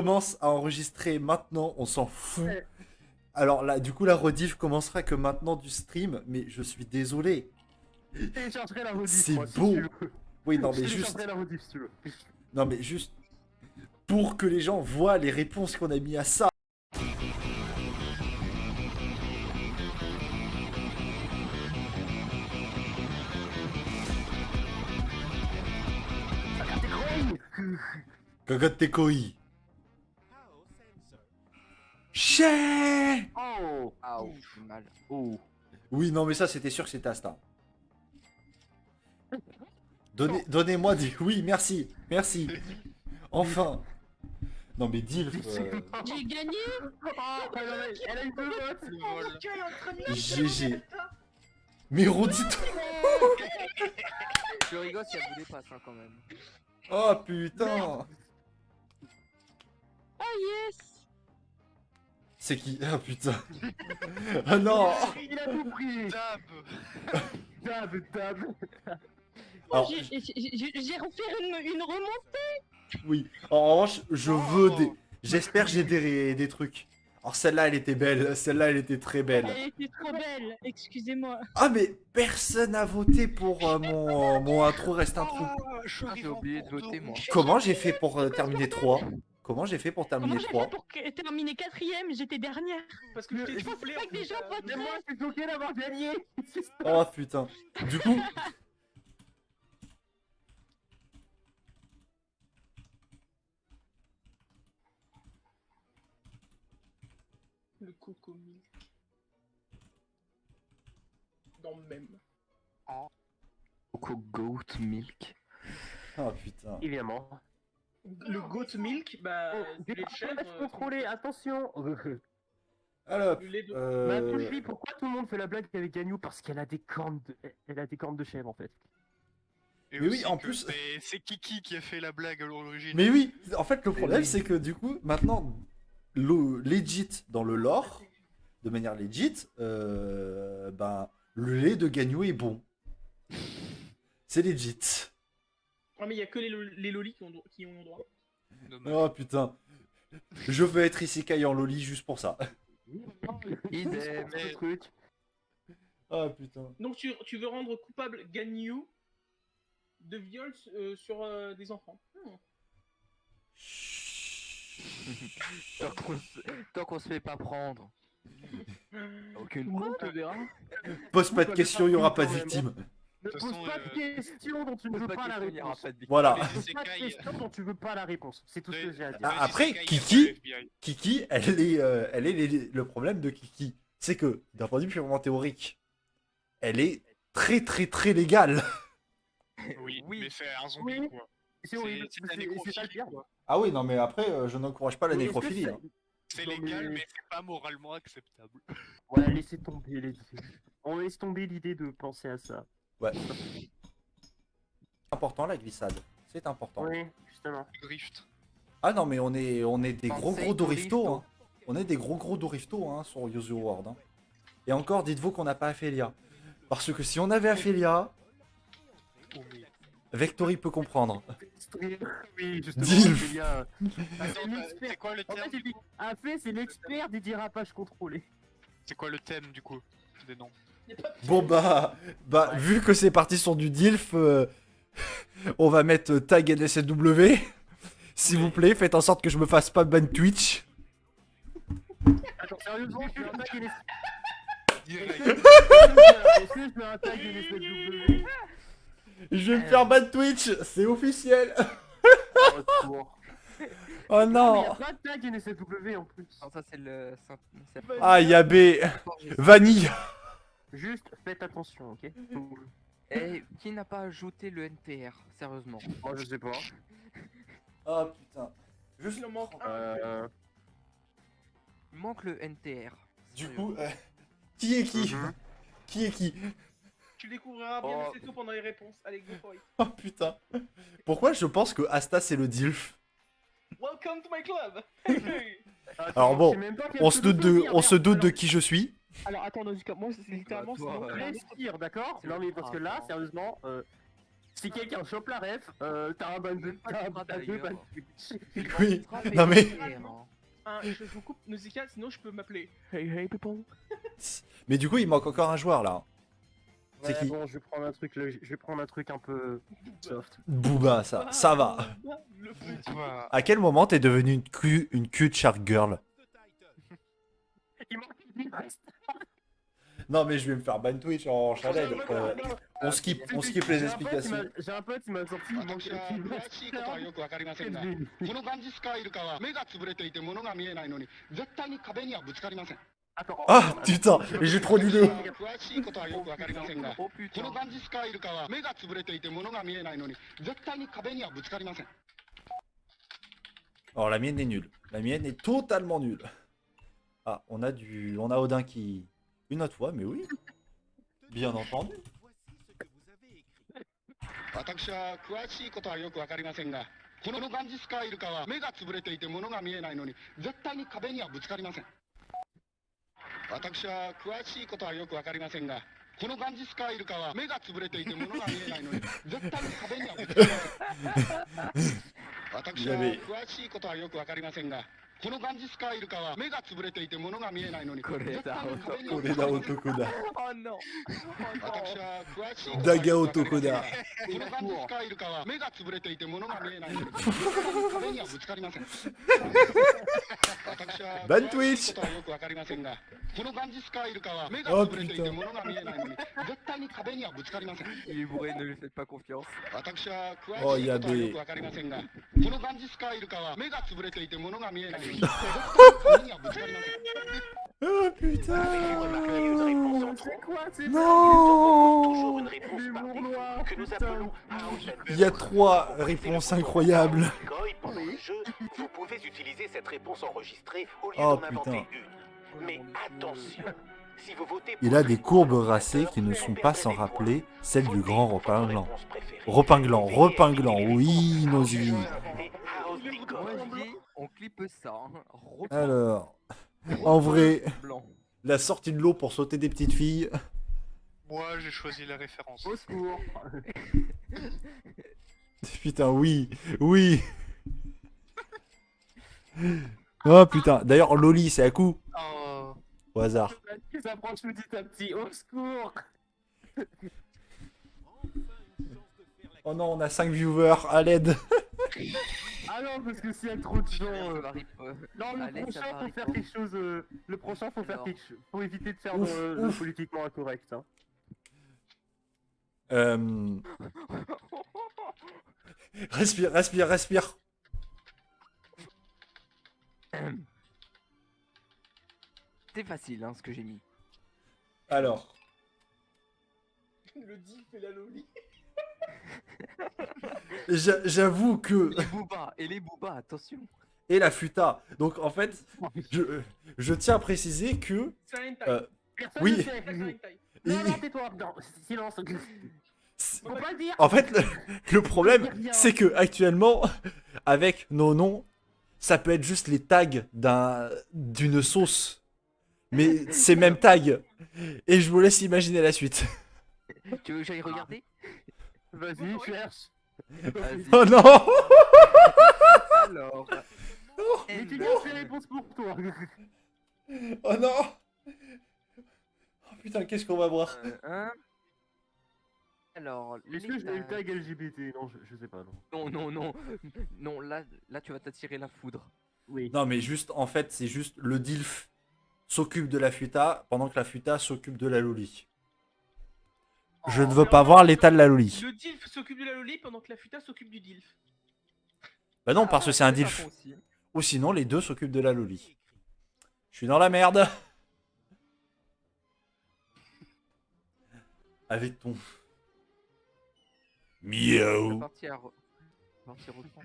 Commence à enregistrer maintenant, on s'en fout. Ouais. Alors là, du coup, la rediff commencera que maintenant du stream, mais je suis désolé. Je téléchargerai la rediff, C'est moi, si beau. tu veux. Oui, non, Je mais juste. téléchargerai la rediff, si tu veux. Non, mais juste. Pour que les gens voient les réponses qu'on a mis à ça. Kagate koi. Chais. Oh. Ah, oh, j'ai mal. Oh. Oui, non, mais ça, c'était sûr que c'était Asta. Donnez-moi des. Oui, merci. Merci. Enfin. Non, mais Dilf. J'ai gagné. Elle a eu 2 votes. Mon Dieu, elle est en train de GG. Mais redis-toi. Je rigole si elle voulait pas ça quand même. Oh putain. Oh yes. C'est qui? Ah putain. Ah non. Il a tout pris. Dab. Alors, J'ai refait une remontée. oui. En revanche, je veux des. J'espère que j'ai des trucs. Alors celle-là, elle était belle. Celle-là, elle était très belle. Elle était trop belle, excusez-moi. Ah mais personne n'a voté pour mon intro reste un trou. Ah, j'ai oublié de voter moi. Comment j'ai fait pour terminer 3? Comment j'ai fait pour terminer Comment j'ai 3? fait pour terminer quatrième? J'étais dernière. Parce que je t'ai Je pensais soufflé pas que des gens Mais voteraient. moi, je suis choqué d'avoir gagné. Oh putain. Du coup, le cocomie. Dans le même. Coco Goat Milk. oh putain. Évidemment. Le goat milk, bah, du lait de chèvre. Contrôlé, attention. Alors, Le lait de... Bah, Toshi, pourquoi tout le monde fait la blague avec Ganyu? Parce qu'elle a des cornes de... Elle a des cornes de chèvre, en fait. Et Mais oui, aussi en que plus- c'est Kiki qui a fait la blague à l'origine. mais oui, en fait le problème oui. c'est que du coup maintenant legit dans le lore, de manière legit, ben le lait de Ganyu est bon. C'est legit. Ah, mais il y a que les lolis qui ont droit. Dommage. Oh putain. Je veux être isekai en loli juste pour ça. Idem. Ce truc. Oh putain. Donc tu veux rendre coupable Ganyu de viol sur des enfants. Tant qu'on se fait pas prendre. Aucune preuve, tu verras. Pose pas de questions, il y aura pas de victime. Ne toute pose façon, pas de questions dont tu ne Pose veux pas pas de la questions, il y aura réponse. pas de victime. Voilà. Les Pose pas de isekai, questions dont tu veux pas la réponse. C'est tout ce que j'ai à dire. Ah, les après, isekai, Kiki- il y a pas le FBI. Kiki, elle est le problème de Kiki, c'est que d'un point de vue purement théorique, elle est très très très légale. Oui, Oui. mais c'est un zombie Oui. quoi. C'est horrible. C'est de la C'est ça le nécrophilie pire. quoi. Ah oui, non mais après, je n'encourage pas la Mais est-ce que nécrophilie. c'est- hein. C'est Non, légal mais- mais c'est pas moralement acceptable. Voilà, laissez tomber les... On laisse tomber l'idée de penser à ça. Ouais. C'est important la glissade, c'est important. Oui, justement. Drift. Ah non mais on est des gros Pensez gros Dorifto, Dorifto. hein. On est des gros Dorifto hein, sur Use Your World. Hein. Et encore, dites-vous qu'on n'a pas Aphelia. Parce que si on avait Aphelia, Oh, oui. Vectory peut comprendre. Oui, justement. Dilf. il y a- Attends, un expert. c'est quoi le En thème fait, du coup c'est l'expert des dérapages contrôlés. C'est quoi le thème du coup des noms? Bon bah Ouais. vu que c'est parti sur du Dilf, on va mettre tag NSLW. S'il vous plaît, faites en sorte que je me fasse pas ban Twitch. Attends, sérieusement, je fais un tag NSW. Direct. Est-ce que je fais un tag NSW? Je vais me faire ban Twitch, c'est officiel. Retour. Oh Mais y non. a pas de tag NSW en plus. Non, ça c'est le. c'est- Ah Yabé, Vanille. Juste faites attention, ok? Eh, qui n'a pas ajouté le NTR, sérieusement? Moi je sais pas. Ah putain. Il en manque un. Il manque le NTR. Du Sérieux. coup, qui est qui? Mhm. Qui est qui? Tu découvriras bien Oh. assez tôt pendant les réponses. Allez, go for it. Oh putain. Pourquoi je pense que Asta c'est le Dilf? Welcome to my club. Alors bon, Je sais même pas quel On se doute de, pseudo-dire, on se merde. doute de qui je suis. Alors attends, Nozika, moi c'est littéralement Bah, toi, c'est ouais. Alors, respire, d'accord? C'est Non mais parce que là, attends. sérieusement, Si quelqu'un chope la ref, t'as un ban de... T'as deux ban de... Oui. Non mais. Je vous coupe Nausicaa, sinon je peux m'appeler Hey people. Mais du coup, il manque encore un joueur là. C'est Ouais, qui? bon, je vais prendre un truc, je vais prendre un truc un peu soft. Booba, ça va. Le petit. Toi, À quel moment t'es devenu une cute shark girl? Il manque une reste. Non mais je vais me faire ban Twitch en challenge. On skip les J'ai explications. un pote, il m'a sorti, il manque 私は詳しいことはよくわかりませんが、このガンジスカイルカは目が潰れていて物が見えないのに絶対に壁にはぶつかりません。 Attends. Ah putain, j'ai trop du 私 deux. は詳しいことはよくわかりませんが、 Oh こ putain. のガンジスカイルカは目が潰れていて物が見えないのに絶対に壁にはぶつかりません。 Alors la mienne est nulle. La mienne est totalement nulle. Ah, on a Odin qui... Une autre fois, mais oui. Bien entendu. 私は詳しいことはよくわかりませんが、このガンジスカイルカは目が潰れていて物が見えないのに絶対に壁にはぶつかりません。私は詳しいことはよくわかりませんが、このガンジスカイルカは目が潰れていて物が見えないのに絶対に壁にはぶつかりません。私は詳しいことはよくわかりませんが、このガンジスカイルカは目が潰れていて物が見えないのに絶対に壁にはぶつか Koreda りません。 Otokoda. Oh non. 私は詳しいことはよ Daga くわかりません Otokoda. が、このガンジスカイルカは目が潰れていて物が見えないのに絶対に壁にはぶつかりません。私は Ban 詳し Twitch. いことはよくわかりませんが、このガンジスカイルカは目が Oh 潰れていて putain. 物が見えないのに絶対に壁にはぶつかりません。 Il est bourré, ne lui faites pas confiance. 私は詳しい Oh ことは Yabé. よくわかりませんが、このガンジスカイルカは目が潰れていて物が見えないのに絶対に壁にはぶつかりません。 Oh putain. C'est quoi, c'est Non. l'humour noir, que nous putain. appelons House Il y a 3 réponses incroyables. Goy, pendant le jeu, vous pouvez utiliser cette réponse enregistrée au lieu Oh, d'en inventer putain. une. Mais attention, si vous votez pour Il a ce des courbes voteur, racées qui ne vous sont perdrez pas des sans points. rappeler celles du Votez grand pour votre repinglant. réponse préférée. Repinglant, Veillez à repinglant, éviter les oui, réponses nos House yeux. et House Moi Decoy. je dis, on clippe ça. Hein. Alors, en vrai, Blanc. la sortie de l'eau pour sauter des petites filles. moi j'ai choisi la référence. Au secours. Putain, oui, oui. Oh putain, d'ailleurs, Loli, c'est à coup. Oh, Au hasard. Il s'approche petit à petit, au secours. Oh non, on a 5 viewers, à l'aide. Ah non, parce que s'il y a trop de gens... Ça va rip, Non, le Allez, ça prochain, va, faut faire Rico. quelque chose... Le prochain, faut faire Alors. quelque chose... Faut éviter de faire Ouf, le ouf. politiquement incorrect, hein. Respire, respire, respire. C'est facile hein, ce que j'ai mis. Alors, Le diff et la loli. j'avoue que... Les boobas, et les boobas, attention. Et la futa. Donc en fait, je tiens à préciser que... C'est un hentai. Euh, Personne Oui. ne sait. C'est un hentai. Non, non, tais-toi. Non, silence. c'est- Faut pas le dire. En fait, le problème, c'est que actuellement, avec nos noms, ça peut être juste les tags d'une sauce. Mais ces mêmes tags. Et je vous laisse imaginer la suite. Tu veux que j'aille regarder? Vas-y, cherche. Vas-y. Oh non. Alors. Mais tu dis Alors, que c'est réponse pour toi. Oh non. Oh putain, qu'est-ce qu'on va voir? hein. Alors, Est-ce que j'ai eu le tag LGBT? Non, je sais pas, non. Non, non, non. Non, là tu vas t'attirer la foudre. Oui. Non mais juste, en fait, c'est juste le DILF s'occupe de la futa pendant que la futa s'occupe de la loli. Je ne veux pas voir l'état de la loli. Le dilf s'occupe de la loli pendant que la futa s'occupe du dilf. Bah non, parce que c'est un pas DILF. con aussi. Ou sinon, les deux s'occupent de la loli. Je suis dans la merde. Avec ton... La Miaou. partie à partie reprend.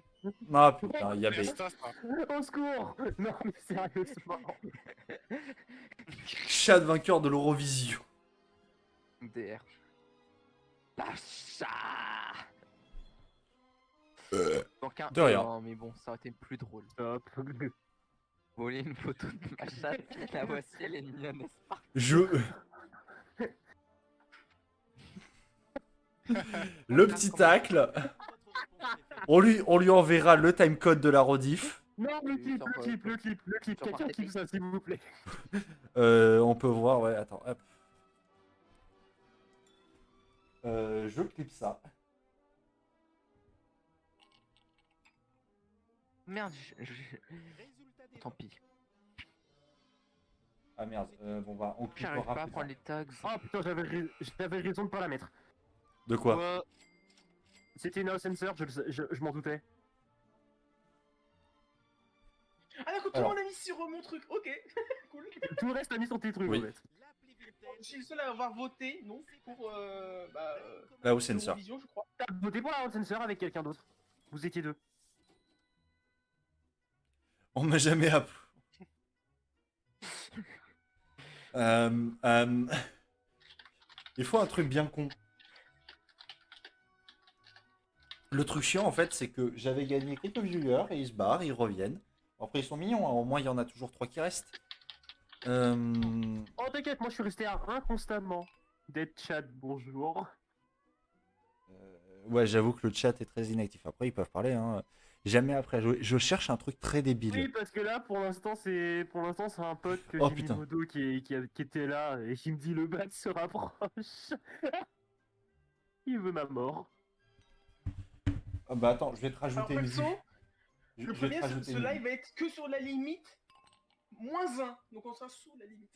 Ah putain, Yabé. Insta, ça. Au secours. Non, mais sérieusement. Chat vainqueur de l'Eurovision. DR. Pacha. Donc un de rien. non, mais bon, ça aurait été plus drôle. Top. Voler une photo de ma chatte, la voici, elle est mignonne, n'est-ce pas? Je... Le petit tacle. On lui enverra le timecode de la rediff. Non, le Oui, clip, sur, le clip, le clip, le clip. sur Quelqu'un marketing. clip ça, s'il vous plaît. On peut voir, ouais, attends, hop. Je clip ça. Merde, tant pis. Ah merde, bon bah on J'arrive clipera pas à plus prendre tard. les tags. Oh putain, j'avais raison de pas la mettre. De quoi? C'était une house sensor, je m'en doutais. Ah d'accord, tout le Alors. monde a mis sur mon truc. Ok, cool. Tout le reste a mis sur tes trucs Oui. en fait. Je suis le seul à avoir voté, non, pour Là où sensor. l'Eurovision, je crois. T'as voté pour la house sensor avec quelqu'un d'autre. Vous étiez deux. On m'a jamais appris. Il faut un truc bien con. Le truc chiant en fait, c'est que j'avais gagné quelques viewers et ils se barrent, ils reviennent. Après ils sont mignons, hein, au moins il y en a toujours 3 qui restent. Oh t'inquiète, moi je suis resté à 1 constamment. Dead chat, bonjour. Ouais, j'avoue que le chat est très inactif. Après ils peuvent parler, hein. Jamais après. Je cherche un truc très débile. Oui, parce que là, pour l'instant, c'est un pote que Oh, j'ai mis putain. modo qui était là et qui me dit le bac se rapproche. Il veut ma mort. Ah bah attends, je vais te Alors rajouter une vue. perso, Je le vais te premier, rajouter ce une live vue. va être que sur la limite -1. Donc on sera sous la limite.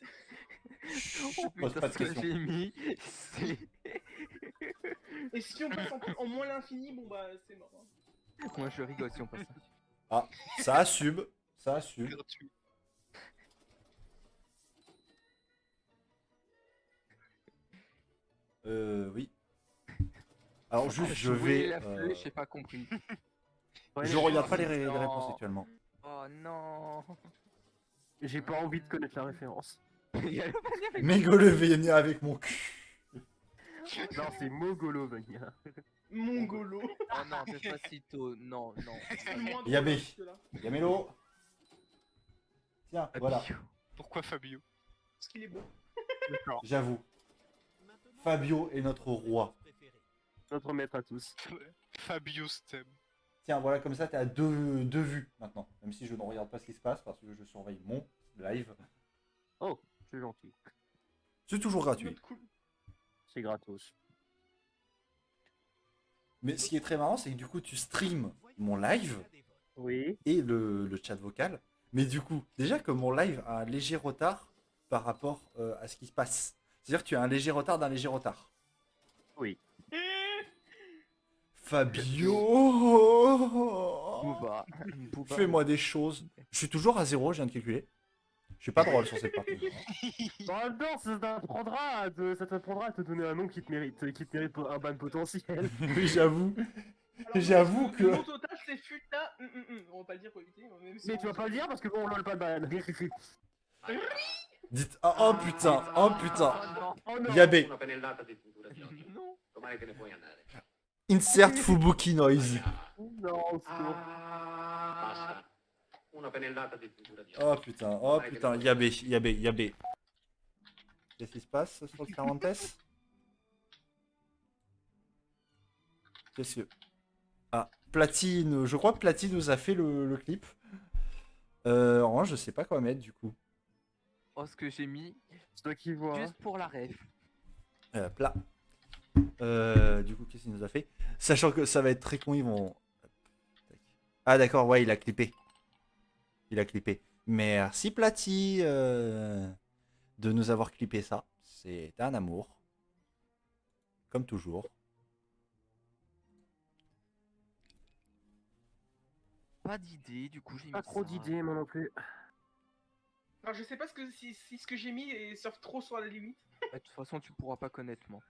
Oh Pose putain, pas de ce que questions. j'ai mis, c'est... Et si on passe en moins l'infini, bon bah c'est mort. Hein. Moi je rigole si on passe ça. Ah, ça assume. Ça assume. Gratuit. Oui. Alors juste, je Jouer vais. la flèche, j'ai pas compris. Je regarde pas les, les Non. réponses actuellement. Oh non. J'ai pas envie de connaître la référence. Il y a le panier avec- Mégole venir avec mon cul. Non, c'est Mogolo venir. Mongolo. Oh non, Despacito, non, non. C'est le moins drôle, Yabé. hein, jusque-là. Yamelo. Tiens, voilà. Pourquoi Fabio? Parce qu'il est beau. J'avoue. Fabio est notre roi. Notre maître à tous. Fabio Stem. Tiens, voilà, comme ça, t'es à deux vues maintenant. Même si je ne regarde pas ce qui se passe parce que je surveille mon live. Oh, c'est gentil. C'est toujours gratuit. Notre cool. C'est gratos. Mais ce qui est très marrant, c'est que du coup, tu streams mon live Oui. et le chat vocal. Mais du coup, déjà que mon live a un léger retard par rapport à ce qui se passe. C'est-à-dire que tu as un léger retard d'un léger retard. Oui. Fabio, Booba. Booba. fais-moi des choses. Je suis toujours à 0, je viens de calculer. Je suis pas drôle sur cette partie. En même temps, ça t'apprendra à te donner un nom qui te mérite un ban potentiel. Oui, j'avoue. Alors, J'avoue que- Le mot total, c'est futa. On va pas le dire pour éviter. Même si Mais on- tu vas pas le dire parce que bon, on lol pas le ban. Dites. Oh, oh, putain, oh putain. Oh non. Oh non. Yabé. Non. Insert Fubuki noise. Non, au secours. Oh putain, Yabé, Yabé, Yabé. Qu'est-ce qui se passe sur le Cervantes? Qu'est-ce que... Ah, Platine, je crois que Platine nous a fait le clip. En revanche, je sais pas quoi mettre du coup. Oh, ce que j'ai mis, C'est toi qui vois. juste pour la ref. Plat. Du coup, qu'est-ce qu'il nous a fait? Sachant que ça va être très con, ils vont... Ah d'accord, ouais, il a clippé. Il a clippé. Merci Platy de nous avoir clippé ça. C'est un amour. Comme toujours. Pas d'idée, du coup j'ai mis Pas trop ça. d'idées, moi non plus. Alors je sais pas si ce que j'ai mis surfe trop sur la limite. Bah, de toute façon, tu pourras pas connaître moi.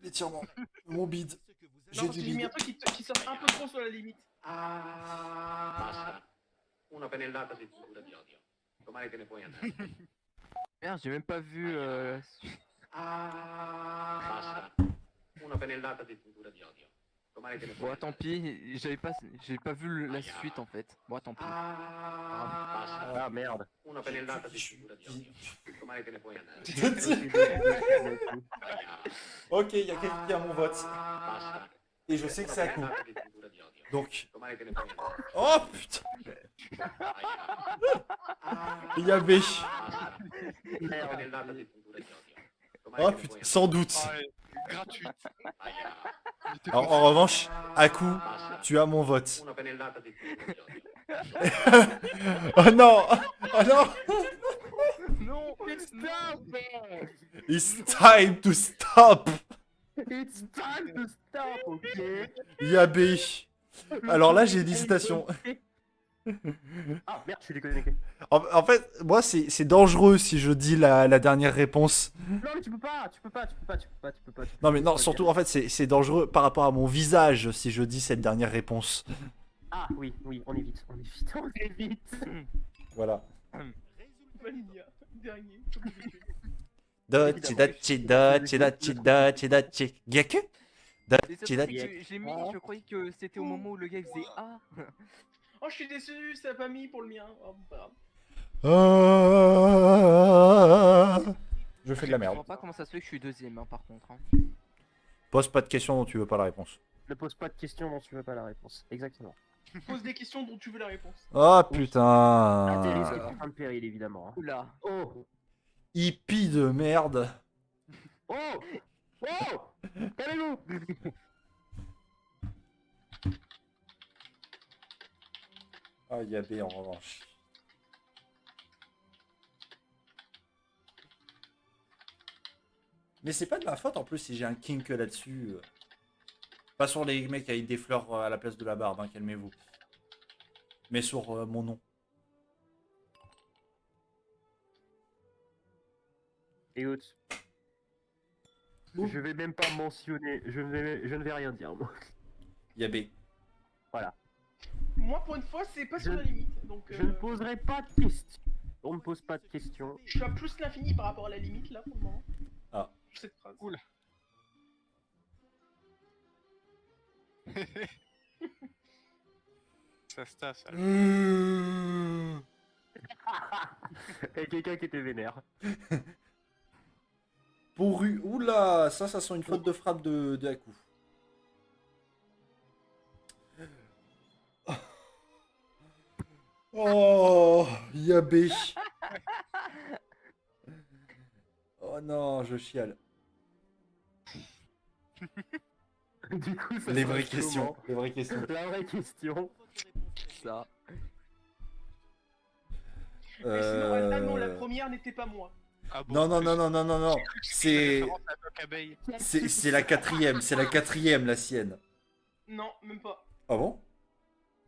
L'étirement. Mon bide. Non, J'ai parce du que j'ai mis un bide. truc qui surfe un peu trop sur la limite. Merde, j'ai même pas vu. Bon, tant pis, j'ai pas vu la suite en fait. Bon, tant pis. Ah merde. Ok, il y a quelqu'un qui a mon vote. Et je sais que c'est Aku. Donc. Oh putain! Il y a B. Oh putain, sans doute. Ah ouais, gratuite. Alors, en revanche, Aku, tu as mon vote. Oh non! Oh non! Non, It's time to stop! It's time to stop, ok? Il y a B. Alors là, j'ai une hésitation. Ah merde, je suis déconnecté. En fait, moi, c'est dangereux si je dis la dernière réponse. Non mais tu peux pas. Non, mais non, surtout, en fait, c'est dangereux par rapport à mon visage si je dis cette dernière réponse. Ah oui, on évite. Voilà. Vanilla, dernier. comme d'habitude. Dachi. Gyaku? Mais c'est Dachi, parce que j'ai mis, je croyais que c'était au moment où le gars il faisait A. Oh, je suis déçu, ça a pas mis pour le mien. Oh, pas grave. Je fais de la Je merde. comprends pas comment ça se fait que je suis deuxième, hein, par contre. Hein. Pose pas de questions dont tu veux pas la réponse. Ne pose pas de questions dont tu veux pas la réponse. Exactement. Pose des questions dont tu veux la réponse. Oh À tes putain. risques et putain de péril évidemment. Hein. Oula. Oh Hippie de merde. Oh calmez-vous. Ah, il y a B en revanche. Mais c'est pas de ma faute en plus si j'ai un kink là-dessus. Pas sur les mecs avec des fleurs à la place de la barbe, hein, calmez-vous. Mais sur mon nom. Écoute. Je vais même pas mentionner, je ne vais rien dire moi. Il y a B. Voilà. Moi, pour une fois, c'est pas sur la limite. Donc, Je ne poserai pas de questions. On ne pose pas de questions. je suis à plus l'infini par rapport à la limite là pour le moment. Ah. Cette phrase. Cool. Ça se tasse. alors. Et quelqu'un qui était vénère. Pourru. Oula, ça sent une faute de frappe de Haku. Oh, il y a B. Oh non, je chiale. Du coup, ça Les sera vraies comment questions. Les vraies questions. La vraie question. Ça. Mais sinon, ah non, la première n'était pas moi. Ah bon, Non, non, non, non, non, non, non. C'est. C'est c'est la quatrième. C'est la quatrième, la sienne. Non, même pas. Ah bon?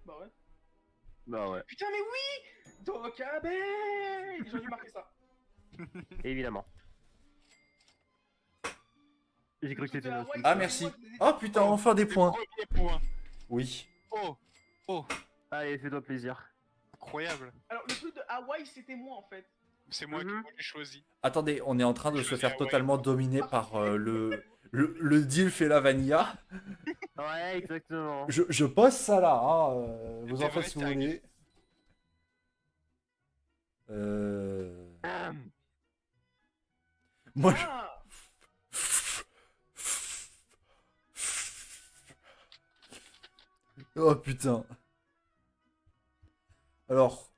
Bah ouais. Bah ouais, Putain, mais oui! Doc Abeille! J'aurais dû marquer ça. évidemment. J'ai cru que c'était une autre. Ah, merci. Oh putain, enfin des points. Premier point. Oui. Oh, Allez, fais-toi plaisir. incroyable. Alors, le truc de Hawaï, c'était moi en fait. C'est moi Mhm. qui l'ai choisi. Attendez, on est en train de se faire totalement dominer par le Dilf et la Vanilla. Ouais, exactement. Je pose ça là, hein, vous en Des vrais faites si vous tags. voulez. Moi, je... Ah! Oh putain. Alors,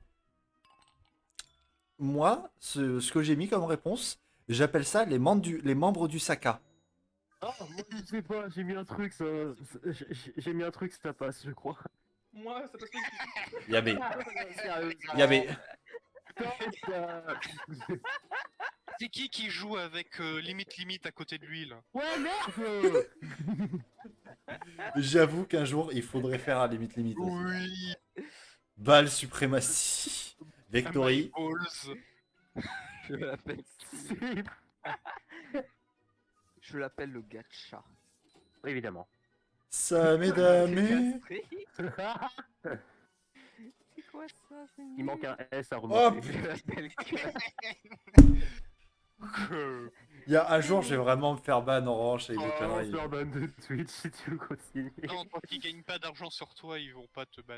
moi, ce que j'ai mis comme réponse, j'appelle ça les membres du Saka. Oh, moi je sais pas, j'ai mis un truc, j'ai mis un truc, ça passe, je crois. Moi, ça passe pas du tout. Yabé. Sérieux, Yabé. C'est qui joue avec limite à côté de lui là? Ouais, merde. J'avoue qu'un jour, il faudrait faire un limite aussi. Oui. Balle suprématie. Victory. Balls. Je l'appelle. Je l'appelle le gacha. Évidemment. Ça, mesdames. C'est quoi ça? Il manque un S à Oh, remonter. Je l'appelle il y a un jour, je vais vraiment me faire ban en revanche avec des Oh, conneries. sur ban de Twitch si tu veux continuer. Non, tant qu'ils gagnent pas d'argent sur toi, ils vont pas te ban.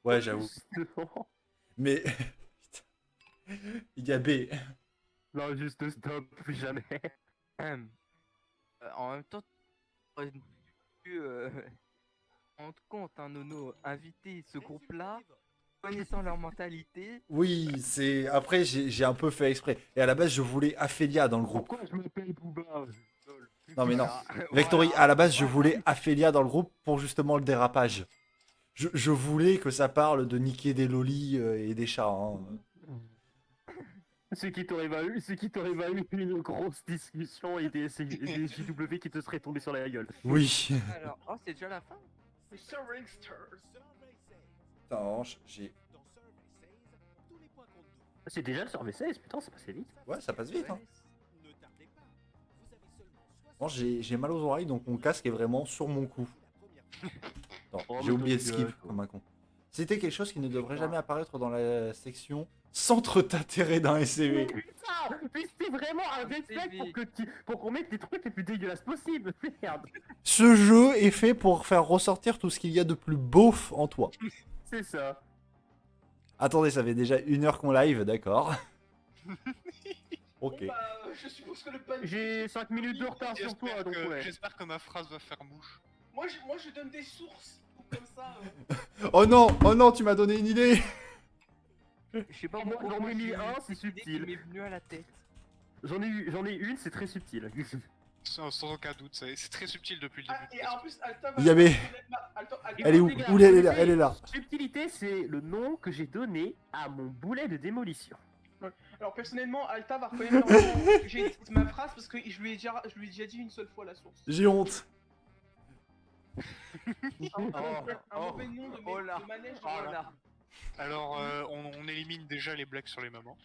Ouais, j'avoue. Justement. Mais. Putain. Il y a B. Non, juste stop, plus jamais. En même temps, t'aurais pu rendre compte, hein, Nono, inviter ce groupe-là, connaissant leur mentalité. Oui, c'est. Après, j'ai un peu fait exprès. Et à la base, je voulais Aphelia dans le groupe. Pourquoi je m'appelle Booba? Non, mais non. Voilà. Vectory, Voilà. à la base, je voulais Aphelia dans le groupe pour justement le dérapage. Je voulais que ça parle de niquer des lolis et des chats. Hein. C'est qui t'aurait valu une grosse discussion et des JW qui te seraient tombés sur la gueule. Oui. Alors, oh, c'est déjà la fin. Surveying Stars. Putain, j'ai. C'est déjà le survey 16, putain, c'est passé vite. Ouais, ça passe vite. Hein. Bon, j'ai mal aux oreilles, donc mon casque est vraiment sur mon cou. Attends, Oh, j'ai mais oublié de ta skip gueule, toi. comme un con. C'était quelque chose qui ne devrait jamais apparaître dans la section centre d'intérêt d'un SCV. Putain, mais c'est vraiment un respect pour qu'on mette les trucs les plus dégueulasses possibles. Merde, Ce jeu est fait pour faire ressortir tout ce qu'il y a de plus beauf en toi. c'est ça. Attendez, ça fait déjà 1 heure qu'on live, d'accord. Ok. Bon, bah, je suppose que le pan. J'ai 5 minutes de retard sur toi, donc ouais. J'espère que ma phrase va faire mouche. Moi, je donne des sources. Comme ça. Oh non, tu m'as donné une idée. Je sais pas Moi, pourquoi. j'en ai moi, mis j'ai un, eu c'est cette idée subtil. qui m'est venue à la tête. J'en ai une, c'est très subtil. Sans aucun doute, c'est très subtil depuis le Ah, début. et en plus, Alta va. Il y avait- Alta, Elle est où? Les gars, Où elle est là? Elle est là. Subtilité, c'est le nom que j'ai donné à mon boulet de démolition. Alors personnellement, Alta va reconnaître le moment que j'ai dit ma phrase parce que je lui ai déjà dit une seule fois la source. J'ai honte. Un mauvais nom de, oh là. de manège. Oh là. Alors, on élimine déjà les blagues sur les mamans.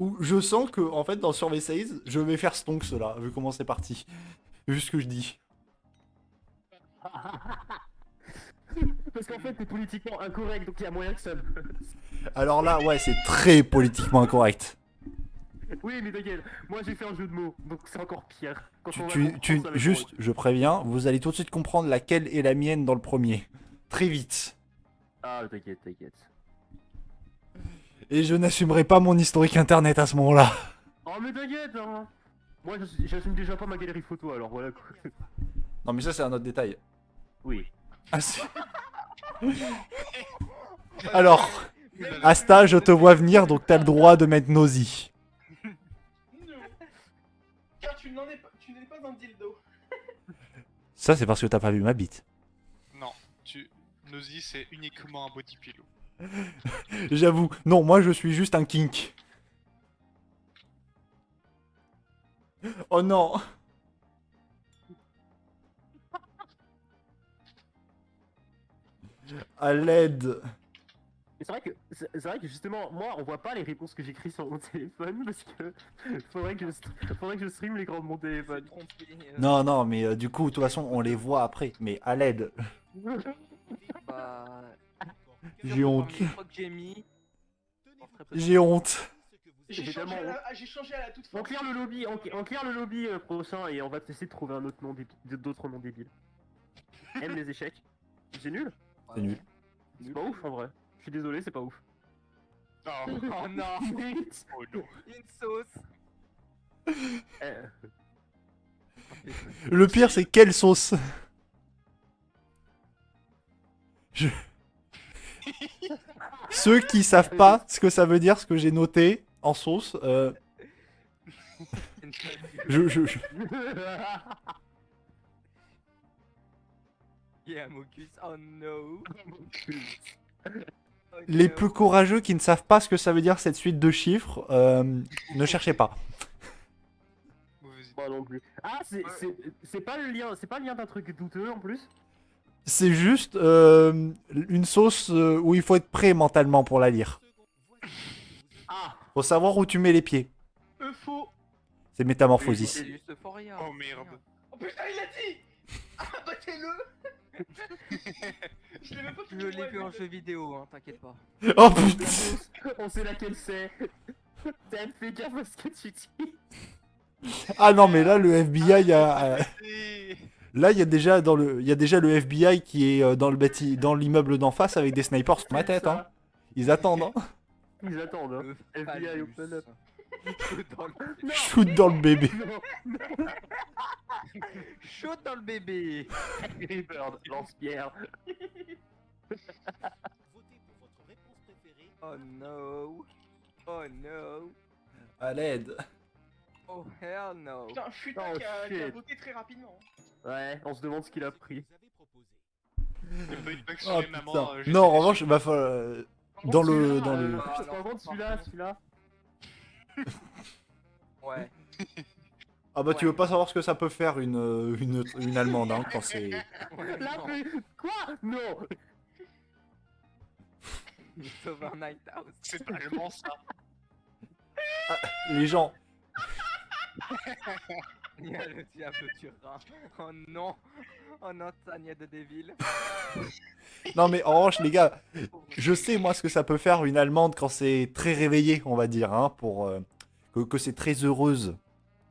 Ou je sens que, en fait, dans Survey 16, je vais faire stonks là, vu comment c'est parti. Vu ce que je dis. Parce qu'en fait, t'es politiquement incorrect, donc il y a moyen que ça. Alors là, ouais, c'est très politiquement incorrect. Oui, mais t'inquiète, moi j'ai fait un jeu de mots, donc c'est encore pire. Quand Tu, on va tu, comprendre, tu- ça va être juste, drôle. je préviens, vous allez tout de suite comprendre laquelle est la mienne dans le premier. Très vite. Ah, t'inquiète. Et je n'assumerai pas mon historique internet à ce moment-là. Oh, mais t'inquiète, hein. Moi, j'assume déjà pas ma galerie photo, alors voilà quoi. Non, mais ça, c'est un autre détail. Oui. Ah, si. Alors, Asta, je te vois venir, donc t'as le droit de mettre Nosy. Non. Car tu n'es pas un dildo. Ça, c'est parce que t'as pas vu ma bite. Non, Nosy, c'est uniquement un body pillow. J'avoue. Non, moi, je suis juste un kink. Oh non. À l'aide. Mais c'est vrai que justement, moi, on voit pas les réponses que j'écris sur mon téléphone parce que faudrait que je stream l'écran de mon téléphone. Trompé. Non, mais du coup, de toute façon, on les voit après. Mais à l'aide. Bah, J'ai honte. parmi les trois que j'ai mis. on serait peut-être- J'ai honte. J'ai J'ai changé, tellement j'ai changé à la toute fin. On clear le lobby, on clear le lobby prochain et on va essayer de trouver un autre nom d'autres noms débiles. Aime les échecs. C'est nul. C'est nul. C'est pas ouf en vrai. Je suis désolé, c'est pas ouf. Oh, Oh non, oh non. une sauce. Euh, Le pire, c'est quelle sauce. Je... Ceux qui savent pas ce que ça veut dire, ce que j'ai noté en sauce, je- Yeah, Mocus. Oh no. Oh les no. peu courageux qui ne savent pas ce que ça veut dire cette suite de chiffres, ne cherchez pas. Mauvaise idée. Moi non plus. Ah, c'est pas le lien d'un truc douteux en plus. C'est juste une sauce où il faut être prêt mentalement pour la lire. Ah. Faut savoir où tu mets les pieds. Faux. C'est Métamorphosis. C'est juste Euphoria. Oh merde. Oh putain, il l'a dit. Ah, battez-le. Je l'ai même pas Je foutu, l'ai ouais, vu en mais- jeu vidéo, hein, t'inquiète pas. Oh putain. On sait laquelle c'est. T'as fait gaffe à ce que tu dis. Ah non, mais là, le FBI a... Et- Là, il y a déjà le FBI qui est dans l'immeuble d'en face avec des snipers sur ma tête. Hein. Ils attendent. Hein. Ils attendent, hein. Le FBI phallus. open up. Shoot dans le... Shoot dans le bébé. Non, Shoot dans le bébé. Angry Bird, lance-pierre. Oh no. Oh no. À l'aide. Oh hell no. Putain, Futa Oh, qui a shit. voté très rapidement. Ouais, on se demande ce qu'il a pris. Il y a pas eu de bug sur Oh les mamans. putain. j'étais Non, en déçu. revanche, va falloir. Dans le. Dans le... Ah, non, Par contre, celui-là. Ouais. Ah bah tu veux pas savoir ce que ça peut faire une allemande hein, quand c'est... Ouais, Là, non. mais... Quoi? Non. Sauve un Nighthouse. C'est pas allemand ça. Les gens... Il y a le diable turin. Oh non. Oh non, Tania de Devil. Non mais en revanche les gars, je sais moi ce que ça peut faire une allemande quand c'est très réveillé on va dire, hein, pour... que c'est très heureuse.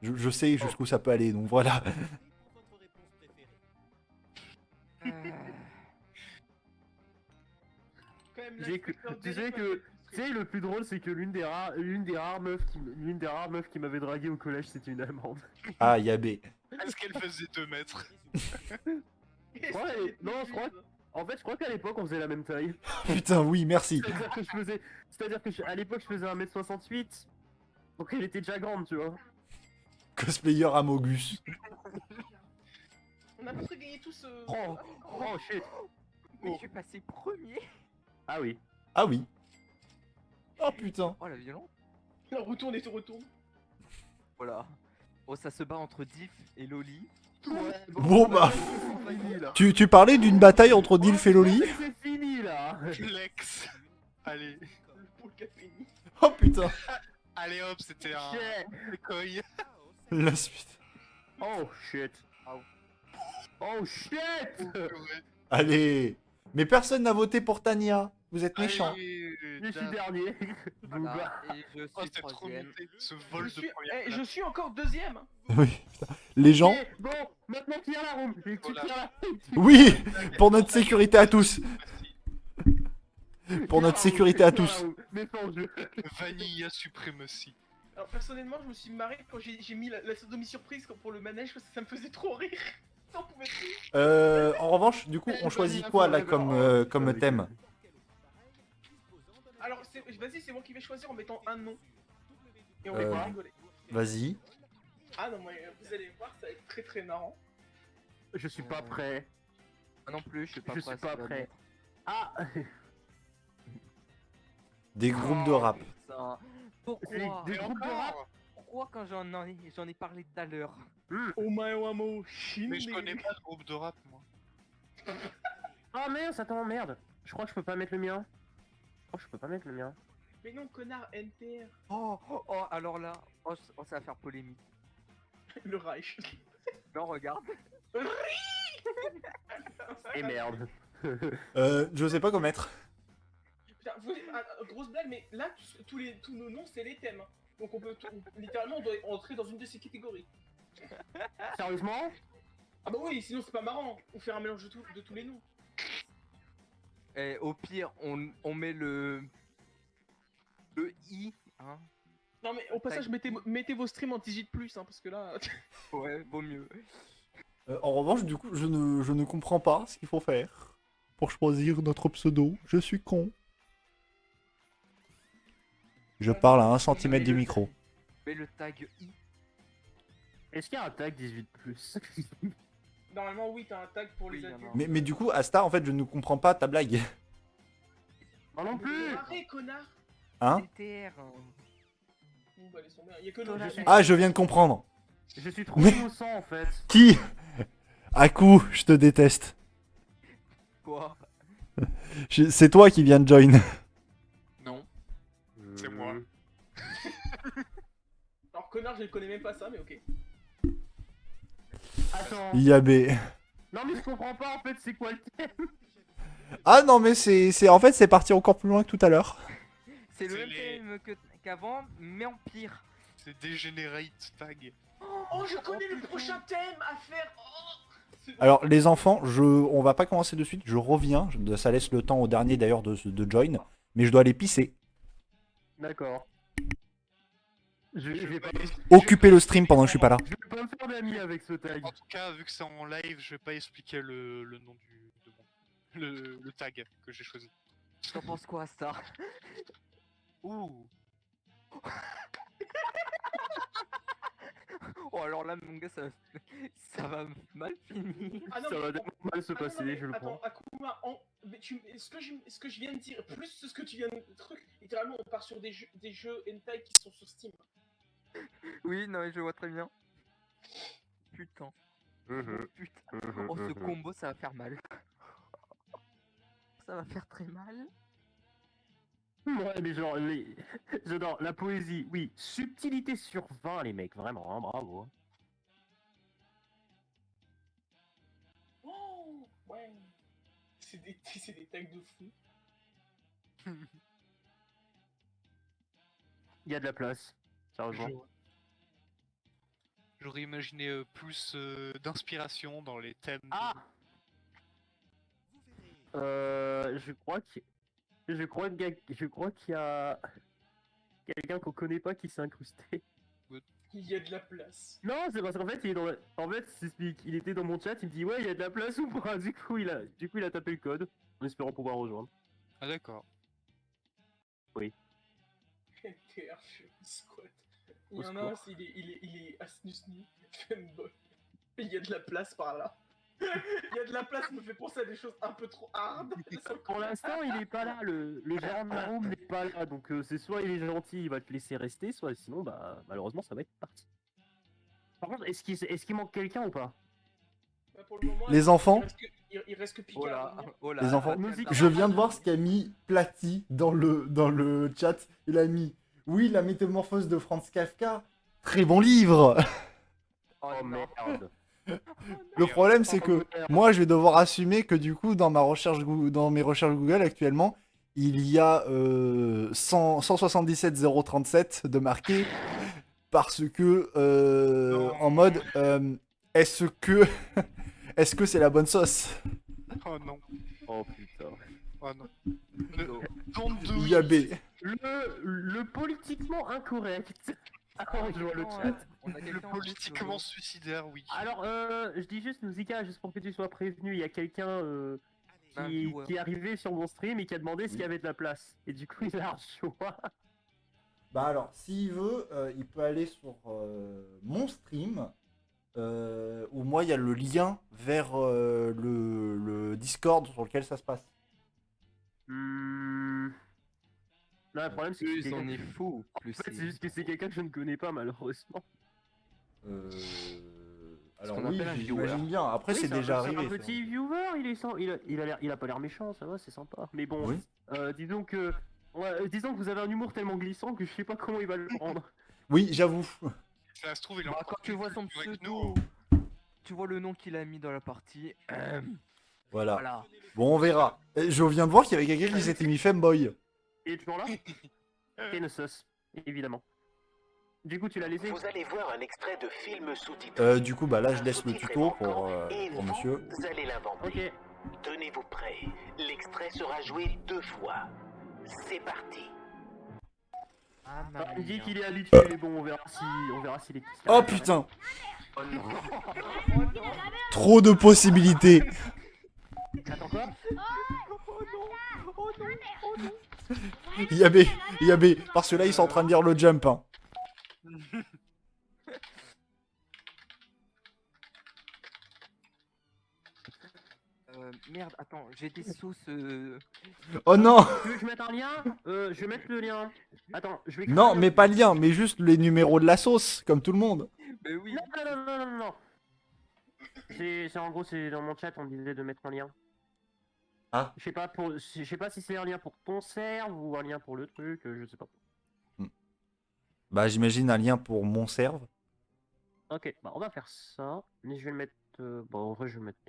Je sais jusqu'où ça peut aller, donc voilà. Quand même, J'ai que- l'inspecteur tu sais Derek que- m'a fait Tu sais, le plus drôle, c'est que l'une des rares meufs qui m'avait dragué au collège, c'était une allemande. Ah Yabé. Est-ce qu'elle faisait 2 mètres? frustrer. Ouais, non, je crois En fait, je crois qu'à l'époque, on faisait la même taille. Putain oui merci. C'est-à-dire que à l'époque, je faisais 1m68. Donc elle était déjà grande, tu vois. Cosplayer Amogus. On a presque gagné tous. Oh, oh shit. Mais je suis passé premier. Ah oui. Ah oui. Oh putain. Oh la violence. On retourne et tu retournes. Voilà. Oh, ça se bat entre Diff et Loli. Bon bah, C'est fini là. tu parlais d'une bataille entre Dilf et Loli? C'est fini là. Flex. Allez. Le poule caféine. Oh putain. Allez hop, c'était un Shit. décoil. La suite. Oh shit. Oh shit. Allez. Mais personne n'a voté pour Tania. Vous êtes méchants. Allez, Je suis dame. dernier. Voilà. Et je Oh, suis c'était trop troisième. monté. Ce vol Je de suis, première je place. suis encore deuxième. Oui. putain. Les gens. Eh, bon, maintenant clear la room. Tu Voilà. clear la room. Oui. Pour notre sécurité à tous. Pour Clear notre la sécurité room, à clear la tous. room. Défends jeu. Vanilla Supremacy. Alors personnellement, je me suis marré quand j'ai mis la sodomie surprise pour le manège parce que ça me faisait trop rire. J'en pouvais plus. En revanche, du coup, on choisit quoi là comme thème? Alors vas-y, c'est moi qui vais choisir en mettant un nom. Et on Euh. va rigoler. Vas-y. Ah non, mais vous allez voir, ça va être très très marrant. Je suis pas prêt. Moi non plus, je suis pas Je prêt. suis pas ça va prêt. être- Ah. Des groupes de rap. Putain. Pourquoi Des groupes de rap. Pourquoi quand j'en ai parlé tout à l'heure? Omaewamo Shin. Mais je connais pas de groupe de rap, moi. Ah merde, ça t'emmerde. Je crois que je peux pas mettre le mien. Je crois que je peux pas mettre le mien. Mais non, connard, NTR. Oh, alors là, ça va faire polémique. Le Reich. Non, regarde. Et merde. Je sais pas quoi mettre. Putain, grosse blague, mais là, tous nos noms, c'est les thèmes. Hein. Donc on peut littéralement on doit entrer dans une de ces catégories. Sérieusement? Ah bah oui, sinon c'est pas marrant. On fait un mélange de tous les noms. Et au pire, on met le I, hein. Non mais au passage, mettez vos streams en digit plus, hein, parce que là... Ouais, vaut mieux. En revanche, du coup, je ne comprends pas ce qu'il faut faire pour choisir notre pseudo. Je suis con. Je parle à 1 cm du micro. Mets le tag I. Est-ce qu'il y a un tag 18 Normalement oui, t'as un tag pour Oui, les y en a adultes. un. Mais du coup, Asta, en fait, je ne comprends pas ta blague. Moi non plus. Arrête, connard. Hein? CTR. hein. Bon bah laisse tomber, y'a que nous. Ah, je viens de comprendre. Je suis trop Mais- innocent en fait. Qui? À coup, je te déteste. Quoi? C'est toi qui viens de join. Non. C'est moi. Alors connard, je ne connais même pas ça, mais ok. Attends. Yabé. Non mais je comprends pas en fait, c'est quoi le thème? Ah non, mais en fait, c'est parti encore plus loin que tout à l'heure. C'est le C'est même les- thème qu'avant, mais en pire. C'est Degenerate Tag. Oh, je connais le prochain thème à faire. Oh, c'est bon. Alors, les enfants, on va pas commencer de suite. Je reviens. Ça laisse le temps au dernier d'ailleurs de join. Mais je dois aller pisser. D'accord. Je vais pas, Occupez le stream pendant que je suis pas là. je vais pas me faire d'amis avec ce tag. En tout cas, vu que c'est en live, je vais pas expliquer le nom le tag que j'ai choisi. T'en penses quoi, ça? Ouh. Oh, alors là, mon gars, ça va mal finir. Ah non, Ça mais- va tellement mal se Ah non, passer, mais je le attends, prends. Akuma, mais ce que je viens de dire, plus ce que tu viens de truc, littéralement, on part sur des jeux hentai qui sont sur Steam. Oui, non, mais je vois très bien. Putain. Oh, putain. Oh, ce combo, ça va faire mal. Ça va faire très mal. Ouais, mais genre, j'adore la poésie, oui. Subtilité sur 20, les mecs, vraiment, hein, bravo. Oh, ouais. C'est des tags de fou. Il y a de la place, sérieusement. J'aurais imaginé plus d'inspiration dans les thèmes. Ah je crois qu'il y a quelqu'un qu'on connaît pas qui s'est incrusté. Il y a de la place. Non, c'est parce qu'en fait, en fait, je t'explique, il était dans mon chat, il me dit ouais, il y a de la place ou pas. Du coup, il a tapé le code en espérant pouvoir rejoindre. Ah d'accord. NTR Squat. Il y en a un, il est Asnusni, fanboy. Il y a de la place par là. Il y a de la place, me fait penser à des choses un peu trop hard. Pour l'instant, il est pas là, le gérant de la room n'est pas là, donc c'est soit il est gentil, il va te laisser rester, soit sinon, bah malheureusement, ça va être parti. Par contre, est-ce qu'il manque quelqu'un ou pas? Bah, pour le moment, Les enfants il reste que Oh Picard. là, à venir. oh là. Les enfants, musique. je viens de voir ce qu'a mis Platy dans le chat. Il a mis oui, la métamorphose de Franz Kafka. Très bon livre. Oh, Oh non. merde. Le problème, c'est que moi, je vais devoir assumer que du coup, dans mes recherches Google actuellement, il y a 177 037 de marqué parce que en mode est-ce que est-ce que c'est la bonne sauce? Oh non. Oh putain. Oh non. Don't do it. Yabé. Le politiquement incorrect. Ah, je vois le Attends, chat. on a Le quelqu'un en politiquement suicidaire, oui. Alors, je dis juste, Nouzika, juste pour que tu sois prévenu, il y a quelqu'un Un qui viewer. est arrivé sur mon stream et qui a demandé s'il y avait de la place. Et du coup, il a rejoint. Bah alors, s'il veut, il peut aller sur mon stream, où moi il y a le lien vers le Discord sur lequel ça se passe. Là, le problème, c'est que Plus c'est on quelqu'un... est fou, plus En fait, c'est juste que c'est quelqu'un que je ne connais pas, malheureusement. Alors qu'on oui, appelle un j'imagine viewer. bien. Après, Oui, c'est déjà c'est arrivé. un petit viewer, il a pas l'air méchant, ça va, c'est sympa. Mais bon, Oui. disons que vous avez un humour tellement glissant que je sais pas comment il va le prendre. Oui, j'avoue. Ça se trouve, il est Bah, encore quand tu vois son plus avec pseudo, nous. tu vois le nom qu'il a mis dans la partie. Voilà. Voilà. Bon, on verra. Je viens de voir qu'il y avait quelqu'un qui s'était mis femboy. Il est toujours là Kenosos, évidemment. Du coup, tu l'as laissé Vous allez voir un extrait de film sous-titré. Du coup, bah là, je laisse le Sous-titré tuto manquant, et pour vous monsieur. allez l'inventer. Ok. Tenez-vous prêts. L'extrait sera joué 2 fois. C'est parti. Ah, Il dit mamma qu'il est habitué, mais bon, on verra s'il est... Oh putain, Oh non. trop de possibilités. Attends quoi Yabé, parce que là, ils sont en train de dire le jump. Hein. Merde, attends, j'ai des sauces. Oh non. Tu veux que je mette un lien Je vais mettre le lien. Attends, je vais... écrire Non, un lien. mais pas lien, mais juste les numéros de la sauce, comme tout le monde. Mais oui. Non. C'est en gros, c'est dans mon chat, on me disait de mettre un lien. Ah. Je sais pas si c'est un lien pour ton serve ou un lien pour le truc, je sais pas. Bah, j'imagine un lien pour mon serve. Ok, bah on va faire ça. Mais je vais le mettre... Bon, en vrai, je vais le mettre...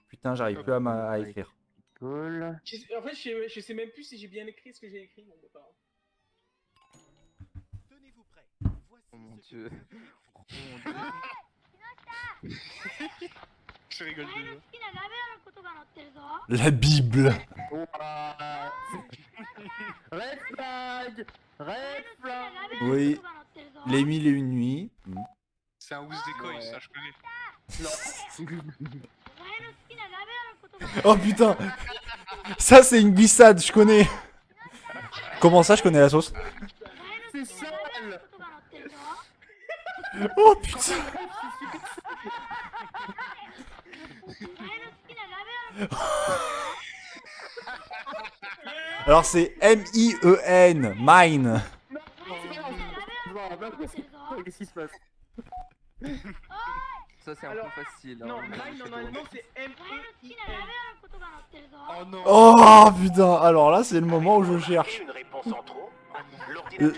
Putain, j'arrive plus à écrire. Cool. En fait, je sais même plus si j'ai bien écrit ce que j'ai écrit. Bon, bah, pas grave. Oh mon dieu. Oh mon dieu. Je rigole déjà. La Bible. Red flag. Red flag. Oui, les 1001 nuits. C'est un Who's Decoy, Ouais. ça je connais. Oh putain, ça c'est une glissade, je connais. Comment ça, je connais la sauce? C'est sale. Oh putain. Alors c'est M-I-E-N, mine. Qu'est-ce qui se passe? Ça c'est un Alors, peu facile. Non, hein, mais mine je en sais pas. allemand c'est M-E-I-N. Oh non. Oh putain, alors là c'est le moment où je cherche. Une réponse en trop.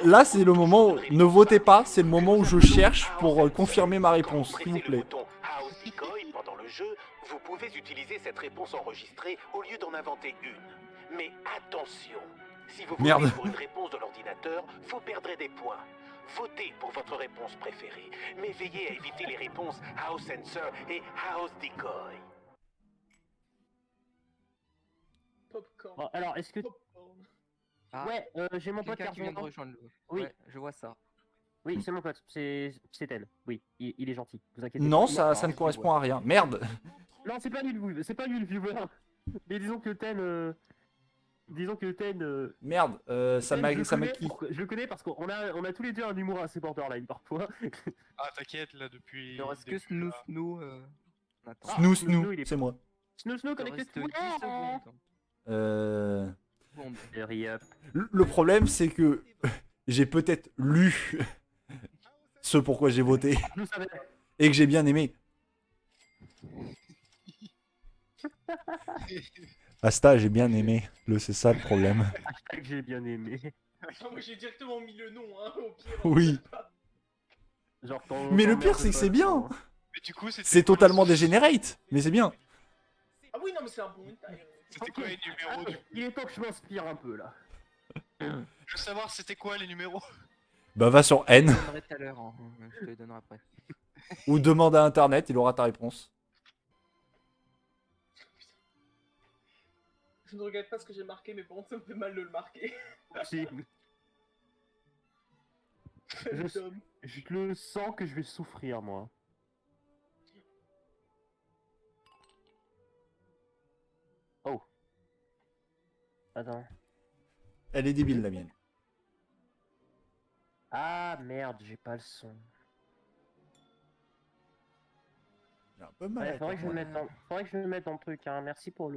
Là c'est le moment où ne votez pas, c'est le moment où je cherche pour confirmer ma réponse, s'il vous Pressez le plaît. bouton House Decoy pendant le jeu, vous pouvez utiliser cette réponse enregistrée au lieu d'en inventer une. Mais attention, si vous Merde. votez pour une réponse de l'ordinateur, vous perdrez des points. Votez pour votre réponse préférée, mais veillez à éviter les réponses House Sensor et House Decoy. Popcorn. Bon, alors, est-ce que... Popcorn. Ah, Ouais, j'ai mon pote qui quelqu'un qui vient de revient. rejoindre. Oui. Ouais, je vois ça. Oui, c'est mon pote, c'est Ten. Oui, il est gentil, vous inquiétez Non, pas. ça ne correspond à rien. Merde. Non, c'est pas lui le viewer. Mais disons que Ten... Disons que Ten... Merde, ça Ten, m'a je le connais qui? je le connais parce qu'on a tous les deux un humour assez borderline parfois. Ah t'inquiète là depuis. Il ne reste que depuis, Snoo là. Snoo. Attends. Snoo Snoo, Snoo, il est c'est moi. Snow, Il connecté reste tout 10 le temps. secondes. Secondes. Hurry up. Le problème c'est que j'ai peut-être lu ce pourquoi j'ai voté Je le savais. et que j'ai bien aimé. Asta, j'ai bien aimé. C'est ça le problème. Hashtag j'ai bien aimé. Ah, moi j'ai directement mis le nom, hein, au pire. Oui. Genre, Mais le pire, c'est que c'est bien. Mais du coup c'était. C'est quoi totalement le- dégénérate, mais c'est bien. Ah oui, non, mais c'est un bon hentai. C'était quoi les numéros du coup? Il est temps que je m'inspire un peu là. Je veux savoir c'était quoi les numéros? Bah va sur Je N te les donnerai tout à l'heure. Hein. Je te les donnerai après. ou demande à internet, il aura ta réponse. Je ne regrette pas ce que j'ai marqué, mais bon, ça me fait mal de le marquer. Si, Je- Tom. je le sens que je vais souffrir moi. Oh. Attends. Elle est débile la mienne. Ah merde, j'ai pas le son. J'ai un peu mal. à Ouais, faudrait que je me mette dans... faudrait que je me mette dans le truc, hein. Merci pour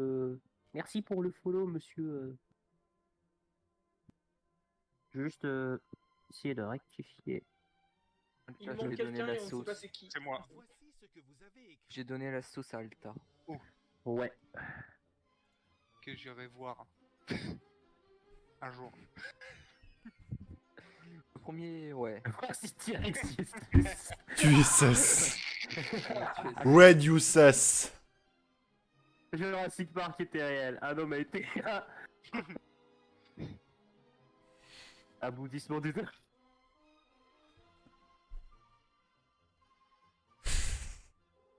le follow, monsieur. Je vais juste essayer de rectifier. Il Là, manque je vais donner quelqu'un la et on sait sauce. pas c'est qui. C'est moi. J'ai donné la sauce à Alta. Ouais. Que j'irai voir. Un jour. Le premier, ouais. Voici T-Rex. Tu es sus. Red you sus. Jurassic Park était réel. Un homme a été... Aboutissement du...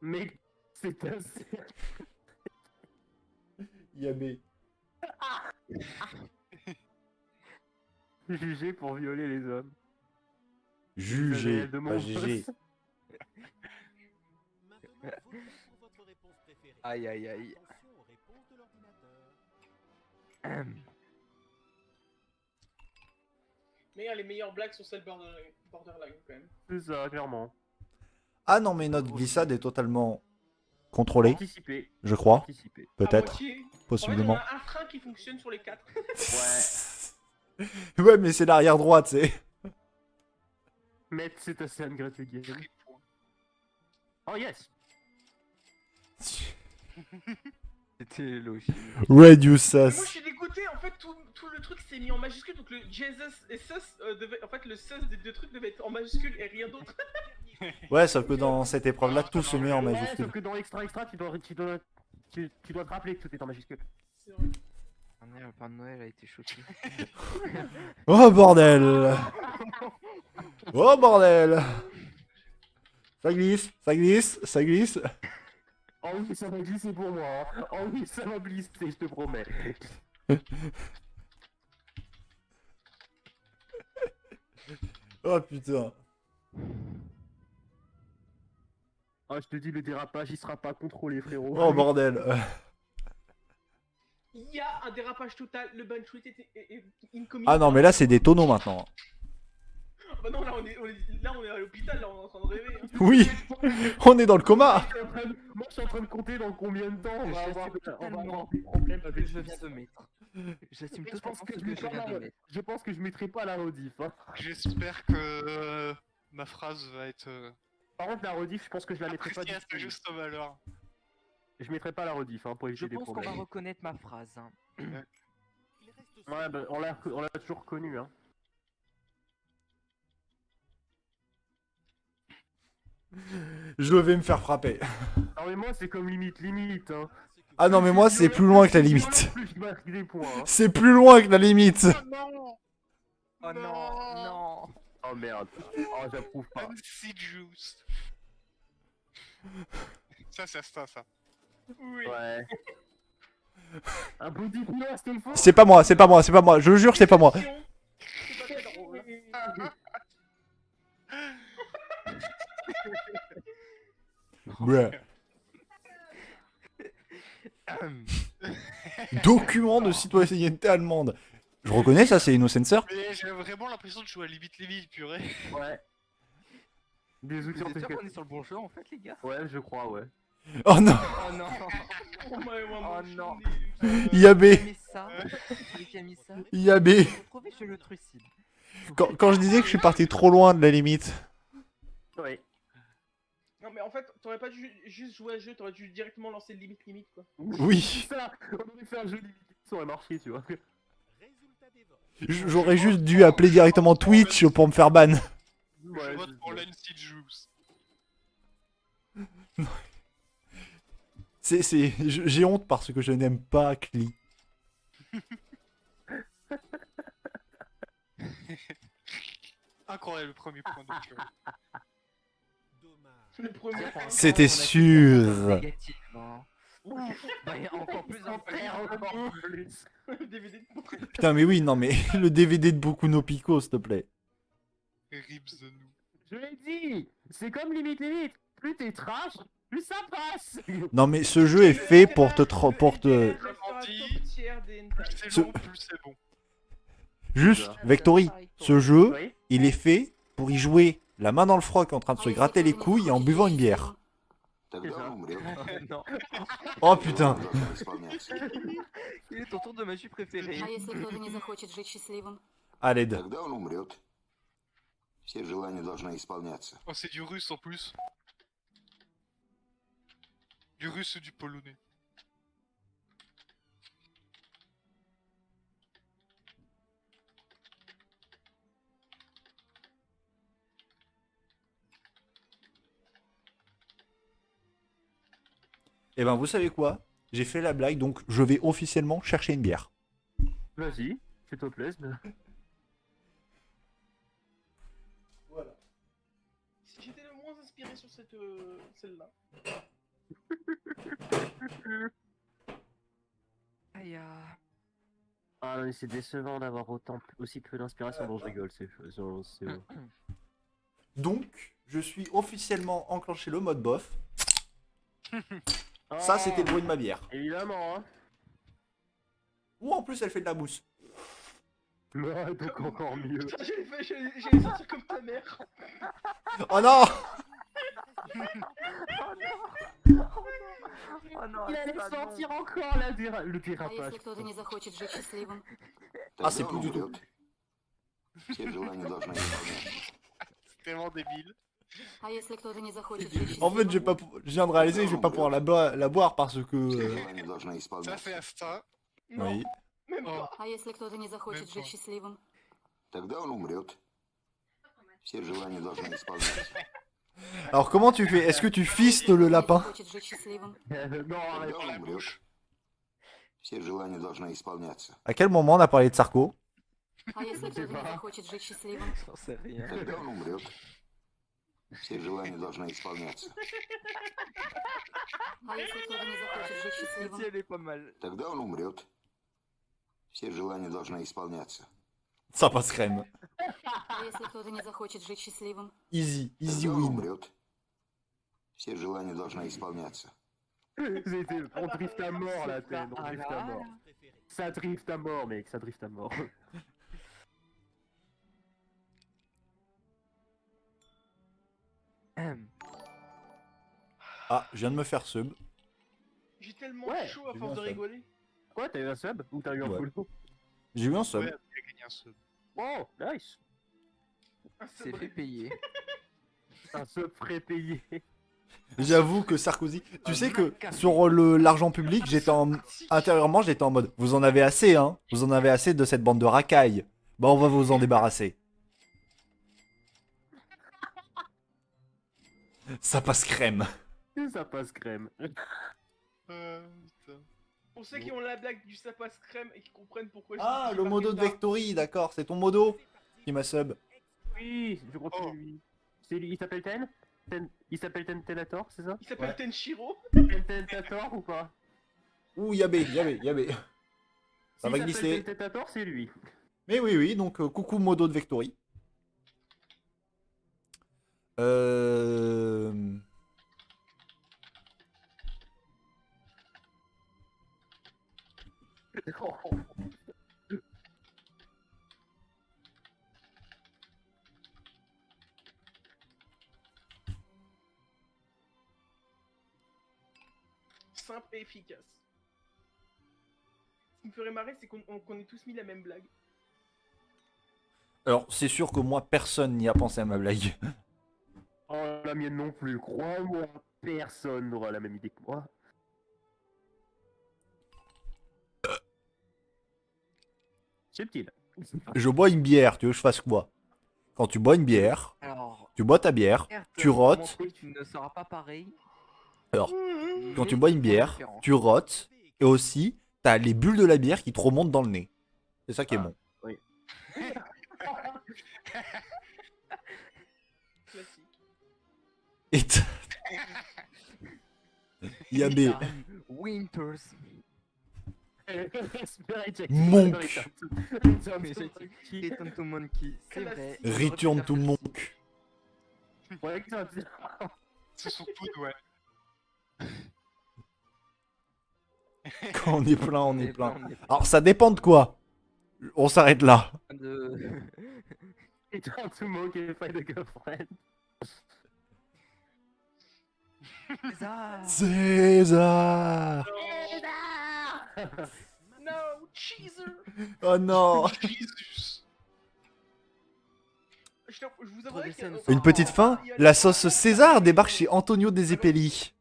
Mais c'est assez... Yabé. Jugé pour violer les hommes. Jugé, De mon pas GG. boss. Aïe aïe aïe. Mais les meilleures blagues sont celles borderline quand même. C'est ça, clairement. Ah non, mais notre glissade est totalement contrôlée, Anticipé. je crois. Anticipé. À Peut-être, moitié. possiblement. En fait, on a un frein qui fonctionne sur les 4. Ouais. Ouais, mais c'est l'arrière droite, c'est. Mais c'est assez gratuit game. Oh yes. C'était logique. Red you Moi je sus. suis dégoûté, en fait tout le truc s'est mis en majuscule, donc le Jesus et sus devait... En fait le sus des deux trucs devait être en majuscule et rien d'autre. Ouais, sauf que dans cette épreuve-là, tout se met en Ouais, majuscule. sauf que dans l'extra, tu dois te rappeler que tout est en majuscule. C'est vrai. Le Père Noël a été choqué. Oh bordel. Oh bordel. Ça glisse, ça glisse, ça glisse. Oh oui, ça va glisser pour moi. Hein. Oh oui, ça va glisser, je te promets. Oh putain. Ah, je te dis, le dérapage, il sera pas contrôlé, frérot. Oh bordel. Il y a un dérapage total, le ban tweet est incoming. Ah non mais là c'est des tonneaux maintenant. Ah bah non, là on est à l'hôpital, là on est en train de rêver. Hein. Oui. On est dans le coma. Moi, je suis en train de compter dans combien de temps on va avoir, totalement des problèmes Ce avec que je viens de mettre. J'assume Je pense totalement que ce je que mets je pas viens de la- mettre. Je pense que je mettrai pas la rediff. Hein. J'espère que ma phrase va être Par contre, la rediff, je pense que je la mettrai pas. appréciée à sa juste valeur. Je mettrai pas la rediff hein, pour Je éviter des pense qu'on va problèmes. reconnaître ma phrase. Hein. Ouais, bah, on l'a toujours connu. Hein. Je vais me faire frapper. Non mais moi, c'est comme limite. Hein. Ah non mais moi c'est plus loin que la limite. Plus je marque des points. Hein. C'est plus loin que la limite. Non. Oh non, non. Oh merde. Oh, j'approuve pas. Fancy juice. Ça, c'est ça. Oui. Ouais. Un body pillow, c'était une faute. C'est pas moi, c'est pas moi, c'est pas moi. Je vous jure que c'est pas moi. C'est pas très drôle. Bruh. Document de citoyenneté allemande. Je reconnais ça, c'est Innocenter. Mais j'ai vraiment l'impression de jouer à limite, purée. Ouais. Des outils Vous en êtes sûr PK. qu'on est sur le bon jeu en fait, les gars? Ouais, je crois, ouais. Oh non. Oh non. Oh non. Yabé. Qui a mis ça? Celui qui a mis ça? Yabé. Je l'ai trouvé, je le trucide. Quand je disais que je suis parti trop loin de la limite. Ouais. Non mais en fait, t'aurais pas dû juste jouer à ce jeu, t'aurais dû directement lancer le limite quoi. Oui. C'est ça. On aurait fait un jeu limite, ça aurait marché, tu vois. J'aurais juste dû appeler directement Twitch pour me faire ban. Je vote pour l'NC Juice. J'ai honte parce que je n'aime pas Klee. Incroyable le premier point de purée. Le premier. C'était sûr. Négatif, hein. Bah, et encore plus en Encore plus. Le DVD de Putain mais oui, non mais le DVD de Boku no Pico s'il te plaît. Rip the nous. Je l'ai dit. C'est comme limite. Plus t'es trash, plus ça passe. Non mais ce jeu est fait pour te... C'est Ce- long, plus c'est bon. Juste, Vectory, ce jeu, Oui. il est fait pour y jouer la main dans le froc en train de se gratter les couilles et en buvant une bière. Тогда он умрет. Non. Oh putain. Должно исполняться. Il est ton tour de magie préféré. А если кто-то не захочет жить счастливым? À l'aide. Тогда он умрет. Все желания должны исполняться. Oh, c'est du russe en plus. Du russe et du polonais. Et ben vous savez quoi? J'ai fait la blague donc je vais officiellement chercher une bière. Vas-y, fais-toi plaisir. Voilà. Si j'étais le moins inspiré sur celle-là. Aïe. Ah non, mais c'est décevant d'avoir aussi peu d'inspiration dont je rigole, c'est Donc, je suis officiellement enclenché le mode bof. Ça, c'était le bruit de ma bière. Évidemment, hein. Ou en plus, elle fait de la mousse. Ouais, donc encore mieux. Putain, j'allais sortir comme ta mère. Oh non! Oh non, Il allait ça, non. sortir encore là, le А dérapage. если кто-то не захочет жить счастливым? Ah, c'est Тогда plus он du tout. умрет. Все желания должны исполняться. C'est tellement débile. А если кто-то не захочет жить En fait, счастливым? je viens de réaliser que je vais pas pouvoir la boire parce Все que... желания должны Ça исполняться. c'est Asta. Non, Oui. même Oh. pas. А если кто-то не захочет Même жить pas. счастливым? Тогда он умрет. Все желания должны исполняться. Alors, comment tu fais? Est-ce que tu fistes le Кто-то не lapin? захочет жить счастливым? Non, arrête. Тогда он умрет. Все желания должны исполняться. À quel moment on a parlé de Sarko? А если кто-то не захочет жить счастливым? J'en sais rien. Тогда он умрет. Все желания должны исполняться. А если кто-то не захочет жить Celle-ci, счастливым? elle est pas mal. Тогда он умрет. Все желания должны исполняться. Ça passe crème. А если кто-то не захочет жить счастливым? Easy Кто win. умрет? Все желания должны исполняться. On drift à mort là, Ten, on drift à mort. Ça drift à mort, mec, ça drift à mort. Ah, je viens de me faire sub. J'ai tellement Ouais, chaud à j'ai force vu de un sub. rigoler. Quoi, t'as eu un sub ou t'as eu un Ouais. follow? J'ai eu un sub. Ouais, il a gagné un sub. Oh, nice. Un C'est sub- fait payer. Un sub frais payé. J'avoue que Sarkozy. Tu sais que sur l'argent public, intérieurement, j'étais en mode. Vous en avez assez, hein. Vous en avez assez de cette bande de racailles. Bah, on va vous en débarrasser. Ça passe crème. Ça passe crème. Putain. Pour ceux qui ont la blague du ça passe crème et qui comprennent pourquoi Ah, j'ai le marqué modo de ça. Vectory, d'accord. C'est ton modo qui m'a sub. Oui, je crois que Oh. c'est lui. C'est lui, il s'appelle Ten? Il s'appelle Tenator, c'est ça? Il s'appelle Ouais. Tenshiro. Tenator ou pas? Ouh, yabé. Ça va S'il glisser. s'appelle Tenator, c'est lui. Mais oui, donc coucou modo de Vectory. Euh... Simple et efficace. Ce qui me ferait marrer, c'est qu'on ait tous mis la même blague. Alors, c'est sûr que moi, personne n'y a pensé à ma blague. Oh, la mienne non plus, crois-moi, personne n'aura la même idée que moi. Subtil. Je bois une bière, tu veux que je fasse quoi? Quand tu bois une bière, Alors, tu bois ta bière, certes, tu rotes. mon truc ne sera pas pareil. Alors, quand mais tu bois une c'est bière, différent. tu rotes, et aussi, t'as les bulles de la bière qui te remontent dans le nez. C'est ça qui est Ah. bon. Classique. Et Yabé, Winters. Monk. Mais j'ai Return to Monkey, c'est vrai. Return to Monk. Ouais, que ça, C'est son coude, ouais. Quand on est plein, on est Et plein. ben, on est Alors, ça dépend de quoi. On s'arrête là. plein de... Et toi, tout le monde qui find a girlfriend. Ça. César. No, cheeser. Oh non. Jesus. Je vous avouerai que... Une petite fin, la sauce César débarque chez Antonio Desepelli.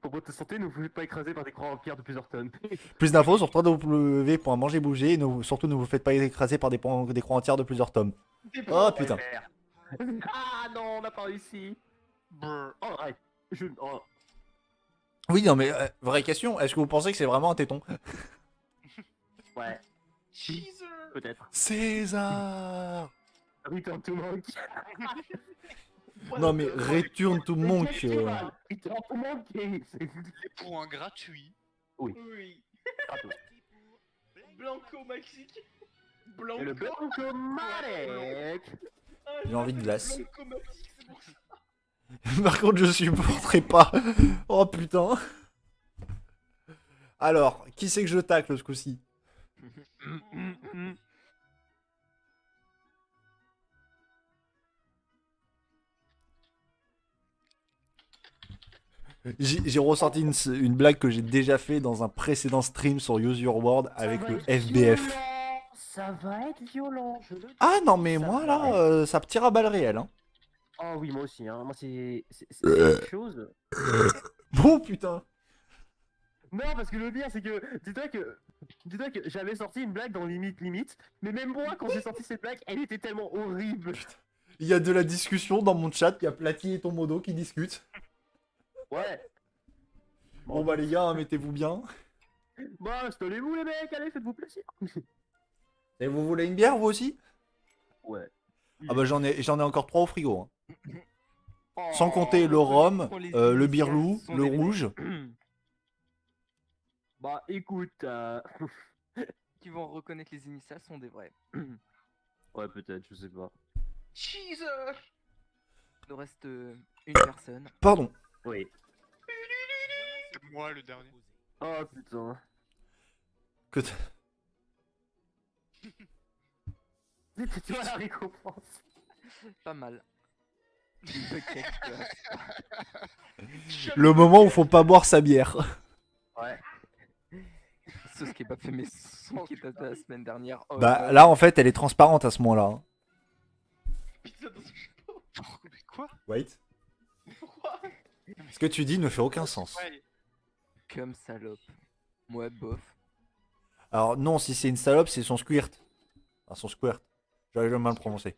Pour votre santé, ne vous faites pas écraser par des croix en pierre de plusieurs tonnes. Plus d'infos sur www.mangerbouger et surtout ne vous faites pas écraser par des croix entières de plusieurs tomes. Oh putain. Ah non, on n'a pas réussi. Brr. Oh, arrête. Oh. Oui, non mais vraie question, est-ce que vous pensez que c'est vraiment un téton? Ouais, Cheeser. peut-être. César. Return to Monk. Non mais Return to Monk. Return to Monk. Les points gratuits. Oui. Gratos. Blanco Mexique. Et le Blanco Matic. J'ai envie de glace. Blanco Mexique, c'est pour ça. Par contre, je supporterai pas. Oh putain. Alors, qui c'est que je tacle ce coup-ci? J'ai ressorti une blague que j'ai déjà fait dans un précédent stream sur Use Your Word avec le FBF. Ça va être violent, je le dis. Ah non mais Ça moi va là, ça me tire à balles réelles. Hein. Oh oui, moi aussi, hein. Moi c'est quelque chose. Oh putain. Non, parce que le pire, c'est que dis-toi que j'avais sorti une blague dans Limite, mais même moi, quand j'ai sorti cette blague, elle était tellement horrible. Il y a de la discussion dans mon chat, il y a Platy et ton modo qui discutent. Ouais. Bon bah les gars, hein, mettez-vous bien. Bon, installez-vous les mecs, allez, faites-vous plaisir. Et vous voulez une bière vous aussi? Ouais. Ah bah j'en ai encore 3 au frigo. Hein. Oh, Sans compter le rhum, Pour les le initiales birlou, sont le des- rouge. Bah écoute, qui vont reconnaître les initiales sont des vrais. Ouais, peut-être, je sais pas. Jesus. Il nous reste une personne. Pardon. Oui. C'est moi le dernier. Oh putain. Que t- C'était toi la récompense. Pas mal. Une bucket, quoi. Le moment où faut pas boire sa bière. Ouais. Ce qui est pas fait, mais son qui était la semaine dernière. Oh, Bah là en fait elle est transparente à ce moment-là. Hein. Pizza dans son chapeau. Mais quoi? Wait. Pourquoi? Ce que tu dis ne fait aucun sens. Ouais. Comme salope. Moi, bof. Alors non, si c'est une salope, c'est son squirt. Enfin, son squirt. J'arrive jamais à le prononcer.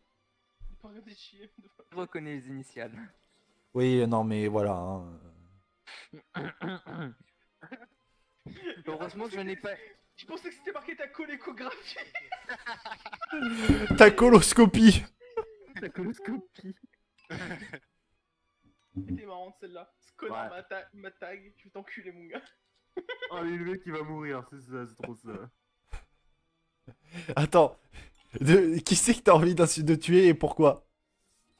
Pas regarder chier. Je reconnais les initiales. Oui, non mais voilà. Hein. Heureusement, je n'ai pas. Je pensais que c'était marqué ta colécographie. Ta coloscopie. La coloscopie. C'était marrante celle-là. Ce connard Ouais. m'a tag. Je vais t'enculer, mon gars. Oh, mais le mec il va mourir, c'est ça, c'est trop ça. Attends. Qui c'est que t'as envie de tuer et pourquoi?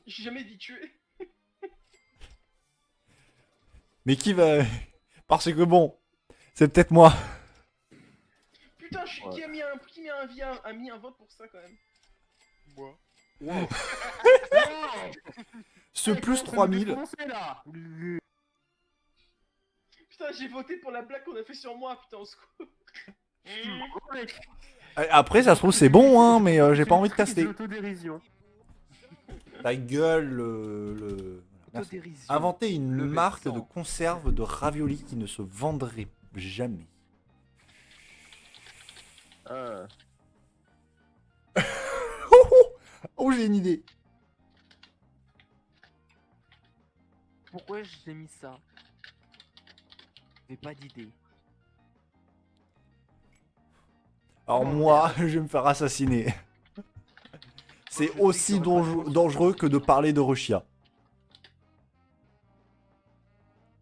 J'ai jamais dit tuer. Mais qui va... Parce que bon, c'est peut-être moi. Putain, Ouais. qui a mis un vote pour ça quand même? Moi. Ce plus 3000. Là. Putain, j'ai voté pour la blague qu'on a fait sur moi, putain, au secours. Après, ça se trouve, c'est bon, hein, mais j'ai pas envie de tester. L'autodérision. Ta gueule, le... Merci. Autodérision. Inventer une Levé de marque sang. de conserve de raviolis qui ne se vendrait jamais. Ah. Oh, j'ai une idée. Pourquoi j'ai mis ça? J'ai pas d'idée. Alors moi, je vais me faire assassiner. C'est aussi dangereux que de parler de Rushia.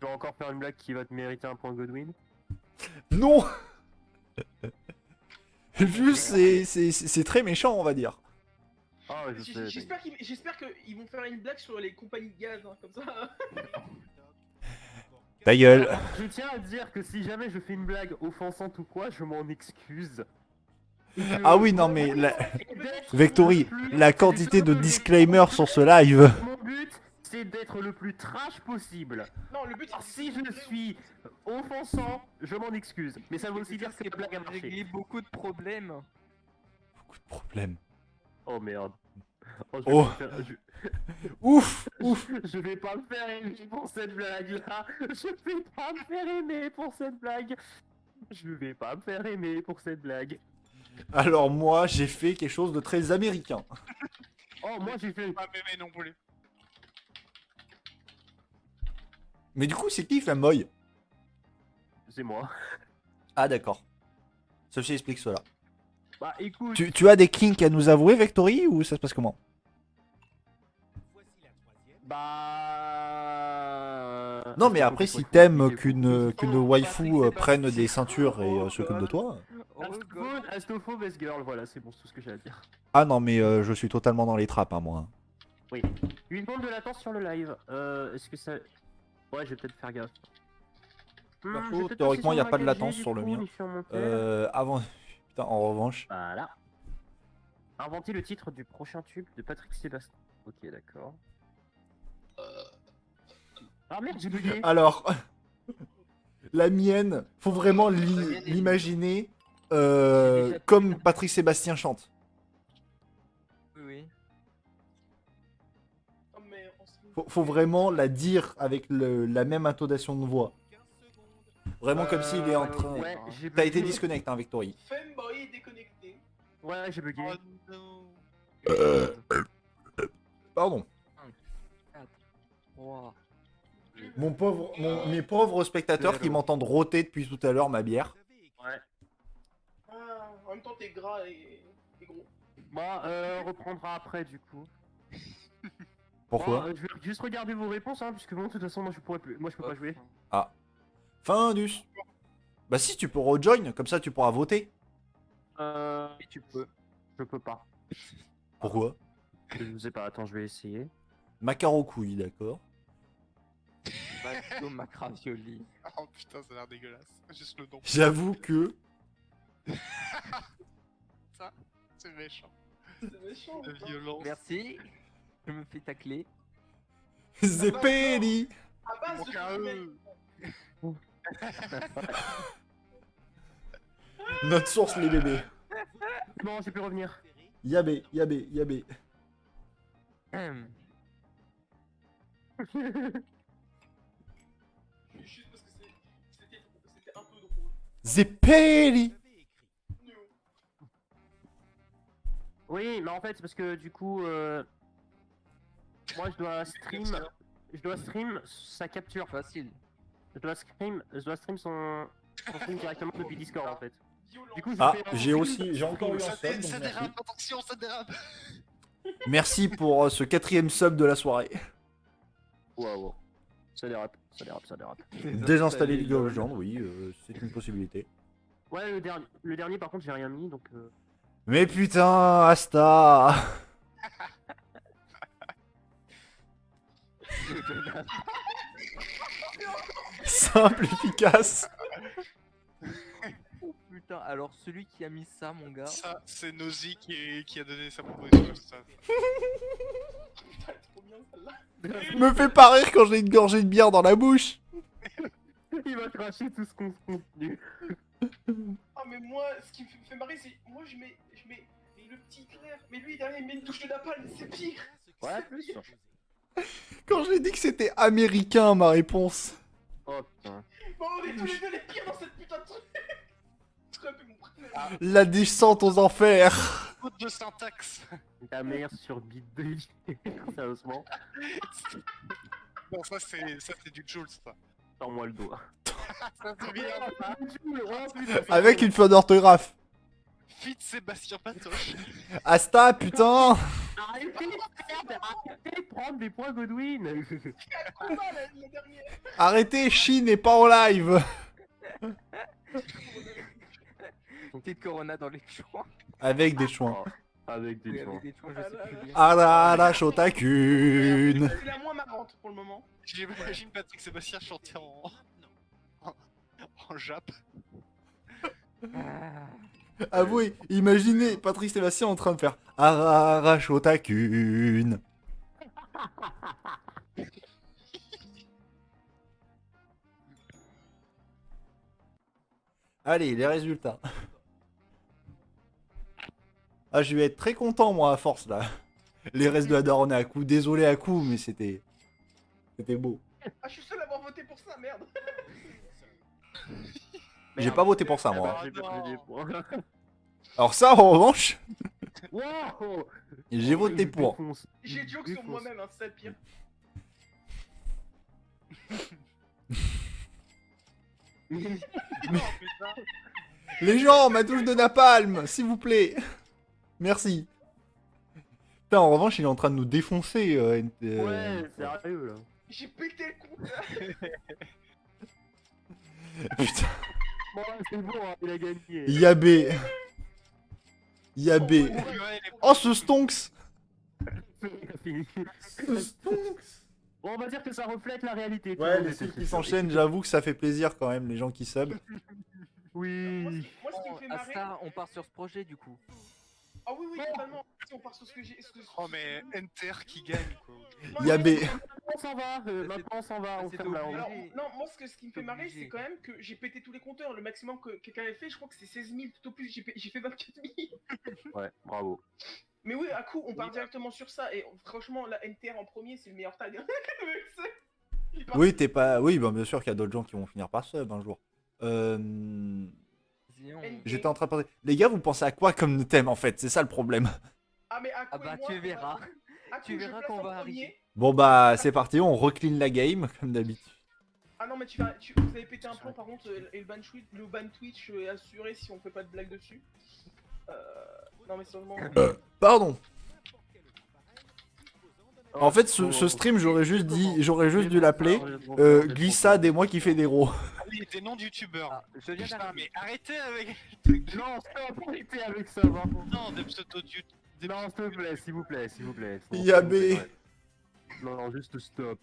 Tu vas encore faire une blague qui va te mériter un point Godwin? Non. Juste, c'est très méchant, on va dire. Ah ouais, je sais. J'espère qu'ils vont faire une blague sur les compagnies de gaz, hein, comme ça. Ta gueule. Je tiens à dire que si jamais je fais une blague offensante ou quoi, je m'en excuse. Ah oui, non mais... Vectory, la quantité de disclaimers sur ce live. Mon but, c'est d'être le plus trash possible. Non, le but Alors, si je suis offensant, je m'en excuse. Mais ça veut aussi dire que la blague a marché. Régler beaucoup de problèmes. Beaucoup de problèmes. Oh merde. Oh, Oh. Ouf, ouf. Je vais pas me faire aimer pour cette blague là. Je vais pas me faire aimer pour cette blague. Je vais pas me faire aimer pour cette blague. Alors moi, j'ai fait quelque chose de très américain. Oh, moi j'ai fait. Pas mémé non plus. Mais du coup, c'est qui Fanboy? C'est moi. Ah d'accord. Ceci explique cela. Bah écoute. Tu as des kinks à nous avouer, Vectory, ou ça se passe comment? Bah. Non mais après, si t'aimes qu'une waifu prenne des ceintures et s'occupe de toi... Oh god. Astopho, best girl, voilà, c'est bon, c'est tout ce que j'ai à dire. Ah non mais je suis totalement dans les trappes, hein, moi. Oui. Une bombe de latence sur le live. Est-ce que ça. Ouais, je vais peut-être faire gaffe. Perso, Je vais peut-être théoriquement, passer y a sur pas de ma 4G, latence du sur le coup, mien. ni sur mon tel. Avant... Putain, en revanche... Voilà. Inventer le titre du prochain tube de Patrick Sébastien. Ok, d'accord. Ah merde, j'ai bugué. Alors... La mienne, faut vraiment l'imaginer comme Patrick Sébastien chante. Oui, oui. Oh, mais on se- Faut vraiment la dire avec la même intonation de voix. Vraiment comme s'il est en train... Ouais, j'ai T'as été bugué. disconnect, hein, Victory. Femboy déconnecté. Ouais, j'ai bugué. Oh non. Pardon. 3. Mes pauvres spectateurs qui m'entendent rôter depuis tout à l'heure ma bière. Ouais. Ah, en même temps, t'es gras et gros. Bah, on reprendra après du coup. Pourquoi? Bon, je vais juste regarder vos réponses, hein, puisque bon, de toute façon, moi je pourrais plus. Moi je peux pas jouer. Findus. Bah si, tu peux rejoin, comme ça tu pourras voter. Et tu peux. Je peux pas. Pourquoi? Je sais pas, attends, je vais essayer. Macaro couille, d'accord. Basto macravioli. Oh putain, ça a l'air dégueulasse. Juste le nom. J'avoue que... Ça, c'est méchant. C'est méchant. La putain. violence. Merci. Je me fais tacler. Zepeli. À base Mon de KE. Notre source, les bébés. Non, j'ai pu revenir. Yabé, yabé, yabé. Juste parce que c'était un peu drôle. Zepeli. Oui, mais en fait, c'est parce que du coup, moi je dois stream sa capture. Facile. Je dois stream son stream directement depuis Discord en fait. Violent. Du coup, je Ah, fais un j'ai stream aussi, j'ai encore eu un Ça, sub, donc ça merci. dérape, attention, ça dérape. Merci pour ce 4ème sub de la soirée. Waouh. Ça dérape, ça dérape, ça dérape. Désinstaller League of Legends, oui, c'est une possibilité. Ouais, le dernier par contre, j'ai rien mis donc. Mais putain, Asta. Simple, efficace. Putain, alors celui qui a mis ça, mon gars. Ça, c'est Nosy qui a donné sa proposition. Ça. Putain, trop bien celle-là. Me fait pas rire quand j'ai une gorgée de bière dans la bouche. Il va cracher tout ce qu'on contenu. Ah, mais moi, ce qui me fait marrer, c'est. Moi, je mets le petit clair. Mais lui, derrière, il met une touche de napalm. C'est pire. Ouais, C'est plus. pire. Quand j'ai dit que c'était américain, ma réponse. Oh putain. Bon, on est tous les deux les pires dans cette putain de truc. Trump est mon préféré. La descente aux enfers. Faute de syntaxe. Ta mère sur bit 2. Sérieusement. Non, ça c'est du Jules, ça. Sors-moi le doigt. Ça c'est bien. Avec une faute d'orthographe. Fit Sébastien Patoche. Asta, putain. Arrêtez de prendre des points Godwin. Combat la dernière. Arrêtez, Chine n'est pas en live. Petite Corona dans les joints. Avec des chouins. Avec Oui, des avec points. des joints, je sais plus lire. Arara Shotakun. C'est la moins marrante pour le moment. J'imagine Patrick Sébastien chanter en Jap. Ah. Avouez, imaginez Patrick Sébastien en train de faire Arara Shotakun. Allez, les résultats. Ah, je vais être très content, moi, à force, là. Les restes de la daronne à coup. Désolé à coup, mais c'était... C'était beau. Ah, je suis seul à avoir voté pour ça, merde. J'ai pas voté pour ça, moi. J'ai perdu des points. Alors ça, en revanche, Wow. j'ai voté pour. J'ai joke sur moi-même, hein, c'est ça le pire. Les gens, ma touche de napalm, s'il vous plaît. Merci. Putain, en revanche, il est en train de nous défoncer. Ouais, sérieux là. J'ai pété le compteur. Putain. Bon, c'est bon, hein, il a gagné. Yabé. Yabé. Oh, ce stonks. Il a fini. Bon, on va dire que ça reflète la réalité. Ouais, les filles qui s'enchaînent, j'avoue que ça fait plaisir quand même, les gens qui sub. Oui. Moi, ce qui me fait marrer. Asta, on part sur ce projet du coup. Ah oui, totalement. Si on part sur ce que j'ai. Oh mais Enter qui gagne quoi. Yabé. On s'en va, maintenant on s'en va, on c'est ferme la obligé. route. Alors, non, moi, ce qui me fait marrer, Obligé. c'est quand même que j'ai pété tous les compteurs. Le maximum que quelqu'un avait fait, je crois que c'est 16 000 tout au plus. J'ai fait 24 000. Ouais, bravo. Mais oui, à coup, on part directement sur ça. Et franchement, la NTR en premier, c'est le meilleur tag. hein. Le mec, il part- Oui, t'es pas. Oui, bah, bien sûr qu'il y a d'autres gens qui vont finir par sub un jour. Vas-y, on- J'étais en train de penser. Les gars, vous pensez à quoi comme thème en fait? C'est ça le problème. Ah, mais à coup, Ah bah, et moi, tu verras. à coup, Tu je verras place qu'on en va premier. arriver. Bon bah, c'est parti, on recline la game comme d'habitude. Ah non, mais vous avez pété un plomb par contre, et le ban Twitch est assuré si on fait pas de blague dessus. Non, mais seulement. Pardon. En fait, ce stream, j'aurais juste dû l'appeler Glissade et moi qui fais des gros. des noms de youtubeurs. Ah, je viens Putain, d'arriver. mais arrêtez avec Non, stop, arrêtez avec ça, par contre. non, des pseudos de Non, s'il te plaît, s'il vous plaît, s'il vous plaît. Yabé. Non, non, juste stop.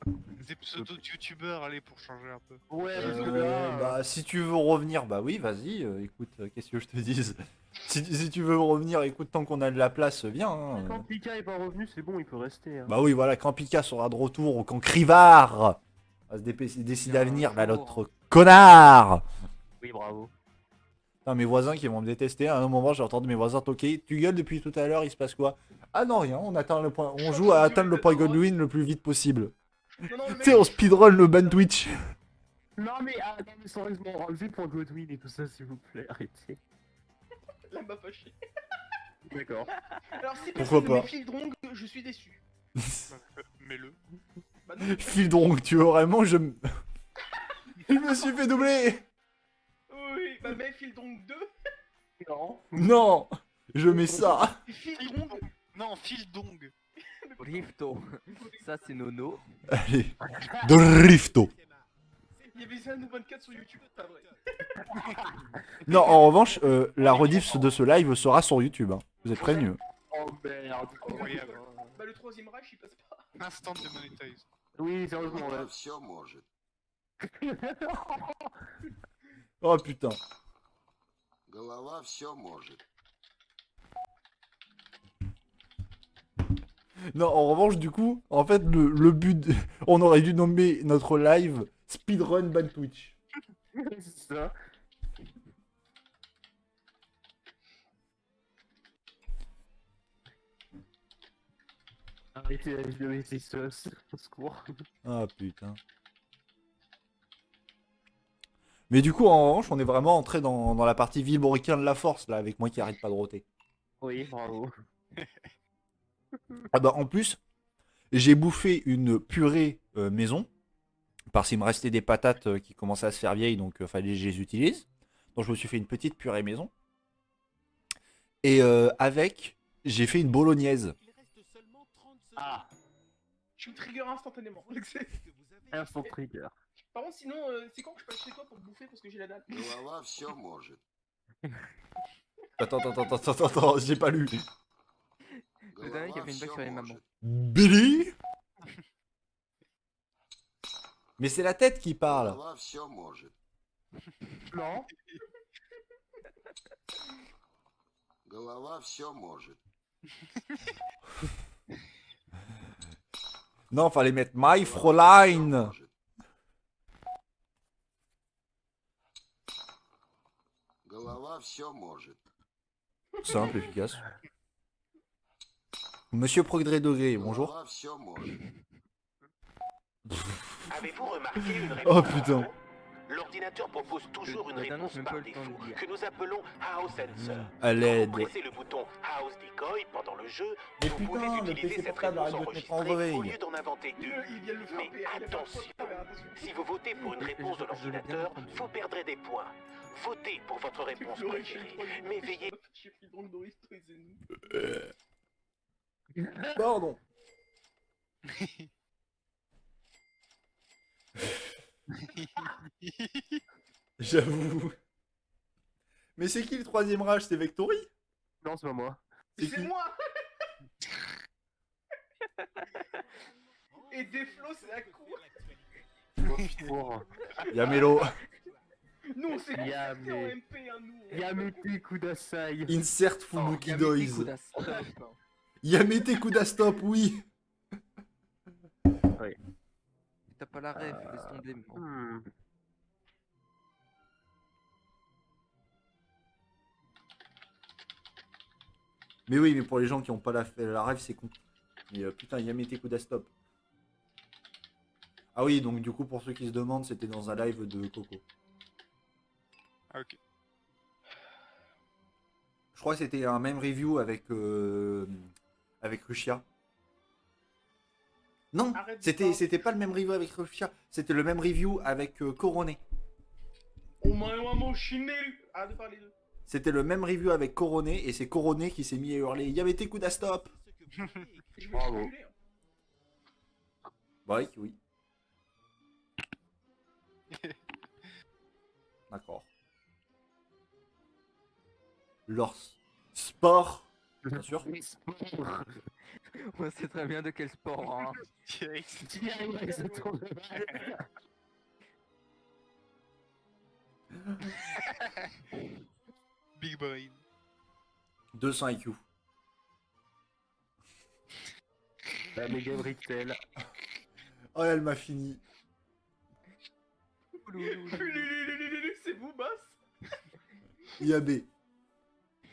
des pseudos de youtubeurs, allez, pour changer un peu. Ouais, parce que là... Bah, si tu veux revenir, bah oui, vas-y, écoute, qu'est-ce que je te dise? Si tu veux revenir, écoute, tant qu'on a de la place, viens. Hein. Quand Pika est pas revenu, c'est bon, il peut rester. Hein. Bah oui, voilà, quand Pika sera de retour, ou quand Crivard va se décider à Bien, venir, bah jour. l'autre connard. Oui, bravo. Putain, mes voisins qui vont me détester, à un moment j'ai entendu mes voisins toquer, tu gueules depuis tout à l'heure, il se passe quoi? Ah non, rien, on atteint le point, on joue à atteindre le point Godwin le plus vite possible. Non, non, le Tu mec, sais, on speedrun le ban Twitch. Non, mais, non, mais sérieusement, enlevez pour Godwin et tout ça, s'il vous plaît, arrêtez. là m'a fâché. D'accord. Alors, si Pourquoi personne ne pas met Fildrong, je suis déçu. Mets-le. Bah non, Fildrong, tu veux vraiment, je me... Il me suis fait doubler. oui, bah mets Fildrong 2. Non. Non, je mets ça. Fildrong. Non, file dong. Rifto. Ça, c'est Nono. Allez, Drifto. Il y avait ça à nous 24 sur YouTube, pas vrai. Non, en revanche, la rediff de ce live sera sur YouTube. Hein. Vous êtes prévenus. Oh merde. Incroyable. Bah le troisième Reich, il passe pas. Instant démonétise. Oui, sérieusement, là. Все может. Oh putain. Голова все может. Non, en revanche, du coup, en fait, le but, on aurait dû nommer notre live Speedrun Ban Twitch. C'est ça. Arrêtez la vidéo et c'est sauce. Au secours. Ah putain. Mais du coup, en revanche, on est vraiment entré dans la partie Villeboricain de la Force, là, avec moi qui arrête pas de roter. Oui, bravo. Ah bah, en plus, j'ai bouffé une purée maison, parce qu'il me restait des patates qui commençaient à se faire vieilles, donc fallait que je les utilise. Donc je me suis fait une petite purée maison. Et avec, j'ai fait une bolognaise. Ah, Tu me trigger instantanément. instant trigger. Par contre, sinon, c'est quand que je passe chez toi pour bouffer parce que j'ai la dalle. Голова все может. Attends, j'ai pas lu. Le dernier qui a fait une blague sur les mamans. Billy. Mais c'est la tête qui parle. Голова все может. Non. Голова все может. Non, fallait mettre My Fräulein. Голова все может. Simple, efficace. Monsieur Progrès Degré, bonjour. Голова все может. Avez-vous remarqué une Oh réponse putain. L'ordinateur propose toujours une Le Thanos réponse même pas par le temps de défaut dire. que nous appelons House Answer. À Quand l'aide. vous pressez le bouton House Decoy pendant le jeu, Mais vous putain, pouvez le utiliser PC cette portable réponse arrête de te mettre en enregistrée au réveil. lieu d'en inventer deux. Il vient de le Mais frapper. il a pas attention, de faire attention. si vous votez pour une réponse de je l'ai bien l'ordinateur, entendu. vous perdrez des points. Votez pour votre réponse J'aurais fait préférée, le troisième mais Reich, veillez. on a fait chier Fildrong, Doritos et Zenou. Pardon. J'avoue. Mais c'est qui le troisième rage? C'est Vectory? Non, c'est pas moi. C'est C'est qui? moi. Et Deflo, c'est la cour. Pour... Yamelo. Nous, on s'est Y'a concerté en mais- MP, hein, nous. Yamete Kudasai. Insert Fubuki Doise. Stop. Yamete Kudastop, oui. T'as pas la ref, laisse tomber. moi. Hmm. Mais oui, mais pour les gens qui ont pas la rêve, c'est con. Mais putain, Yamete Kudastop. Ah oui, donc du coup, pour ceux qui se demandent, c'était dans un live de Coco. Ah, ok. Je crois que c'était un même review avec Rushia. Non, Arrête de c'était pas le même review avec Rushia, c'était le même review avec Coroné. On m'a un mot chinelu. Arrête de parler d'eux. C'était le même review avec Coroné et c'est Coroné qui s'est mis à hurler Yamete Kudastop. Je vais Bravo. t'enculer, hein. Bah oui, oui. D'accord. Leur sport, bien sûr. On sait très bien de quel sport, hein. Big brain. 200 IQ. La méga briquetelle. Oh, elle m'a fini. C'est vous, boss? IAB.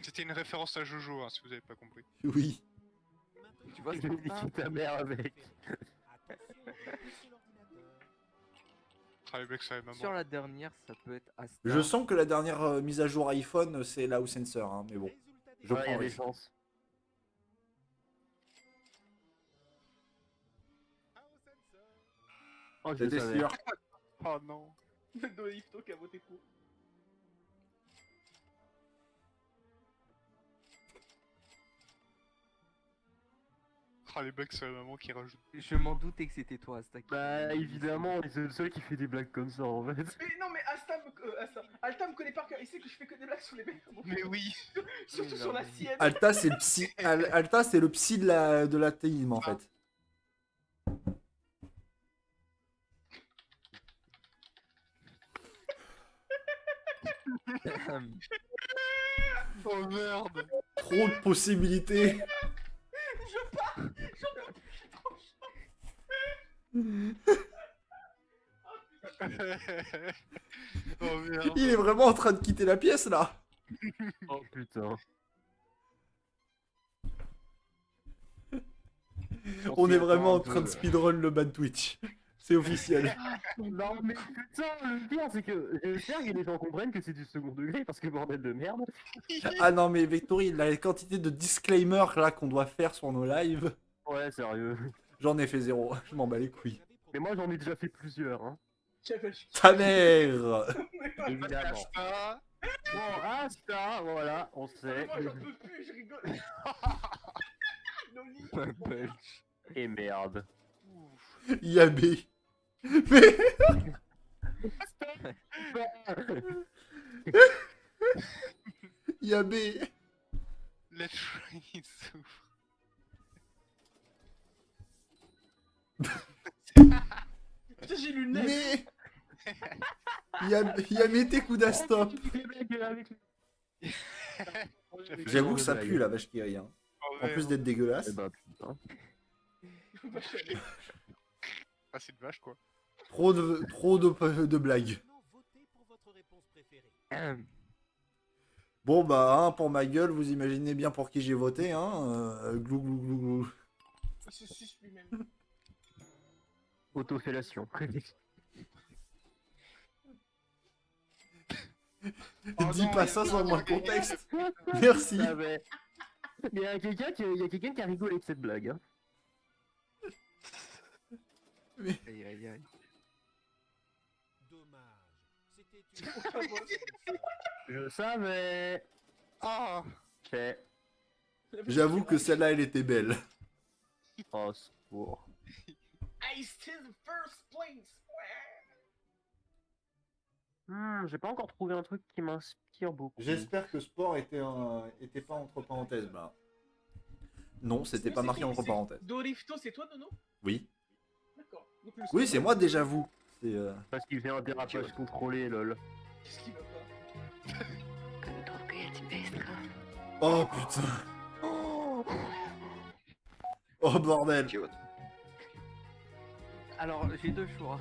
C'était une référence à Jojo, hein, si vous avez pas compris. Oui. Tu vois, Je c'est vais ça. niquer ta mère avec. Ah, les blagues sur la maman. Sur la dernière, ça peut être Asta. Je sens que la dernière mise à jour iPhone, c'est la House Sensor, hein, mais bon. Je Ouais, y prends a des risque. chances. Oh, je le J'étais savais. sûr. Oh non. Dolifto qui a voté pour. Ah, les blagues sur la maman qui rajoutent. Je m'en doutais que c'était toi, Asta. Bah évidemment, c'est le seul qui fait des blagues comme ça en fait. Mais non, mais Alta me connaît par cœur. Il sait que je fais que des blagues sur les mecs. Mais oui. Surtout Oui, sur non, la mais- sienne. Alta, c'est le psy. Alta, c'est le psy de l'athéisme, en fait. Oh merde. Trop de possibilités. Je pars. J'en peux plus. Je suis trop chaud. Oh merde. Il est vraiment en train de quitter la pièce, là. Oh putain. On est vraiment en train de speedrun le ban Twitch. C'est officiel. Non mais putain, le pire c'est que j'espère que les gens comprennent que c'est du second degré parce que bordel de merde. Ah non, mais Vectory, la quantité de disclaimers là qu'on doit faire sur nos lives, Ouais, sérieux. j'en ai fait zéro. Je m'en bats les couilles. Mais moi j'en ai déjà fait plusieurs, hein. Ta mère. Évidemment. Ah, Bon, Asta, voilà, on sait. Moi, j'en peux plus. Je rigole. Noli. Ouais, belge. Et merde. IAB. Mais IAB. let Shiny souffre. Putain, j'ai lu net. Mais IAB tes coups d'astop. J'avoue que ça pue la vache qui rit. Hein. Oh, En plus merde. d'être dégueulasse. Eh bah putain. Bah, je suis allé. Ah, c'est une vache quoi. Trop de blagues. Bon bah hein, pour ma gueule, vous imaginez bien pour qui j'ai voté, hein. Glou glou glou glou. Il se suce lui-même. Autofellation. Oh Dis non, pas il ça y a sans pas moins de de gagné. contexte. Merci. Ah ouais. Il y a quelqu'un qui a rigolé de cette blague. Hein. Aïe aïe aïe. Je savais. Ah. Fait. J'avoue que celle-là, elle était belle. Oh, secours. Ice to the first place. J'ai pas encore trouvé un truc qui m'inspire beaucoup. J'espère que sport était pas entre parenthèses, là. Non, c'était pas marqué entre parenthèses. Dorifto, c'est toi, Nono? Oui. D'accord. Donc, le Oui, sport- c'est moi déjà vous. C'est Parce qu'il fait un dérapage contrôlé, lol. Qu'est-ce qui va pas? Oh putain. Oh bordel. Alors, j'ai deux choix.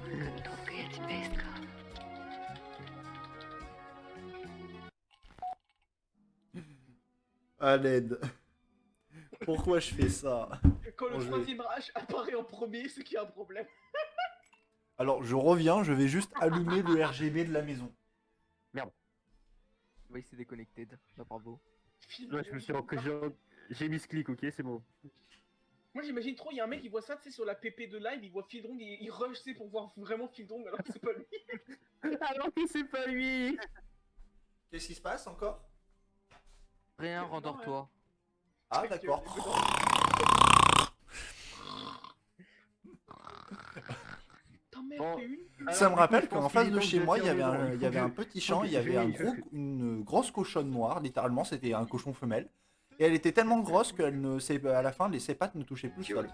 À l'aide. Pourquoi je fais ça? Quand le Bon, je vais- troisième rage apparaît en premier, c'est qu'il y a un problème. Alors, je reviens, je vais juste allumer le RGB de la maison. Oui, c'est déconnecté. Bah, bravo. Ouais, je me suis j'ai mis ce clic, ok, c'est bon. Moi j'imagine trop, il y a un mec qui voit ça, tu sais, sur la PP de live, il voit Fildrong et il rush, tu sais, pour voir vraiment Fildrong alors que c'est pas lui. Alors que c'est pas lui. Qu'est-ce qui se passe encore? Rien, rendors-toi. Ah d'accord. Putain, jamais Bon, fait une. Ça me Alors, du coup, rappelle je pense qu'en qu'il est face de temps chez que moi, il y j'attire avait les dents. un, Il il y faut avait que- un petit faut champ, que il y avait je vais- une grosse cochonne noire, littéralement, c'était un cochon femelle. Et elle était tellement grosse qu'elle ne, à la fin, ses pattes ne touchaient plus le sol.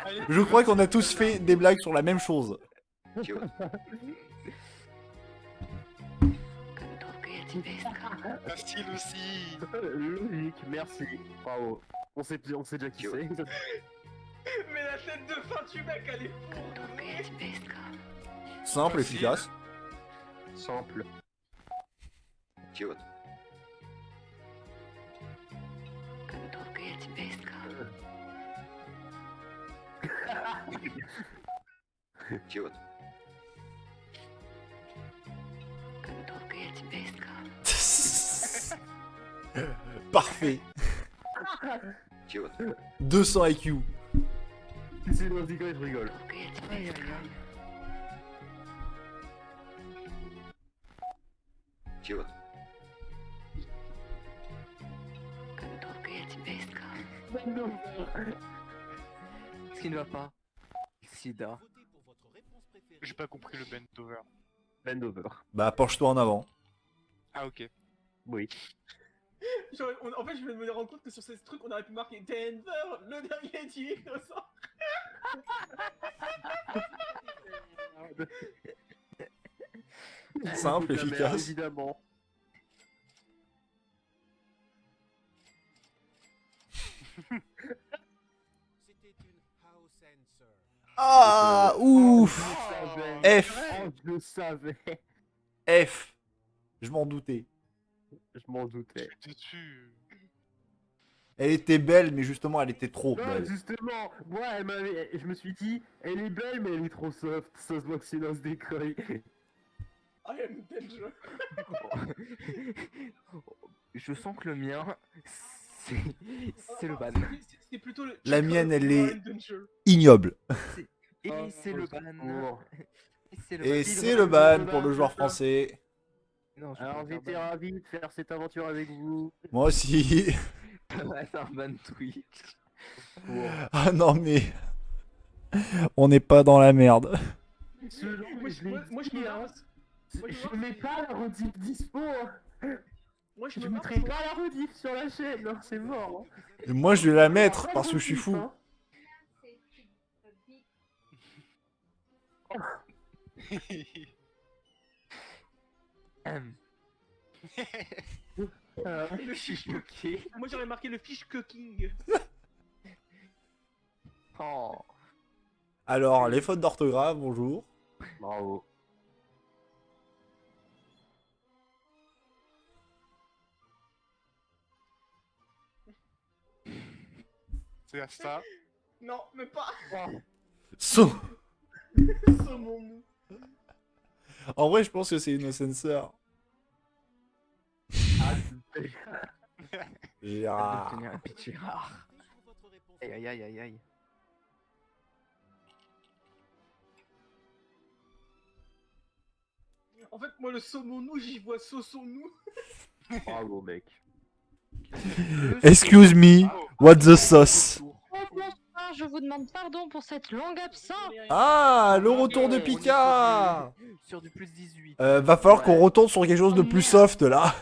Allez, Je crois qu'on a tous fait des blagues sur la même chose. Facile aussi. Logique, merci. Bravo. On sait déjà qui c'est. Mais la tête de fin du mec, elle est fourbe. Simple, efficace. Simple. Parfait. 200 IQ. C'est dans je rigole. Aïe, aïe, aïe. Ce qui ne va pas. Sida. J'ai pas compris le bend over. Bend over. Bah, penche-toi en avant. Ah ok. Oui. En fait, je viens de me rendre compte que sur ces trucs, on aurait pu marquer Denver, le dernier dinosaure. Simple, La merde, efficace. évidemment. Ah, ouf. F. Oh, je le savais. F. Je m'en doutais. Je m'en doutais. J'étais dessus. Elle était belle, mais justement, elle était trop Non, belle. justement, moi, je me suis dit, elle est belle, mais elle est trop soft. Ça se voit que c'est dans ce décoil. I am danger. Je sens que le mien, c'est le ban. C'est plutôt le. La mienne, elle I est am danger. ignoble. Et Oh, c'est le au ban. secours. Et c'est le Et ban. c'est le ban pour le joueur français. Non, je Alors, peux j'étais faire ravi de faire cette aventure avec vous. Moi aussi. ban. Ouais, c'est un ban Twitch. Ah non, mais. On n'est pas dans la merde. Ce genre, Moi, je l'ai moi, je dit, me hein. marre. Moi, je Je mets pas la rediff dispo. Hein. Moi, je Je me marre. mettrai pas la rediff sur la chaîne. Non, c'est mort. Hein. Moi, je vais la mettre Pas de parce que je suis rediff, fou. hein. Le fish cooking. Moi, j'aurais marqué le fish cooking. Oh. Alors, les fautes d'orthographe, bonjour. Bravo. C'est à ça. Non, mais pas. So- Saumon mou. En vrai, je pense que c'est une sensor. Et Ça ah. va devenir un pitch rare. Aïe aïe aïe aïe aïe. En fait, moi, le saumon nous, j'y vois sauson nous. Bravo, mec. Excuse me, what the sauce? Bonsoir, je vous demande pardon pour cette longue absence. Ah, le retour de On est Pika. sur du plus 18. Va falloir qu'on retourne sur quelque chose de plus soft là.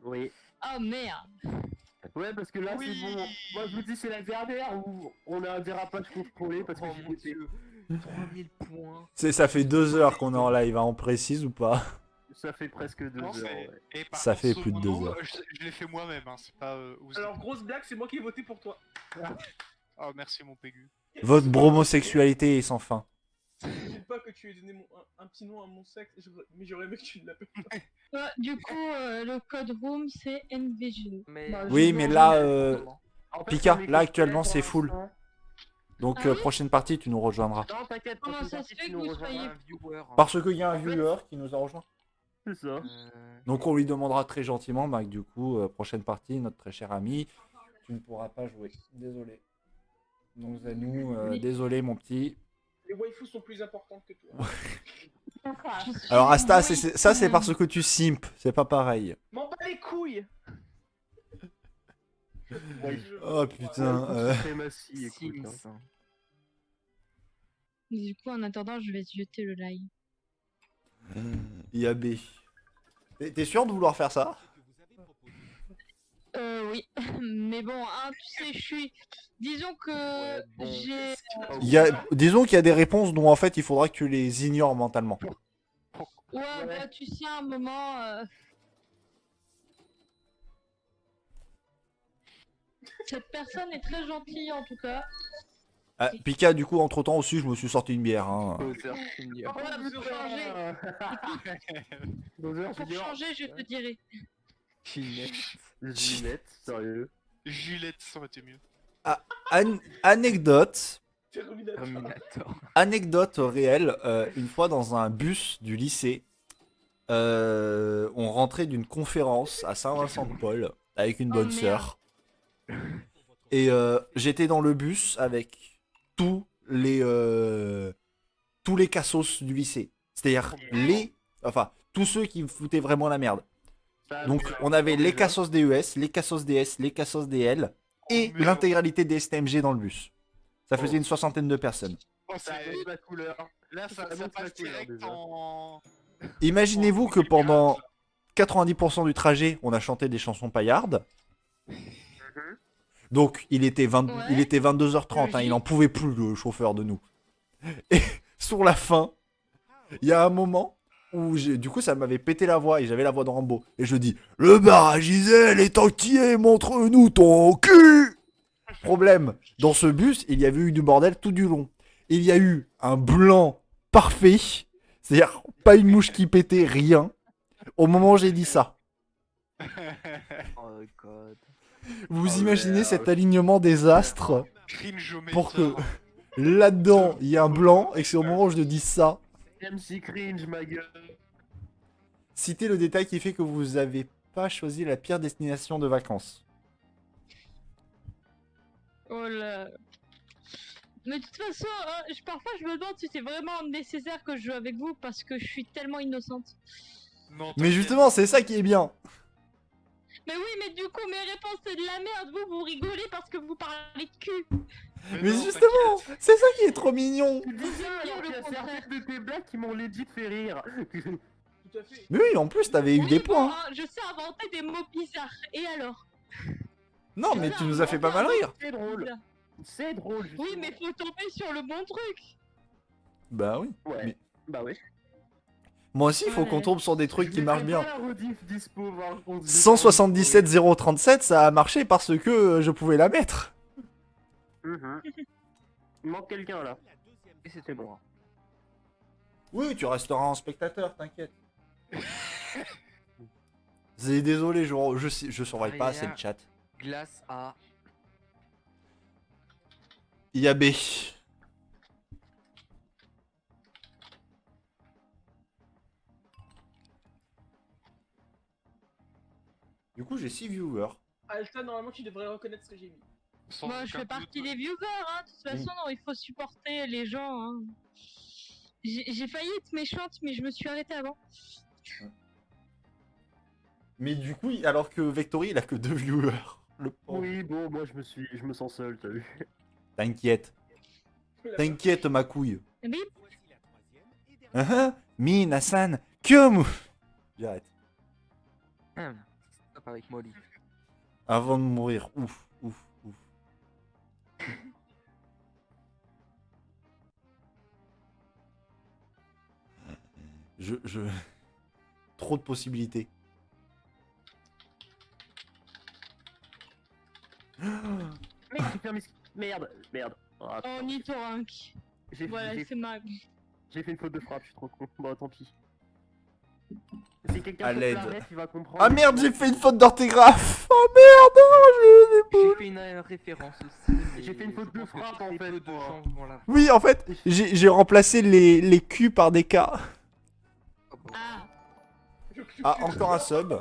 Oui. Oh merde. Ouais, parce que là, Oui. c'est bon. Moi, je vous dis, c'est la dernière où on a un dérapage contrôlé parce que Oh j'ai mon été- dieu. 3000 points. Ça fait 2 heures qu'on est en live, hein, on précise ou pas? Ça fait presque 2 Non, heures. c'est- Ouais. et par Ça contre, fait ce plus de 2 mono, heures. Je l'ai fait moi-même, hein, c'est pas. Ouzdi. Alors, grosse blague, c'est moi qui ai voté pour toi. Oh, merci mon Pégu. Votre bromosexualité est sans fin. J'imagine pas que tu aies donné un petit nom à mon sexe, mais j'aurais aimé que tu ne l'appelles pas. Du coup, le code room c'est NVG. Mais... Oui, mais là, En fait, Pika, on est là, que actuellement, pour c'est full. l'instant. Donc, Ah oui prochaine partie, tu nous rejoindras. Non, t'inquiète, Comment prochaine ça partie, se fait tu que nous vous rejoindras. soyez- un viewer. hein. Parce qu'il y a un En fait- viewer qui nous a rejoint. C'est ça. Donc, on lui demandera très gentiment, bah, que du coup, prochaine partie, notre très cher ami, tu ne pourras pas jouer. Désolé. Donc, à nous, désolé, mon petit. Les waifus sont plus importantes que toi. Alors, Asta, ça, c'est parce que tu simp, c'est pas pareil. M'en bats les couilles. Oh putain. Suprématie, écoute, hein. Sims. Du coup, en attendant, je vais jeter le live. IAB. T'es sûr de vouloir faire ça? Oui. Mais bon, hein, tu sais, je suis. Disons que Ouais, bon. j'ai. Disons qu'il y a des réponses dont en fait il faudra que tu les ignores mentalement. Ouais, bah, tu sais, à un moment. Cette personne est très gentille en tout cas. Ah, Pika, du coup, entre temps aussi, je me suis sorti une bière. Hein. Bowser Junior. Ouais, pour changer, Bowser pour Junior. changer, je te dirai. Ginette. Ginette, sérieux. Gillette, ça aurait été mieux. Anecdote. Terminator. Terminator. Anecdote réelle. Une fois dans un bus du lycée, on rentrait d'une conférence à Saint-Vincent-de-Paul avec une bonne merde. sœur. Et j'étais dans le bus avec tous les cassos du lycée. C'est-à-dire tous ceux qui me foutaient vraiment la merde. Donc on avait les cassos DES, les cassos DS, les cassos DL et merde. l'intégralité des STMG dans le bus. Ça faisait une soixantaine de personnes. Oh, Ça c'est- annonce la couleur. Là, ça annonce la passe couleur, direct déjà. en. Imaginez-vous que pendant 90% du trajet, on a chanté des chansons paillardes. Donc il était, Ouais. il était 22h30, hein, il en pouvait plus le chauffeur de nous. Et sur la fin, il y a un moment où du coup ça m'avait pété la voix et j'avais la voix de Rambo. Et je dis, le bar à Gisèle est entier, montre-nous ton cul. Problème, dans ce bus, il y avait eu du bordel tout du long. Il y a eu un blanc parfait, c'est-à-dire pas une mouche qui pétait, rien, au moment où j'ai dit ça. Oh god. Vous Oh, imaginez merde. cet alignement des astres Cringe pour que là-dedans il y ait un blanc et que c'est au moment où je dis ça. MC Cringe, ma gueule. Citez le détail qui fait que vous avez pas choisi la pire destination de vacances. Oh là. Mais de toute façon, parfois je me demande si c'est vraiment nécessaire que je joue avec vous parce que je suis tellement innocente. Non, Mais t'inquiète. justement, c'est ça qui est bien. Mais oui, mais du coup, mes réponses c'est de la merde. Vous rigolez parce que vous parlez de cul. Mais non, justement, t'inquiète. c'est ça qui est trop mignon. Tu dis ça Bien alors le qu'il y a contraire. certaines de tes blagues qui m'ont legit fait rire. Tout à fait. Mais oui, en plus, t'avais eu Oui, des bon, points. hein, je sais inventer des mots bizarres. Et alors? Non, mais tu nous as fait pas mal rire. C'est drôle. C'est drôle, justement. Oui, mais faut tomber sur le bon truc. Bah oui. Ouais. Mais- Bah ouais. Moi aussi, il faut qu'on Ouais. tombe sur des trucs qui marchent bien. La rediff dispo, par contre. 177 037, ça a marché parce que je pouvais la mettre. Mhm. Il manque quelqu'un là. Et c'était bon. Oui, tu resteras en spectateur, t'inquiète. Désolé, je surveille pas assez le chat. Glace à. IAB. Du coup, j'ai 6 viewers. Alta, normalement, tu devrais reconnaître ce que j'ai mis. Sans Moi, je aucun fais partie doute. des viewers, hein. De toute façon, non, il faut supporter les gens, hein. J'ai failli être méchante, mais je me suis arrêtée avant. Mais du coup, alors que Vectory, il a que 2 viewers. Le pauvre. Oui, bon, moi je me sens seul, t'as vu. T'inquiète. T'inquiète, ma couille. Oui, Min, Hassan, comme. J'arrête. Stop avec Molly. Avant de mourir. Ouf, ouf, ouf. Je... Trop de possibilités. Mec, j'ai fait un Merde, merde. Ah, putain, ornithorynque. j'ai Voilà, j'ai- c'est ma... j'ai fait une faute de frappe, je suis trop con. Bon, tant pis. Si quelqu'un À chope l'aide. la ref, il va comprendre. Ah merde, j'ai fait une faute d'orthographe. Oh merde, J'ai fait une référence aussi. mais J'ai fait une je faute de pense que frappe, très en fait, peu de moi. gens vont la. Oui, en fait, j'ai remplacé les Q par des K. Ah, Ah, encore un sub.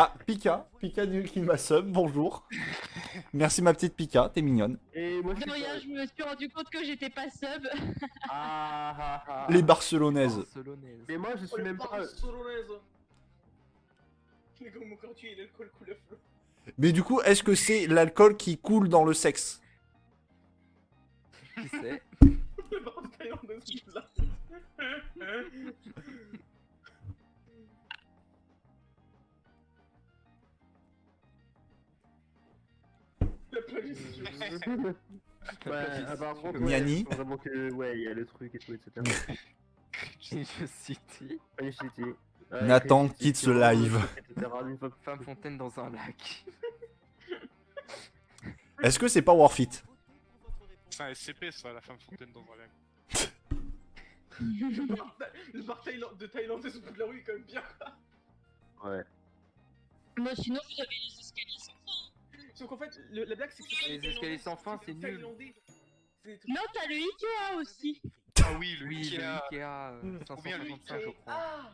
Ah, Pika. Pika qui m'a sub, bonjour. Merci ma petite Pika, t'es mignonne. Et moi je de suis rien, pas- je me suis rendu compte que j'étais pas sub. Ah. Les Barcelonaises. Barcelonaise. Mais moi je Oh, suis le même pas. Barcelonaise. Les gars, mon quartier, il a le col coule à flot. Mais du coup, est-ce que c'est l'alcool qui coule dans le sexe? Qui sait? Le bar de thaïlandaise qui est là. La police. Ouais, apparemment, Miani. faut vraiment que, ouais, il y a le truc et tout, etc. Je cite. Allez, City. Nathan quitte ce live. Femme fontaine dans un lac. Est-ce que c'est pas Worth It? C'est un SCP ça, la femme fontaine dans un lac. Le bar de thaïlandaise au bout de la rue est quand même bien quoi. Ouais. Moi, sinon, vous avez les escaliers sans fin. Sauf qu'en fait, la blague c'est que c'est pas Les des escaliers Thaïlandais, sans fin, c'est des nul. Thaïlandais. C'est des trucs- Non, t'as le Ikea aussi. Ah oui, le Oui, Ikea. le Ikea Combien, le 555 je crois. Ah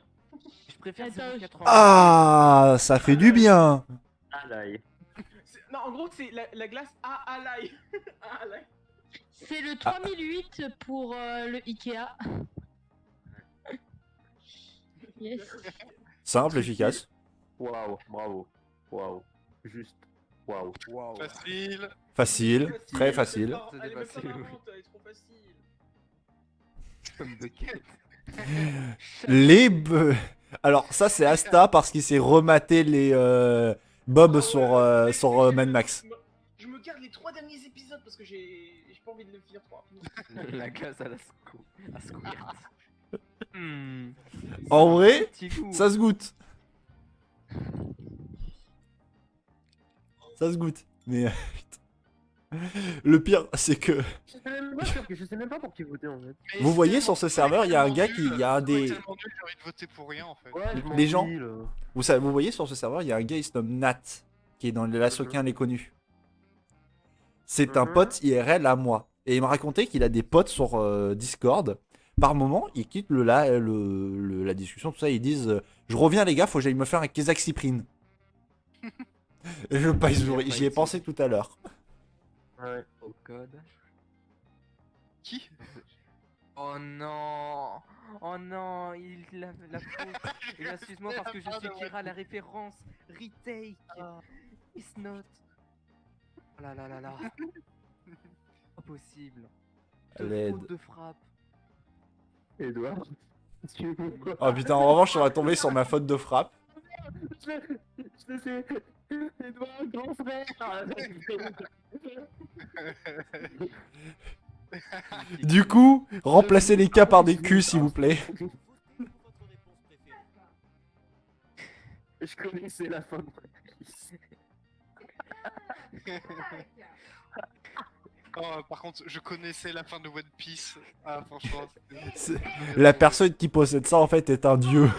Je préfère Attends, 0,80. Ah, ça fait du bien. Ah là, Non, en gros, c'est la glace à l'ail. À l'ail. C'est le 3008 pour le Ikea. Yes. Simple, efficace. waouh, bravo. Waouh. Juste. Waouh. Waouh. Facile. Facile, très facile. C'est Elle est même pas facile, oui. marrante, elle est trop facile. Comme bucket. Alors ça c'est Asta parce qu'il s'est rematé les Bob Ah ouais, sur Mad Max. Je me garde les 3 derniers épisodes parce que j'ai pas envie de le finir trop rapidement. La glace à la squirt. En vrai, Petit goût. ça se goûte. Ça se goûte. Mais le pire c'est que Je sais même pas pour qui voter en fait. Mais vous c'est voyez tellement- sur ce serveur, il y a un gars qui, nul. il y a un C'est des, tellement nul, j'ai envie de voter pour rien en fait. Ouais, je m'en Les gens- file. vous voyez sur ce serveur, il y a un gars, il se nomme Nat, qui est dans les Lasokiens les connus. C'est un Mhm. pote IRL à moi. Et il m'a raconté qu'il a des potes sur Discord. Par moment, ils quittent la discussion, tout ça, ils disent je reviens les gars, faut que j'aille me faire un Kézac-Cyprine. Et j'y ai pensé tout à l'heure. Ouais. Au code. Qui? Oh non. Oh non, il la faute. Et excuse-moi parce que je suis Kira, la référence. Retake. It's not. Oh là là là là. Pas possible. L'aide. Faute de frappe. Edouard. Oh putain, en revanche, on va tomber sur ma faute de frappe. Je sais. Edouard, grand frère. Du coup, remplacez les K par des Q, s'il vous plaît. Je connaissais la fin de Oh, par contre, je connaissais la fin de One Piece. Ah, franchement. La personne qui possède ça, en fait, est un dieu.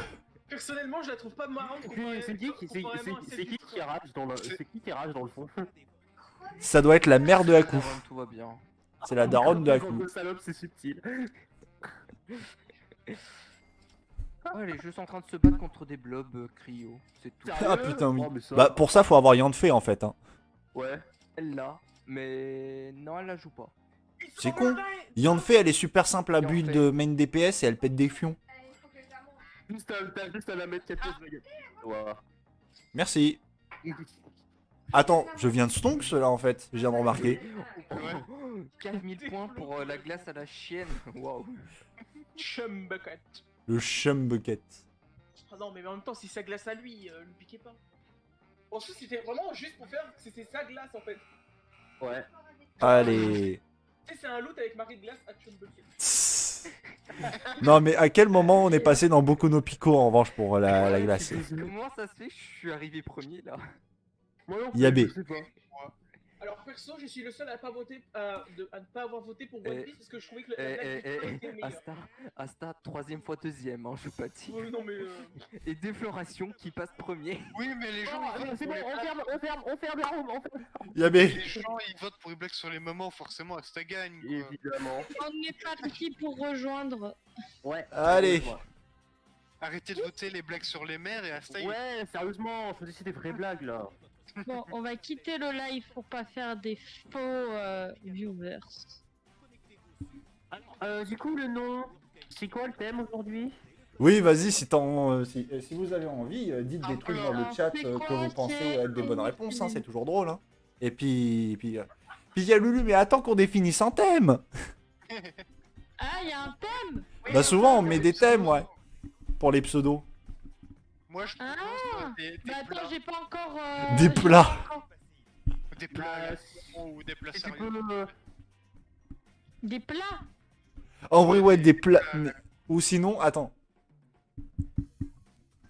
Personnellement, je la trouve pas marrante. C'est qui rage dans le c'est qui rage dans le fond? Ça doit être la mère de Haku. Tout va bien. C'est la daronne de Genre Haku. de salope, c'est subtil. Ouais, les jeux sont en train de se battre contre des blobs cryo. C'est tout. Ah putain, oui. Oh, mais ça- Bah, pour ça, faut avoir Yandfe, en fait. Hein. Ouais. Elle l'a, mais non, elle la joue pas. C'est con. Yandfe, elle est super simple à build Yandfe. main DPS et elle pète des fions. T'as juste à la mettre 4 pièces de Voilà. Merci. Attends, je viens de stonk cela en fait, je viens de remarquer. 4000 points pour la glace à la chienne. Waouh. Chum bucket. Le chum bucket. Ah non, mais en même temps, si ça glace à lui, lui piquez pas. Ensuite, c'était vraiment juste pour faire que c'était sa glace en fait. Ouais. Allez. Tu sais, c'est un loot avec marqué glace à Chum bucket. Tss. Non mais à quel moment on est passé dans Boku no Pico en revanche pour la glace? Comment ça se fait que je suis arrivé premier là? Moi non Yabé. je sais pas. Alors perso, je suis le seul à pas voter, à ne pas avoir voté pour One Eh, Piece parce que je trouvais que la blague du jeu était meilleure. Asta, troisième fois deuxième, hein, je pâtis. Oui, non mais Et Défloration qui passe premier. Oui, mais les gens, ils votent C'est pour bon, les on ferme la room, on ferme. Yabé. Les gens, ils votent pour les blagues sur les moments, forcément, Asta gagne. Quoi. Évidemment. On est parti pour rejoindre. Ouais. Allez. Arrêtez de voter les blagues sur les mers et Asta, il- Ouais, sérieusement, je faisais des vraies blagues là. Bon, on va quitter le live pour pas faire des faux viewers. Alors, du coup, le nom, c'est quoi le thème aujourd'hui? Oui, vas-y, si vous avez envie, dites des trucs dans le Alors, chat c'est que quoi, vous pensez c'est- être des bonnes réponses, hein, c'est toujours drôle. Hein. Et puis il y a Lulu, mais attends qu'on définisse un thème. Ah, il y a un thème. Bah souvent on met des thèmes, ouais, pour les pseudos. Moi, je propose Ah. des Bah attends, plats. j'ai pas encore. Des j'ai plats. pas encore- Des plats Bah, ou des plats Si tu sérieux. peux. Des plats. En vrai, ouais, des plats. Ou sinon, attends.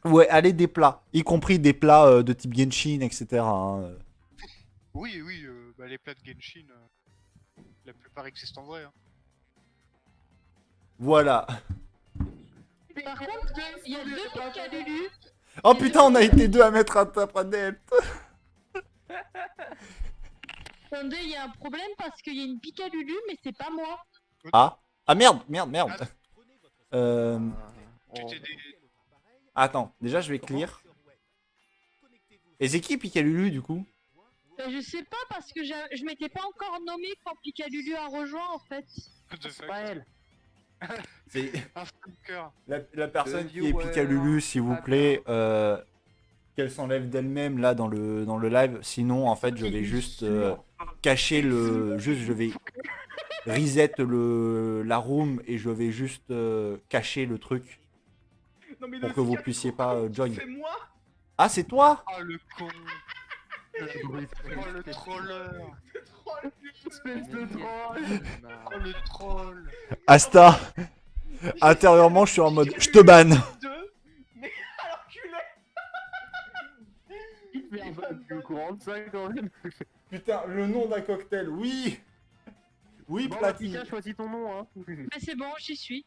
Ouais, allez, des plats. Y compris des plats de type Genshin, etc. hein. Oui, oui, bah, les plats de Genshin, la plupart existent en vrai. Hein. Voilà. Par contre, il y a deux Picalulu. Oh putain, on a été deux à mettre un top adepte. Attendez, il y a un problème parce qu'il y a une Picalulu, mais c'est pas moi. Ah. Ah merde. Tu t'es des... Attends, déjà je vais clear. Et c'est qui Picalulu du coup? Je sais pas parce que je m'étais pas encore nommé quand Picalulu a rejoint en fait. What the C'est fuck. pas elle. C'est Un stalker. la personne Le qui est viewer, Picalulu, s'il vous pas plaît, qu'elle s'enlève d'elle-même là dans le live. Sinon, en fait, je vais juste cacher le. Juste, je vais reset la room et je vais juste cacher le truc Non, mais pour le que vous scat, puissiez pas join. C'est moi. Ah, c'est toi? Oh le con. Oh le troller. Troll. Espèce de troll. Oh le troll. Asta. Intérieurement, je suis en mode. Je te banne. Deux. Mais à l'enculé. Merde, tu es au courant de ça quand même. Putain, le nom d'un cocktail, oui. Oui, Bon, bah, Platine. Pika, choisis ton nom, hein. Mais c'est bon, j'y suis.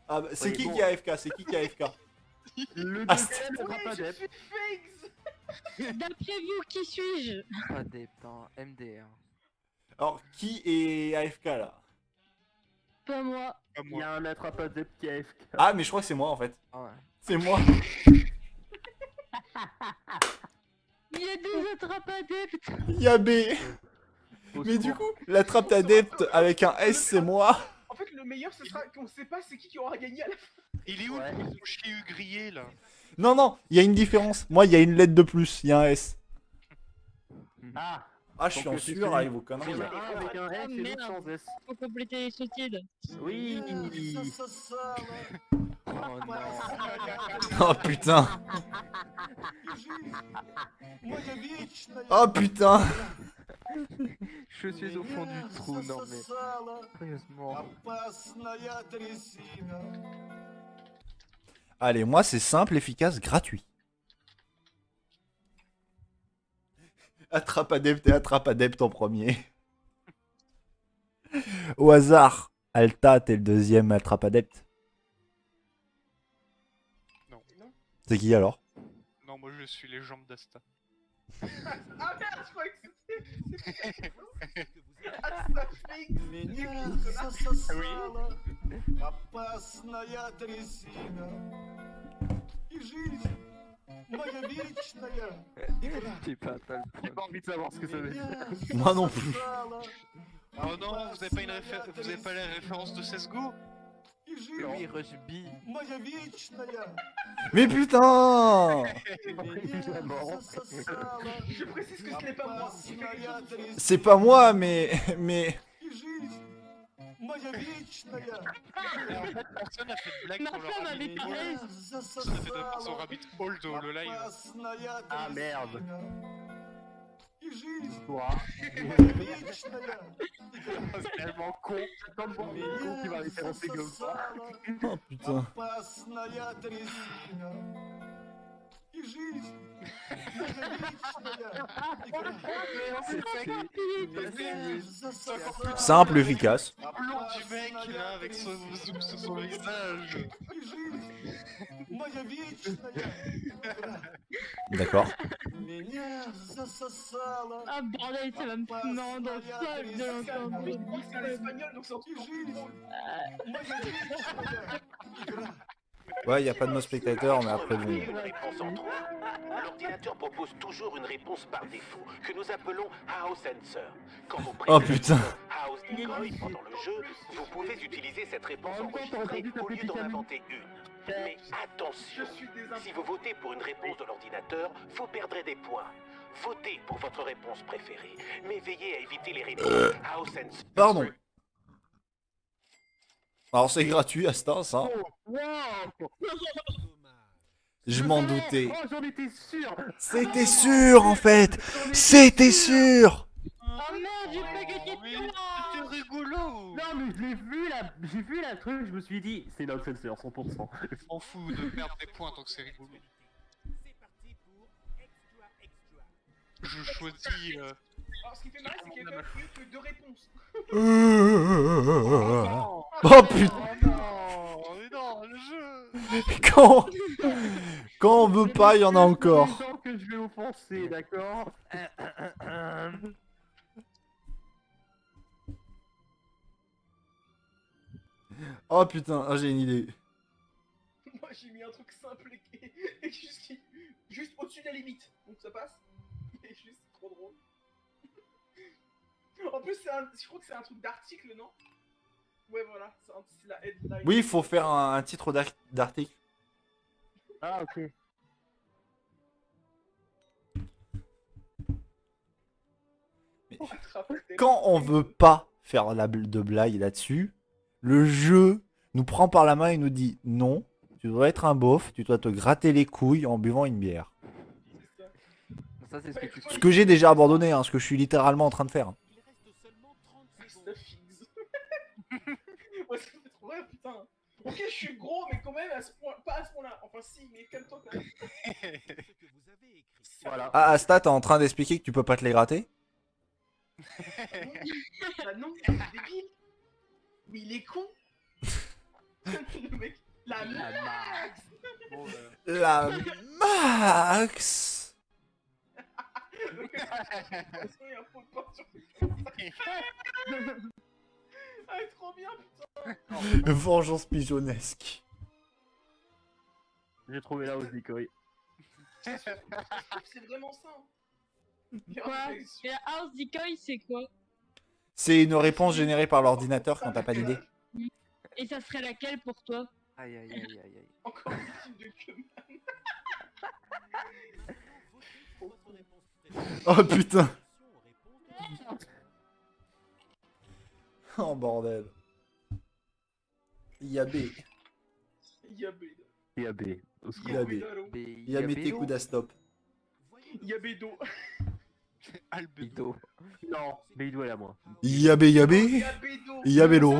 Ah, bah, c'est Oui, qui bon. qui a AFK? C'est qui qui a AFK? Le Ah, deuxième Oui, sera pas je d'être. suis Fakes. D'après vous, qui suis-je? Pas des temps, MDR. Alors, qui est AFK là? Pas moi. Pas Il y moi. a un attrape adepte qui est AFK. Ah, mais je crois que c'est moi en fait. Ah ouais. C'est moi. Il y a deux attrapes adeptes. Il y a B. Mais du coup, la trappe adepte avec un S, c'est moi. En fait, le meilleur, ce sera qu'on sait pas c'est qui aura gagné à la fin. Il est où Ouais. le chien grillé là? Non, il y a une différence. Moi, il y a une lettre de plus. Il y a un S. Ah, Ah, je suis Donc, en c'est sueur celui- avec vos il conneries. y en a là. un avec un S Ah, et l'autre merde. sans S. Faut compléter les sous-titres. Oui. Oh non. Oh putain. Oh putain. Je suis au fond du trou, non mais. Sérieusement. Allez, moi, c'est simple, efficace, gratuit. Attrape adepte et attrape adepte en premier. Au hasard, Alta, t'es le deuxième attrape adepte. Non. C'est qui alors? Non, moi je suis les jambes d'Asta. Ah merde, je croyais que c'était. Ah, ça Fakes. Опасная трясина и жизнь моя вечная J'ai pas le J'ai pas envie de savoir ce que ça veut dire. Moi non plus. Oh non, vous avez pas, vous avez pas la référence de CSGO? и Oui, жизнь Rushby. моя вечная Mais putain! Évidemment. Je précise que ce n'est pas moi. опасная трясина C'est pas moi, mais. и жизнь моя вечная En fait, personne n'a fait de blague Ma sur le femme rabbit avait hole. parlé. Personne n'a fait de blague sur Rabbit Hole dans le live. опасная Ah merde. и жизнь Toi. моя вечная C'est tellement con. J'attends de voir le con qui va référencer comme ça. Oh putain. опасная трясина и жизнь моя вечная Simple, efficace. Plan du mec là avec son zoom sur son visage. и жизнь моя вечная D'accord. меня засосала Ah bordel, ça va me foutre dans le sol de l'entendre. C'est un espagnol, donc c'est un truc и жизнь моя вечная игра. Ouais, y a pas de no spectateur, mais après bon. Une réponse en trop. L'ordinateur propose toujours une réponse par défaut, que nous appelons House Answer. Quand vous Oh préférez putain. House Decoy pendant le jeu, vous pouvez utiliser cette réponse En même temps, t'aurais enregistrée pas dû au lieu t'appeler d'en Picaboo. inventer une. Mais Je attention, suis si désinformé. vous votez pour une réponse de l'ordinateur, vous perdrez des points. Votez pour votre réponse préférée, mais veillez à éviter les réponses House and Pardon. Alors c'est gratuit, Asta, ça. Oh, wow. Je m'en savais. doutais. Oh, j'en étais sûr. C'était sûr, en fait. C'était sûr. Oh merde, j'ai pas gagné Mais de points. c'était rigolo. Non mais j'ai vu la truc, je me suis dit, c'est notre sensor 100%. Je m'en fous de perdre des points tant que c'est rigolo. Je choisis. Alors, ce qui fait mal, c'est qu'il y a quand même eu que 2 réponses. Oh putain. Oh non, mais non, le jeu. Quand on veut pas, il y en a encore. C'est les gens que je vais offenser, d'accord. Oh putain, ah, j'ai une idée. Moi, j'ai mis un truc simple et juste au-dessus de la limite. Donc ça passe. Et juste trop drôle. En plus, je crois que c'est un truc d'article, non? Ouais, voilà, c'est la headline. Oui, il faut faire un titre d'article. Ah ok. Quand on veut pas faire de blague là-dessus, le jeu nous prend par la main et nous dit non, tu dois être un beauf, tu dois te gratter les couilles en buvant une bière. Ça, c'est ce que tu Ce que j'ai déjà abandonné, hein, ce que je suis littéralement en train de faire. Ouais, ça fait trop rire, putain. Ok, je suis gros, mais quand même, pas à ce point-là. Enfin, si, mais calme-toi quand même. Voilà. Ah, Asta, t'es en train d'expliquer que tu peux pas te les gratter? Bah non, il est débile. Mais il est con. Le mec, la max. Bon, La max. Il y a un faux de porte sur Ah, trop bien, putain. Vengeance pigeonnesque. J'ai trouvé la hausse decoy. C'est vraiment ça. Quoi? Et la house decoy, c'est quoi? C'est une réponse générée par l'ordinateur quand t'as pas d'idée. Et ça serait laquelle pour toi? Aïe aïe aïe aïe aïe. Encore victime de Keman. Oh putain. Oh bordel. Yabé. Yabé. Yabé. Yabé. Yabé coups d'astop. Yabédo. Albedo. Non, mais il doit aller à moi. Yabé yabé. Yabédo. Yabélo.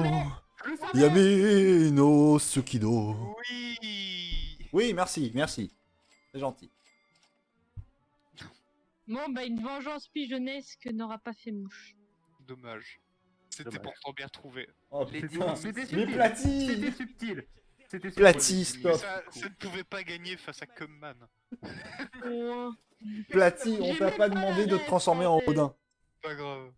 Yabé no Sukido. Oui. Oui, merci, merci. C'est gentil. Bon, bah, une vengeance pigeonnesque n'aura pas fait mouche. Dommage. C'était Dommage. pourtant bien trouvé. Oh Les putain. C'était Mais subtil. Platy. C'était subtil. C'était subtil. Platy, Mais stop. ça ne pouvait pas gagner face à Cumman. Oh. Platy, on t'a pas demandé de te transformer en Odin. Pas grave.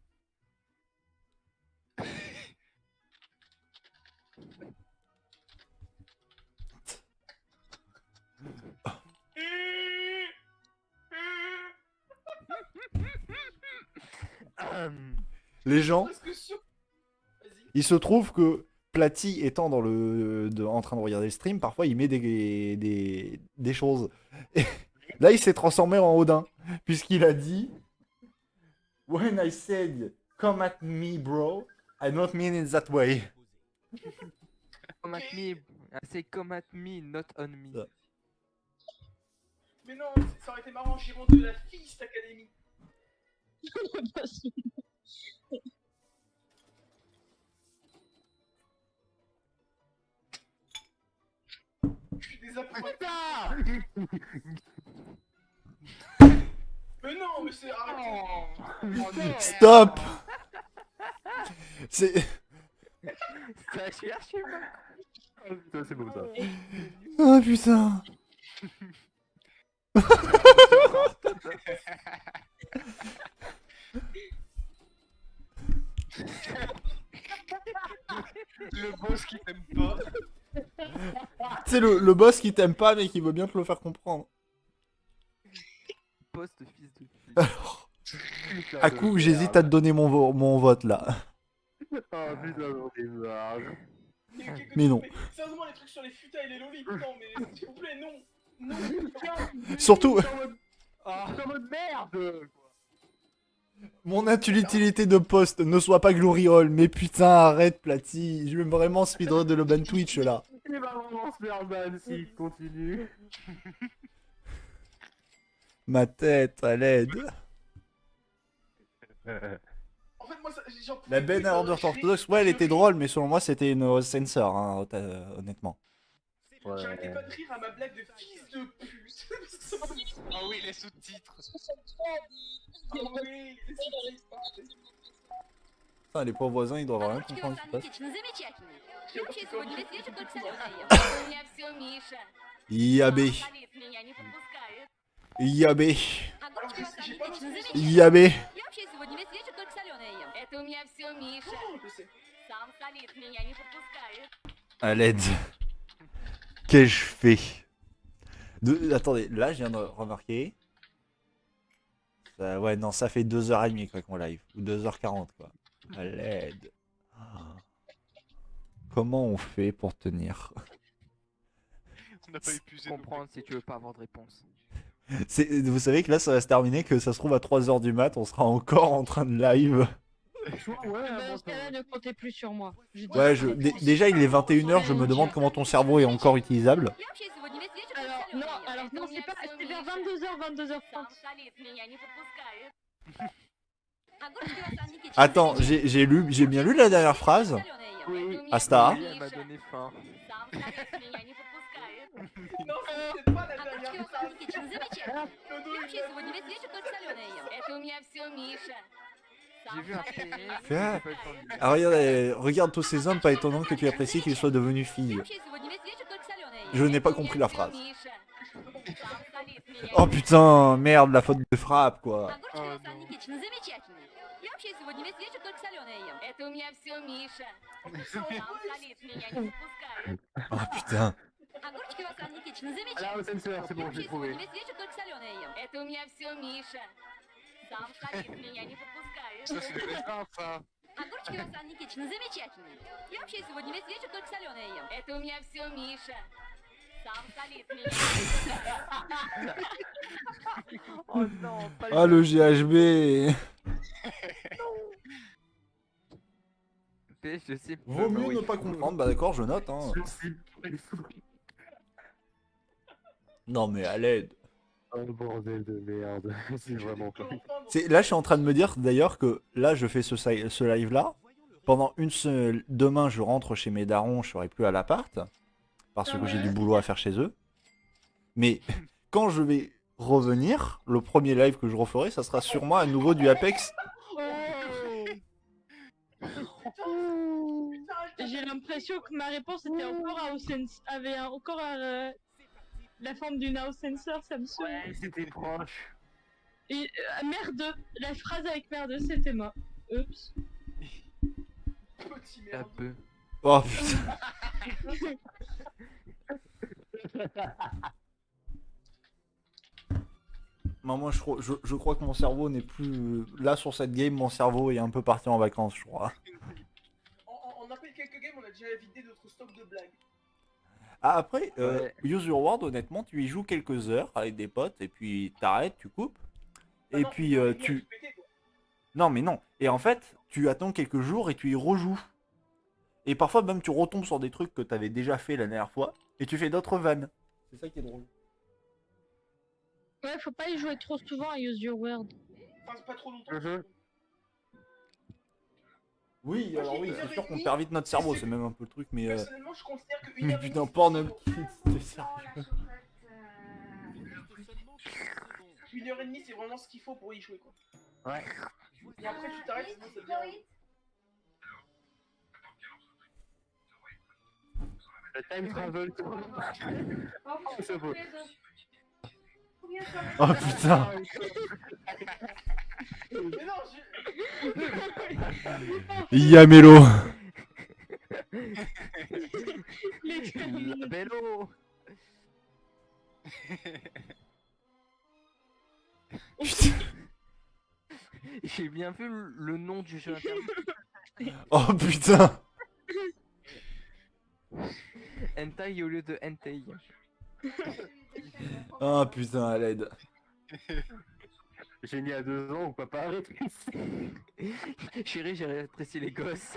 Les gens, Presque sûr. Vas-y. il se trouve que Platy étant en train de regarder le stream, parfois il met des choses. Et là, il s'est transformé en Odin, puisqu'il a dit When I said come at me, bro, I don't mean it that way. Come at me. I say come at me, not on me. Mais non, ça aurait été marrant, Giron de la Fist Academy. Je suis désapprouvé. Mais non, mais c'est arrêtez. Stop. C'est. Ça cherche pas. Oh, putain, c'est beau ça. Oh putain. Le boss qui t'aime pas. C'est le boss qui t'aime pas, mais qui veut bien te le faire comprendre. Poste fils de pute. Alors, à coup, j'hésite à te donner mon vote là. Oh putain, j'en ai marre. Mais non. Sérieusement, les trucs sur les futailles et les lolis, putain, mais s'il vous plaît, non. Non. Surtout, C'est en mode merde. mon utilité de poste ne soit pas gloriole, mais putain, arrête, Platy. Je vais vraiment speedrun de l'Oban Twitch là. Il va vraiment se faire ban s'il continue. Ma tête, à l'aide. En fait, moi, j'en pouvais La Ben plus, à Order je- Orthodox, ouais, elle était drôle, mais selon moi, c'était une censor, hein, honnêtement. J'arrêtais pas de rire à ma blague de fils de puce. Ah oui, les sous-titres. Ah oui, les sous-titres. Putain, les pauvres voisins, ils doivent rien comprendre ce qui se passe. Отлично, замечательно. Я вообще сегодня весь вечер только соленое ем. У меня все Миша. Yabé, Сам солит, меня не подпускает. yabé, Огурчики у вас там вечно замечательные. yabé. Я вообще сегодня весь вечер только соленое ем. Это у меня все Миша. Je sais. Сам солит, меня не подпускает. À l'aide. Qu'ai-je fait Attendez, là, je viens de remarquer. Ouais, non, ça fait 2h30 quoi qu'on live. Ou 2h40 quoi. À l'aide. Ah. Comment on fait pour tenir? On n'a pas épuisé. Comprendre si tu veux pas avoir de réponse. Vous savez que là, ça va se terminer, que ça se trouve à 3h du mat, on sera encore en train de live. Dans ce cas-là, ne comptez plus sur moi. Je dis- Ouais, déjà, il est 21h, je me demande comment ton cerveau est encore utilisable. Я вообще сегодня весь вечер Alors, только non, соленое ем. alors Это non, у c'est меня pas, всё c'est vers Миша. 22h, 22h30. Сам солит, меня не подпускает. Огурчики у вас там Никитич Attends, замечательные. j'ai bien lu la dernière phrase. Соленое ем. Oui. Это у меня Asta. всё Oui, elle m'a Миша. donné faim. Сам солит, меня не подпускает. Non, c'était pas la Огурчики dernière у вас phrase. там Никитич замечательные. Dodo, Я il вообще сегодня весь вечер только соленое ем. Это у меня все Миша. J'ai vu un PS, Fais- j'ai pas eu le temps de lire. Ah, regarde tous ces hommes, pas étonnant que tu apprécies qu'ils soient devenus filles. Я вообще сегодня весь вечер только соленое ем. Je n'ai pas Это у compris меня la всё phrase. Миша. Сам солит, меня Oh не putain, merde, la faute de frappe quoi. Огурчики у вас там Никитич замечательные. Я вообще сегодня весь вечер только соленое ем. Это у меня все Миша. Сам солит, меня не подпускает. Oh putain. Огурчики у вас там Никитич Alors, замечательные. sensor, c'est Я bon, j'ai вообще trouvé. сегодня весь вечер только соленое ем. Это у меня все Миша. Сам солит, меня не подпускает. Ça, c'est des raisins, ça. Огурчики у вас там Никитич замечательные. Я вообще сегодня весь вечер только соленое ем. Это у меня все Миша. Сам солит, меня не подпускает. Oh non, pas Ah le GHB. PS, je sais. Vaut Bah mieux oui. ne pas comprendre, bah d'accord, je note hein. Non mais à l'aide. Oh bordel de merde. C'est vraiment pas. Là je suis en train de me dire d'ailleurs que là je fais ce live là. Pendant demain je rentre chez mes darons, je serai plus à l'appart. Parce que j'ai du boulot à faire chez eux. Mais quand je vais revenir, le premier live que je referai, ça sera sûrement à nouveau du Apex. J'ai l'impression que ma réponse était encore avait encore la forme d'une house sensor, ça me saoule. Ouais, c'était proche. Et merde, la phrase avec merde, c'était moi. Oups. Petit Un merde. peu. Oh putain. Moi je crois que mon cerveau n'est plus... Là sur cette game, mon cerveau est un peu parti en vacances, je crois. On a fait quelques games, on a déjà vidé notre stock de blagues. Ah, après, Ouais. Use Your Word, honnêtement, tu y joues quelques heures avec des potes, et puis t'arrêtes, tu coupes. Et Non, puis mais tu... pété, quoi. Non mais non. Et en fait, tu attends quelques jours et tu y rejoues. Et parfois même tu retombes sur des trucs que t'avais déjà fait la dernière fois, et tu fais d'autres vannes. C'est ça qui est drôle. Ouais, faut pas y jouer trop souvent à Use Your Word. Enfin, pas trop longtemps. Mhm. Oui, alors oui, c'est sûr qu'on perd vite notre cerveau, c'est même un peu le truc, mais... Personnellement, je considère que Mais putain, Pornhub Kids, c'est sérieux. 1h30, c'est vraiment ce qu'il faut pour y jouer, quoi. Ouais. Et après, tu t'arrêtes, sinon ça devient... Le time travel. C'est beau. Oh putain. Mais non, Yamelo. La Bello. Putain. J'ai bien vu le nom du jeu internet. Oh putain. hentai au lieu de hentai. Ah putain, à l'aide. J'ai mis à 2 ans, ou papa arrête. Chérie, j'ai rétréci les gosses.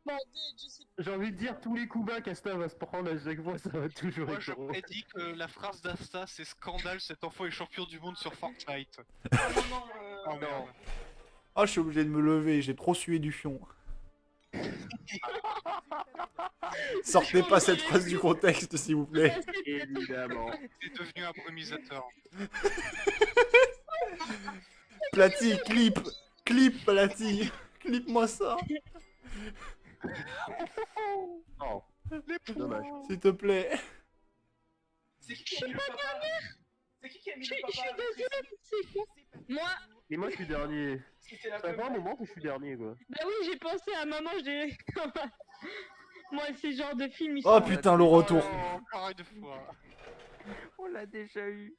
Bon, je sais J'ai envie de dire tous les coups bas qu'Asta va se prendre à chaque fois, ça va toujours Moi, être je drôle. prédis que la phrase d'Asta, c'est scandale, cet enfant est champion du monde sur Fortnite. Ah non, non, Oh merde. Ah, je suis obligé de me lever, j'ai trop sué du fion. Sortez pas cette phrase du contexte, s'il vous plaît. Évidemment. C'est devenu un brumisateur. Platy, clip, Platy, clip-moi ça, Oh, dommage. s'il te plaît. C'est qui a mis le papa C'est qui a mis le Je papa suis à la deuxième, pression c'est quoi? Moi, Et moi je suis dernier. C'était la Ça fait un première. moment que je suis dernier quoi. bah oui, j'ai pensé à maman, je dirais. Moi, ces genres de films, ils Oh sont- putain, le retour. Oh, encore une fois. On l'a déjà eu.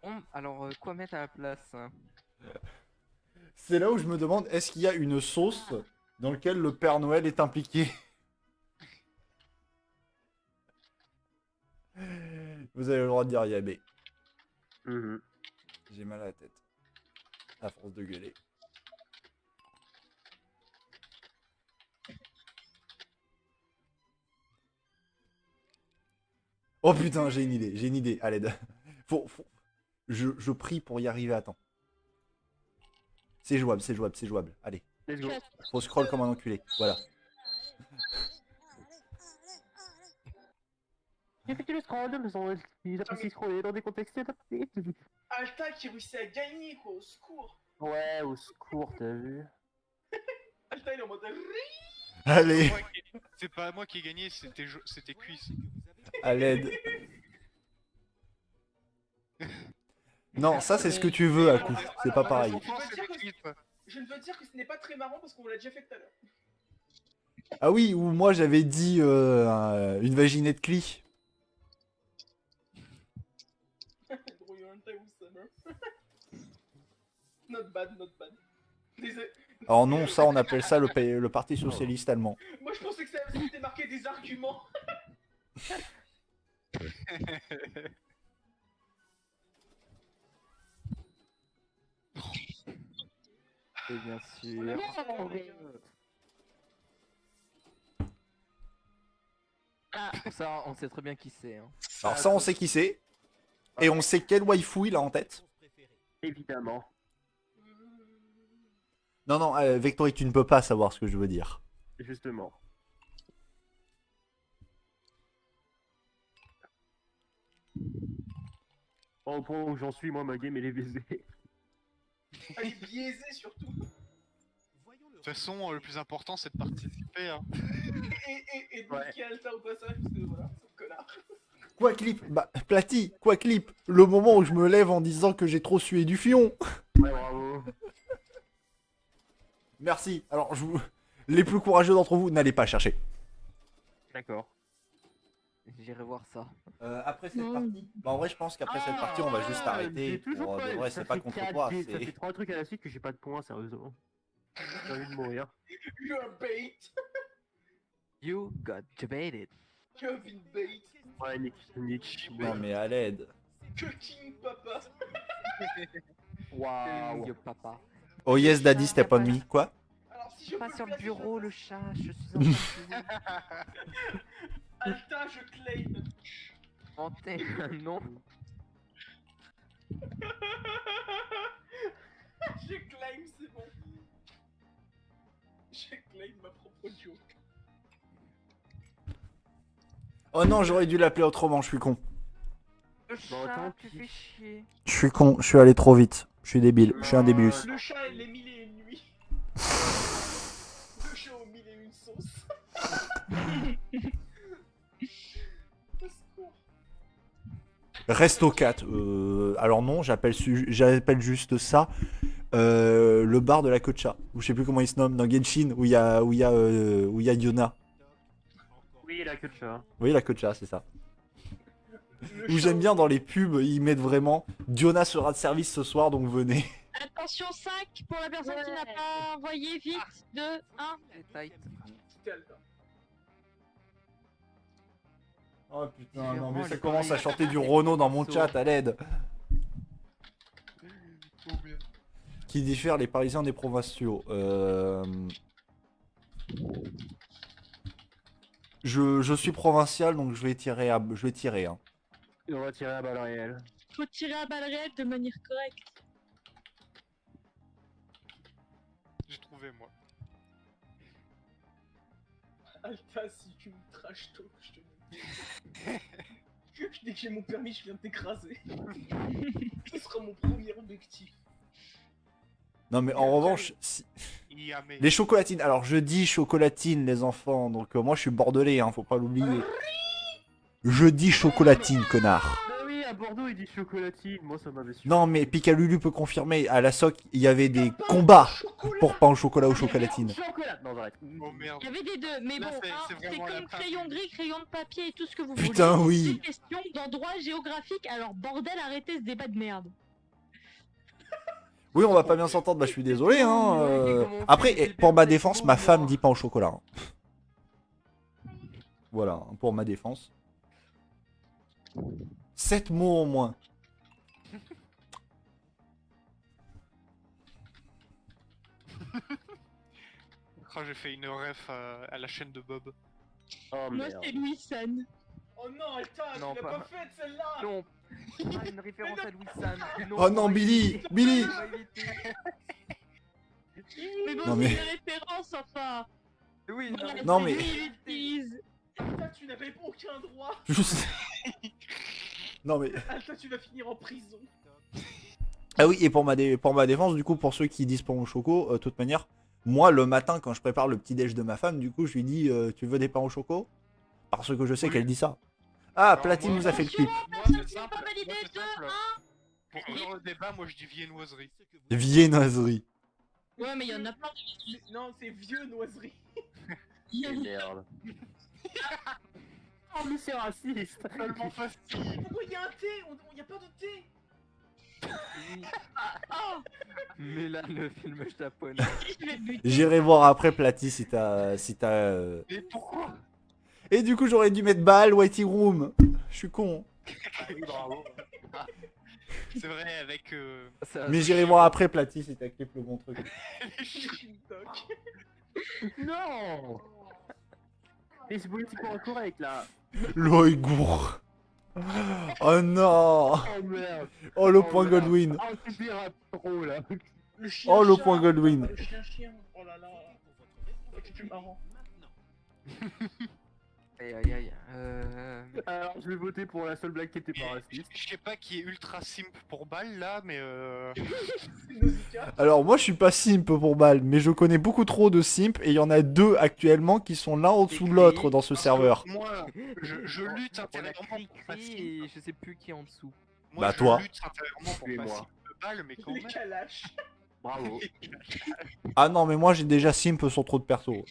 Bon, alors, quoi mettre à la place hein? C'est là où je me demande, est-ce qu'il y a une sauce dans laquelle le Père Noël est impliqué? Vous avez le droit de dire Yabé. Mhm. J'ai mal à la tête. À force de gueuler. Oh putain, j'ai une idée, à l'aide. Je prie pour y arriver à temps. C'est jouable, c'est jouable, c'est jouable. Allez, Let's go. faut scroll comme un enculé. Voilà. J'ai fait le scroll, mais il a pas si scrollé dans des contextes adaptés. Alta qui réussit à gagner quoi, au secours. Ouais, au secours, t'as vu. Alta il est en mode. Allez, C'est pas moi qui ai gagné, c'était Cuisse. à l'aide. Non, ça c'est ce que tu veux à coup. C'est pas pareil. Je ne veux dire que ce n'est pas très marrant parce qu'on l'a déjà fait tout à l'heure. Ah oui, ou moi j'avais dit une vaginette cli. Draw your time summer. Not bad, not bad. Désolé. Alors non, ça on appelle ça le Parti Socialiste Allemand. Moi je pensais que ça c'était marqué des arguments. Et bien sûr. Ah, Ça, on sait très bien qui c'est. Hein. Alors ça on sait qui c'est. Et on sait quel waifu il a en tête. Évidemment. Non, non, Vectoric, tu ne peux pas savoir ce que je veux dire. Justement. Au point où j'en suis, moi, ma game, elle est baisée. Elle est biaisée surtout. De toute façon, le plus important c'est de participer. Hein. Et de niquer Alta au passage parce que voilà, c'est un connard. Quoi clip? Bah, Platy, quoi clip? Le moment où je me lève en disant que j'ai trop sué du fion. Ouais, bravo. Merci. Alors, les plus courageux d'entre vous, n'allez pas chercher. D'accord. J'irai voir ça. Après cette partie, bah, en vrai, je pense qu'après cette partie, on va juste arrêter. Pour, de vrai, c'est pas contre toi. Ça fait 3 trucs à la suite que j'ai pas de points, sérieusement. J'ai envie de mourir. You're bait. You got debated. You've been bait. Ouais, Nick. Non, mais à l'aide. Que King Papa. Waouh. Yo papa. Oh yes, daddy, step on me. Quoi? Alors si je Pas peux sur le placer bureau, le chat, je suis en train de jouer. Alta, je claim. Inventer un nom. Je claim, c'est bon. Je claim ma propre joke. Oh non, j'aurais dû l'appeler autrement, je suis con. Le Bon, chat, tant tu pis. fais chier. Je suis con, je suis allé trop vite. Je suis débile, je suis un débilus. Le chat et les mille et une nuits. Le chat aux mille et une sauces. Au secours. Resto 4. Alors non, j'appelle juste ça le bar de la queue de chat. Ou je sais plus comment il se nomme, dans Genshin, où il y a Yona. Oui, la queue de chat. Oui, la queue de chat, c'est ça. Le Où chat j'aime bien dans les pubs, ils mettent vraiment Diona sera de service ce soir, donc venez. Attention, 5 pour la personne qui n'a pas envoyé. Vite, 2, 1. C'est tight. C'était Alta. Oh putain, J'ai non mais vraiment ça les commence à oreilles chanter du avec Renault les dans mon pinceaux. chat, à l'aide. Oh merde. Qui diffère les Parisiens des provinciaux. Je suis provincial, donc je vais tirer. Hein. Et on va tirer à balle réelle. Faut tirer à balles réelles de manière correcte. J'ai trouvé moi. Alta, si tu me trash talk, je te dis. Dès que j'ai mon permis, je viens de t'écraser. Ce sera mon premier objectif. Non mais en revanche, Yamé. les chocolatines. Alors je dis chocolatines les enfants, donc moi je suis bordelais, hein, faut pas l'oublier. Je dis chocolatine, connard. Bah oui, à Bordeaux, il dit chocolatine. Moi, ça m'avait su. Non mais Picalulu peut confirmer, à la SOC il y avait des combats pour pain au chocolat ou chocolatine. Chocolat. Non, j'arrête. Oh merde. Il y avait des deux, mais Là, bon, c'est- hein, c'est c'est vraiment la comme part crayon du- gris, crayon de papier et tout ce que vous Putain, voulez. oui. C'est une question d'endroit géographique, alors bordel, arrêtez ce débat de merde. Oui, on va pas bien s'entendre, bah je suis désolé. Hein, Après, pour ma défense, ma femme dit pain au chocolat. Hein. Voilà, pour ma défense. 7 mots au moins. Oh, j'ai fait une ref à la chaîne de Bob. Oh Moi, merde. c'est Louis San. Oh non, Alta, Non, tu l'as pas- pas faite celle-là. Non. Ah, une référence à Louis San. Oh non, Billy, Billy. On va éviter. Mais bon, Non, c'est mais- une référence, enfin. Oui, Voilà, Non, c'est mais- lui, il l'utilise. Alta, tu n'avais aucun droit. Juste. Non mais. Alta, tu vas finir en prison. Ah oui, et pour ma défense, du coup, pour ceux qui disent pain au choco, de toute manière, moi le matin quand je prépare le petit déj de ma femme, du coup, je lui dis tu veux des pains au choco? Parce que je sais Oui. qu'elle dit ça. Ah, Alors, Platine moi- nous a fait le Attention, clip. Moi, personne c'est qui n'a simple. pas validé, Moi, c'est 2, simple. 1. Pour clore le débat, moi je dis viennoiserie. Viennoiserie. Ouais, mais il y en a plein Non, c'est vieux noiserie. de Merde. Oh, mais c'est raciste. Tellement facile. Pourquoi il y a un thé? Il y a pas de thé. Oh, Mais là, le film japonais. je vais buter. J'irai voir après Platy si t'as. Et pourquoi? Et du coup, j'aurais dû mettre balle, waiting room. Je suis con. Oui, bravo. C'est vrai, avec Ça- Mais j'irai voir après Platy si t'as clip le bon truc. les chiens. Shintok. Non. Et c'est politiquement incorrect là. L'Oïgour. Oh non. Oh merde. Oh le Oh, point merde. Goldwyn. Ah, tu diras trop là. Le chien Oh le chat. point Goldwyn. Le chien. Oh là là. C'est plus marrant. Aïe aïe aïe. Alors, je vais voter pour la seule blague qui était pas raciste. Je sais pas qui est ultra simp pour balle là, mais C'est Nausicaa. Alors moi je suis pas simp pour balle, mais je connais beaucoup trop de simp et il y en a deux actuellement qui sont l'un au-dessous de l'autre dans ce serveur. moi je lutte On a intérieurement pour pas cri simp. et je sais plus qui est en dessous. Moi Bah, je toi. lutte intérieurement pour Et pas moi. simp de balle, mais quand Les même. calaches. Bravo. Ah non mais moi j'ai déjà simp sur trop de persos.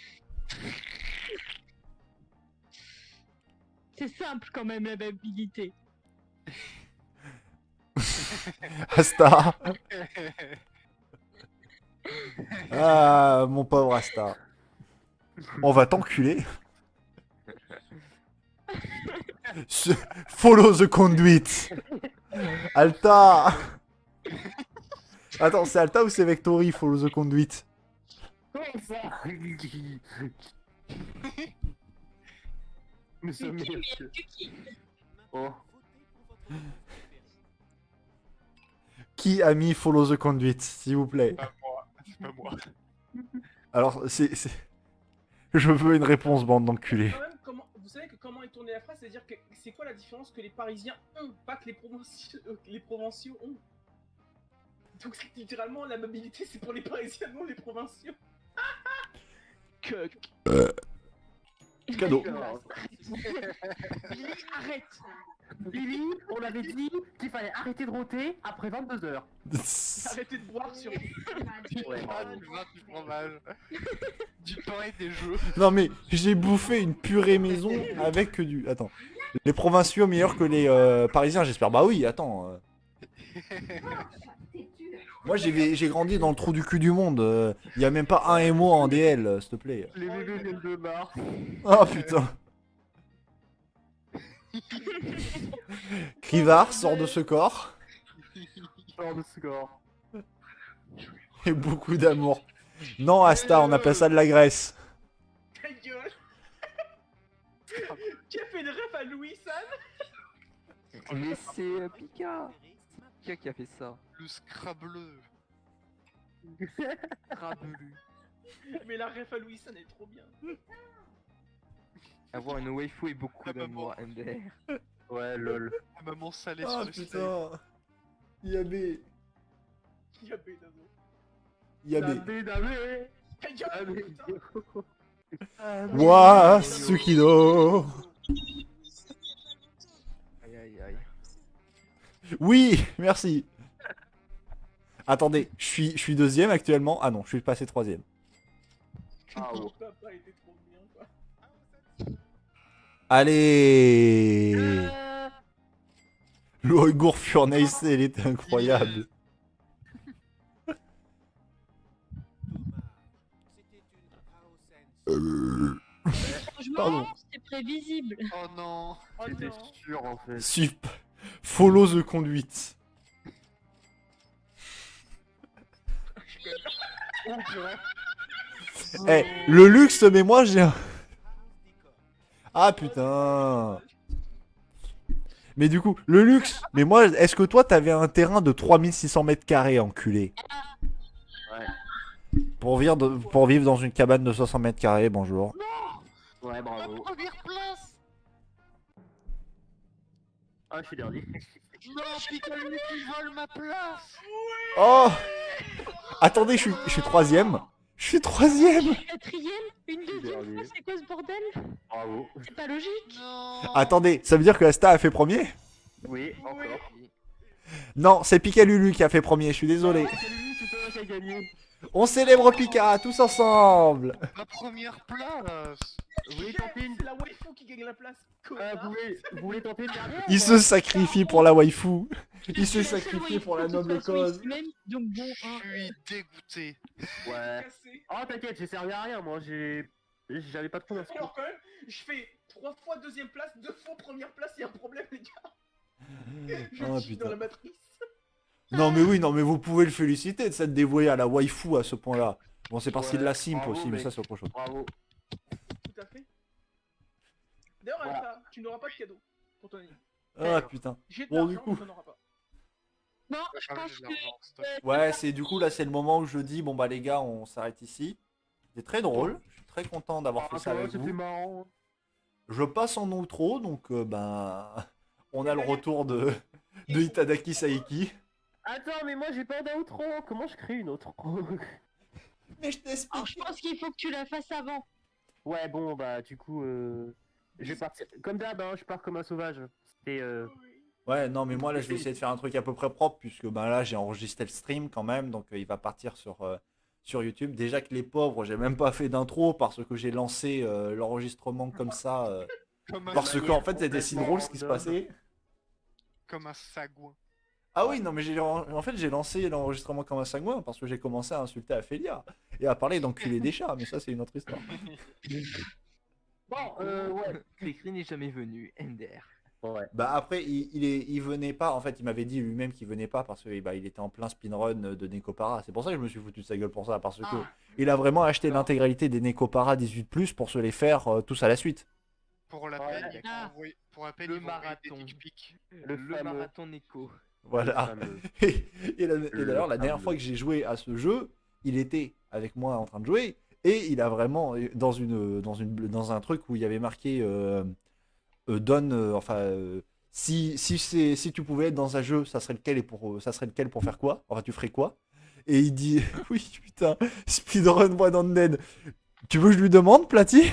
C'est simple quand même, la habilité. Asta. Ah mon pauvre Asta. On va t'enculer. Follow the conduit. Alta. Attends, c'est Alta ou c'est Vectory, follow the conduit? Comment ça? Mais ça Yuki, merde. mais Yuki. Oh. Qui a mis follow the conduit, s'il vous plaît? Pas moi, c'est pas moi. Alors, je veux une réponse, bande d'enculés. Quand même, vous savez que comment est tournée la phrase, c'est-à-dire que c'est quoi la différence que les Parisiens ont, pas que les provinciaux ont. Donc c'est littéralement la mobilité, c'est pour les Parisiens, non les provinciaux. Cadeau. Billy, arrête. Billy, on avait dit qu'il fallait arrêter de roter après 22h. Arrêtez de boire sur. Ouais, Ah, du vin, du fromage, du pain et des jeux. Non mais j'ai bouffé une purée maison avec que du... Attends. Les provinciaux meilleurs que les Parisiens, j'espère. Bah oui, attends. Moi j'ai grandi dans le trou du cul du monde. Y a même pas un MO en DL, s'il te plaît. Les bébés viennent de Mars. Oh putain. Krivar sort de ce corps. Sort de score. Et beaucoup d'amour. Non, Asta, on appelle ça de la graisse. Ta gueule. Tu as fait une ref à Louis San? Mais c'est Pika. Pika qui a fait ça. Le scrableux. Rabelu. Mais la ref à Louis San est trop bien. Avoir une waifu et beaucoup Ah bah d'amour, MDR. Ouais, lol. La maman salée Oh sur le steak. putain. Yabé. Yabé Dano. Yabé. Dabé, dabé. Ta gueule, putain. Wa Sukido. Aïe aïe aïe. Oui, merci. Attendez, je suis deuxième actuellement. Ah non, je suis passé troisième. Ah ouais. Papa était trop bien, quoi. Allez. Le Ouïghour Furnace, elle était incroyable. Franchement, Pardon. c'était prévisible. Oh non. Oh C'était non. sûr en fait. Sup. Follow the conduite. Oh, purée. Eh, le luxe, mais moi j'ai un... Ah putain. Mais du coup, le luxe, mais moi, est-ce que toi t'avais un terrain de 3600 mètres carrés, enculé? Ouais. Pour vivre dans une cabane de 60 mètres carrés, bonjour. Ouais, bravo. Première place. Ah, je suis dernier. Non, Pikachu qui vole ma place. Oh. Attendez, je suis troisième. Je suis troisième. Quatrième, une deuxième Dernier. fois, c'est quoi ce bordel? Bravo. C'est pas logique. Non. Attendez, ça veut dire que Asta a fait premier? Oui, encore. Non, c'est Pika Lulu qui a fait premier, je suis désolé. C'est lui, c'est toi qui a gagné. On célèbre Pika, tous ensemble. Ma première place. Vous voulez tenter une... C'est la waifu qui gagne la place. Connard. vous voulez tenter une dernière Il se sacrifie pour la waifu. Il s'est sacrifié pour la noble cause. Donc bon, Je hein. suis dégoûté. Ouais. Cassé. Oh, t'inquiète, j'ai servi à rien, moi, j'avais pas trop d'inspi. Alors quand même, je fais 3 fois deuxième place, 2 fois première place, il y a un problème les gars. Je Oh, cheat dans putain. la matrice. Non mais oui, non mais vous pouvez le féliciter de s'être dévoué à la waifu à ce point-là. Bon, c'est parce qu'il la simp bravo, aussi, mais mec. ça c'est autre chose. Bravo. Tout à fait. D'ailleurs, Voilà. Alpha, tu n'auras pas de cadeau pour ton ami. Ah putain. J'ai de Bon, du l'argent, coup. mais tu n'en auras pas. Non, Va je charger pense de que... l'argent, stop. Ouais, c'est du coup là c'est le moment où je dis bon bah les gars, on s'arrête ici. C'était très drôle. Je suis très content d'avoir fait ça avec C'était vous. marrant. Je passe en outro, donc ben on a le retour de Itadaki Saiki. Attends, mais moi j'ai pas d'outro. Comment je crée une autre? Mais je t'explique. Alors, je pense qu'il faut que tu la fasses avant. Ouais, bon, bah, du coup, je vais partir. Comme d'hab, hein, je pars comme un sauvage. C'était. Ouais, non, mais moi là je vais essayer de faire un truc à peu près propre puisque ben là j'ai enregistré le stream quand même, donc il va partir sur YouTube. Déjà que les pauvres, j'ai même pas fait d'intro parce que j'ai lancé l'enregistrement comme ça. Comme un, Parce qu'en fait c'était si drôle ce qui se passait. comme un sagouin. Ah oui, non, mais en fait j'ai lancé l'enregistrement comme un sagouin parce que j'ai commencé à insulter Ophélia et à parler d'enculer des chats, mais ça c'est une autre histoire. Bon, ouais. L'écrit n'est jamais venu, MDR. Ouais. Bah après il venait pas, en fait il m'avait dit lui-même qu'il venait pas parce que bah, il était en plein speedrun de Nekopara. C'est pour ça que je me suis foutu de sa gueule pour ça, parce que il a vraiment acheté l'intégralité des Nekopara 18+, pour se les faire tous à la suite. Pour la Ouais. peine, il Ah. pour la peine, Le ils m'ont envoyé des marathon. dick pics. Le fameux. marathon Neko. Voilà. fameux. Et d'ailleurs, la dernière fameux. fois que j'ai joué à ce jeu, il était avec moi en train de jouer et il a vraiment dans un truc où il y avait marqué donne si tu pouvais être dans un jeu, ça serait lequel pour faire quoi? Enfin, tu ferais quoi? Et il dit oui putain, speedrun One Handed. Tu veux que je lui demande, Platy?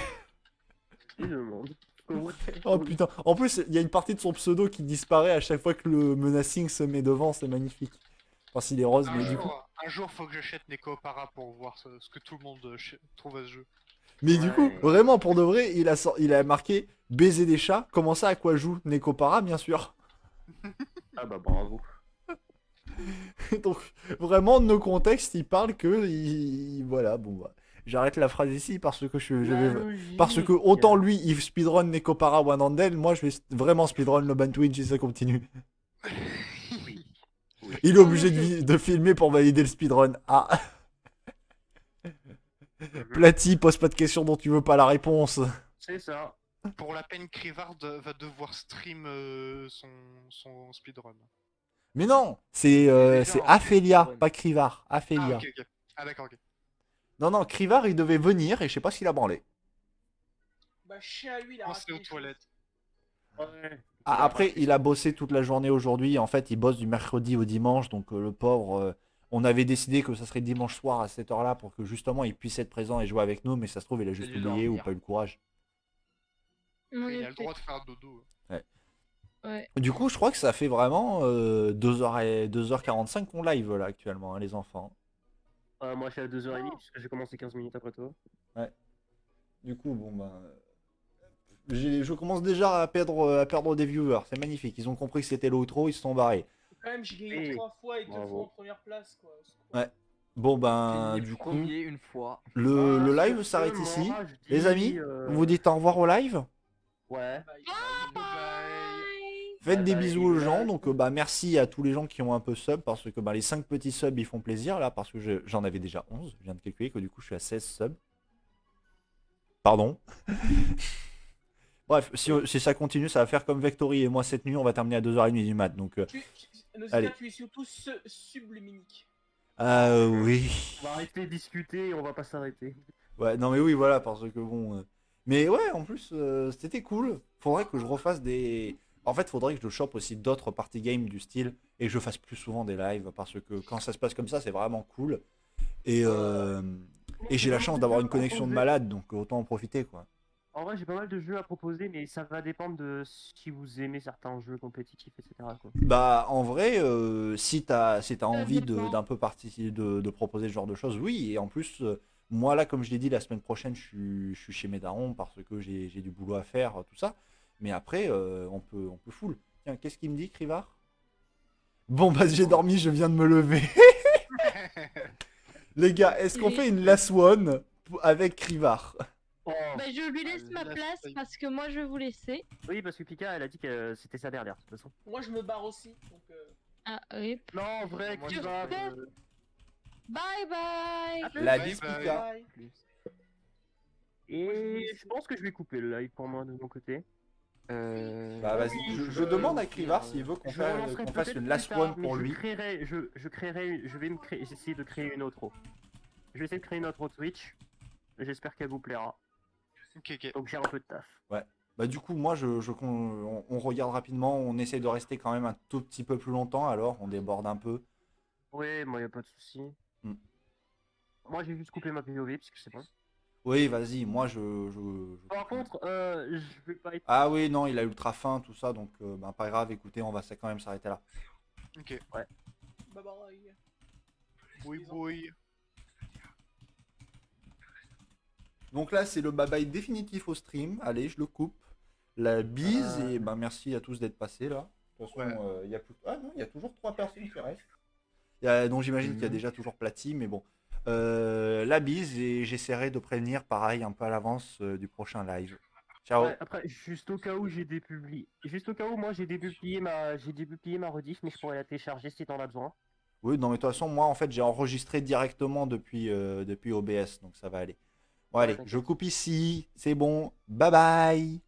Je demande. Oh putain. En plus, il y a une partie de son pseudo qui disparaît à chaque fois que le menacing se met devant, c'est magnifique. Enfin, s'il est rose, mais du coup. Un jour, faut que j'achète Nekopara pour voir ce que tout le monde trouve à ce jeu. Mais du coup, Ouais. vraiment, pour de vrai, il a marqué baiser des chats. Comment ça, à quoi joue Nekopara, bien sûr. Ah bah bravo. Donc, vraiment, de nos contextes, il parle que. Voilà, bon, bah. J'arrête la phrase ici parce que parce que autant lui, il speedrun Nekopara One Handel, moi, je vais vraiment speedrun le Twitch si ça continue. Il est obligé de filmer pour valider le speedrun. Ah. Platy, pose pas de questions dont tu veux pas la réponse. C'est ça. Pour la peine, Crivard va devoir stream son speedrun. Mais non, c'est Aphelia, pas Crivard. Aphelia. Ah, ok. Ah, d'accord, ok. Non, Crivard, il devait venir et je sais pas s'il a branlé. Bah, chien à lui, il a Non, raté c'est aux des choses. toilettes. Ouais. Ah, après, il a bossé toute la journée aujourd'hui. En fait, il bosse du mercredi au dimanche. Donc, le pauvre, on avait décidé que ça serait dimanche soir à cette heure-là pour que justement il puisse être présent et jouer avec nous. Mais ça se trouve, il a juste dû oublié ou dormir. pas eu le courage. En Il a le effet. droit de faire dodo. Ouais. Du coup, je crois que ça fait vraiment 2h45 qu'on live là actuellement, hein, les enfants. Moi, je suis à 2h30 parce que j'ai commencé 15 minutes après toi. Du coup, bon, bah. Je commence déjà à perdre des viewers. C'est magnifique. Ils ont compris que c'était l'outro, ils se sont barrés. Quand même, j'ai gagné Oui. 3 fois et 2 Bravo. fois en première place, quoi. Ouais. Bon, ben, Fini du coup, premier une fois. le Ah, live sur s'arrête ce, ici. moi, je dis, Les amis, vous vous dites au revoir au live. Ouais. Bye. Faites Bye des bye, bisous aux les gens. gars. Donc, bah, merci à tous les gens qui ont un peu sub. Parce que bah, les 5 petits subs, ils font plaisir là. Parce que j'en avais déjà 11. Je viens de calculer que du coup, je suis à 16 subs. Pardon. Bref, si ça continue, ça va faire comme Vectory et moi cette nuit. On va terminer à 2h30 du mat. Donc, Allez. Tu es surtout subluminique. oui. On va arrêter de discuter et on va pas s'arrêter. Ouais, non mais oui, voilà, parce que bon... Mais ouais, en plus, c'était cool. Faudrait que je refasse des... En fait, faudrait que je chope aussi d'autres party games du style et que je fasse plus souvent des lives parce que quand ça se passe comme ça, c'est vraiment cool. Et j'ai la chance d'avoir une connexion de malade, donc autant en profiter, quoi. En vrai, j'ai pas mal de jeux à proposer, mais ça va dépendre de si vous aimez certains jeux compétitifs, etc. quoi. Bah, en vrai, si t'as envie dépend. d'un peu de proposer ce genre de choses, oui. Et en plus, moi, là, comme je l'ai dit, la semaine prochaine, je suis chez mes darons parce que j'ai du boulot à faire, tout ça. Mais après, on peut full. Tiens, qu'est-ce qu'il me dit, Crivard? Bon, bah, j'ai dormi, je viens de me lever. Les gars, est-ce qu'on fait une last one avec Crivard? Oh. Bah, je lui laisse ma place parce que moi je vais vous laisser. Oui, parce que Pika, elle a dit que c'était sa dernière, de toute façon. Moi, je me barre aussi. Donc, Ah oui. Non, en vrai, Moi, tu je vas. fais- Bye bye. La Bye bise, bye. Pika. Et je pense que je vais couper le live pour moi de mon côté. Bah, vas-y, Oui, je demande à Crivard s'il veut qu'on Je relancerai fasse peut-être une plus last tard, one mais pour je lui. créerai, je créerai, je vais essayer de créer une autre. Je vais essayer de créer une autre Twitch. J'espère qu'elle vous plaira. Ok. Donc j'ai un peu de taf. Bah du coup moi on regarde rapidement, on essaye de rester quand même un tout petit peu plus longtemps alors, on déborde un peu. Ouais, moi y a pas de souci. Hmm. Moi j'ai juste coupé ma POV parce que c'est bon. Oui vas-y, moi Par contre, je vais pas être. Ah oui non, il a ultra faim tout ça donc bah, pas grave, écoutez, on va quand même s'arrêter là. Ok. bye bye. Oui. Donc là c'est le bye bye définitif au stream, allez je le coupe. La bise et bah merci à tous d'être passés là. De toute façon Ouais. il y a plus... Ah non, il y a toujours 3 personnes qui restent. Donc j'imagine qu'il y a déjà toujours Platy mais bon. La bise et j'essaierai de prévenir pareil un peu à l'avance du prochain live. Ciao. Ouais, après, juste au cas où j'ai dépublié. Juste au cas où moi j'ai dépublié ma rediff, mais je pourrais la télécharger si t'en as besoin. Oui, non mais de toute façon moi en fait j'ai enregistré directement depuis OBS donc ça va aller. Bon allez, je coupe ici, c'est bon, bye bye.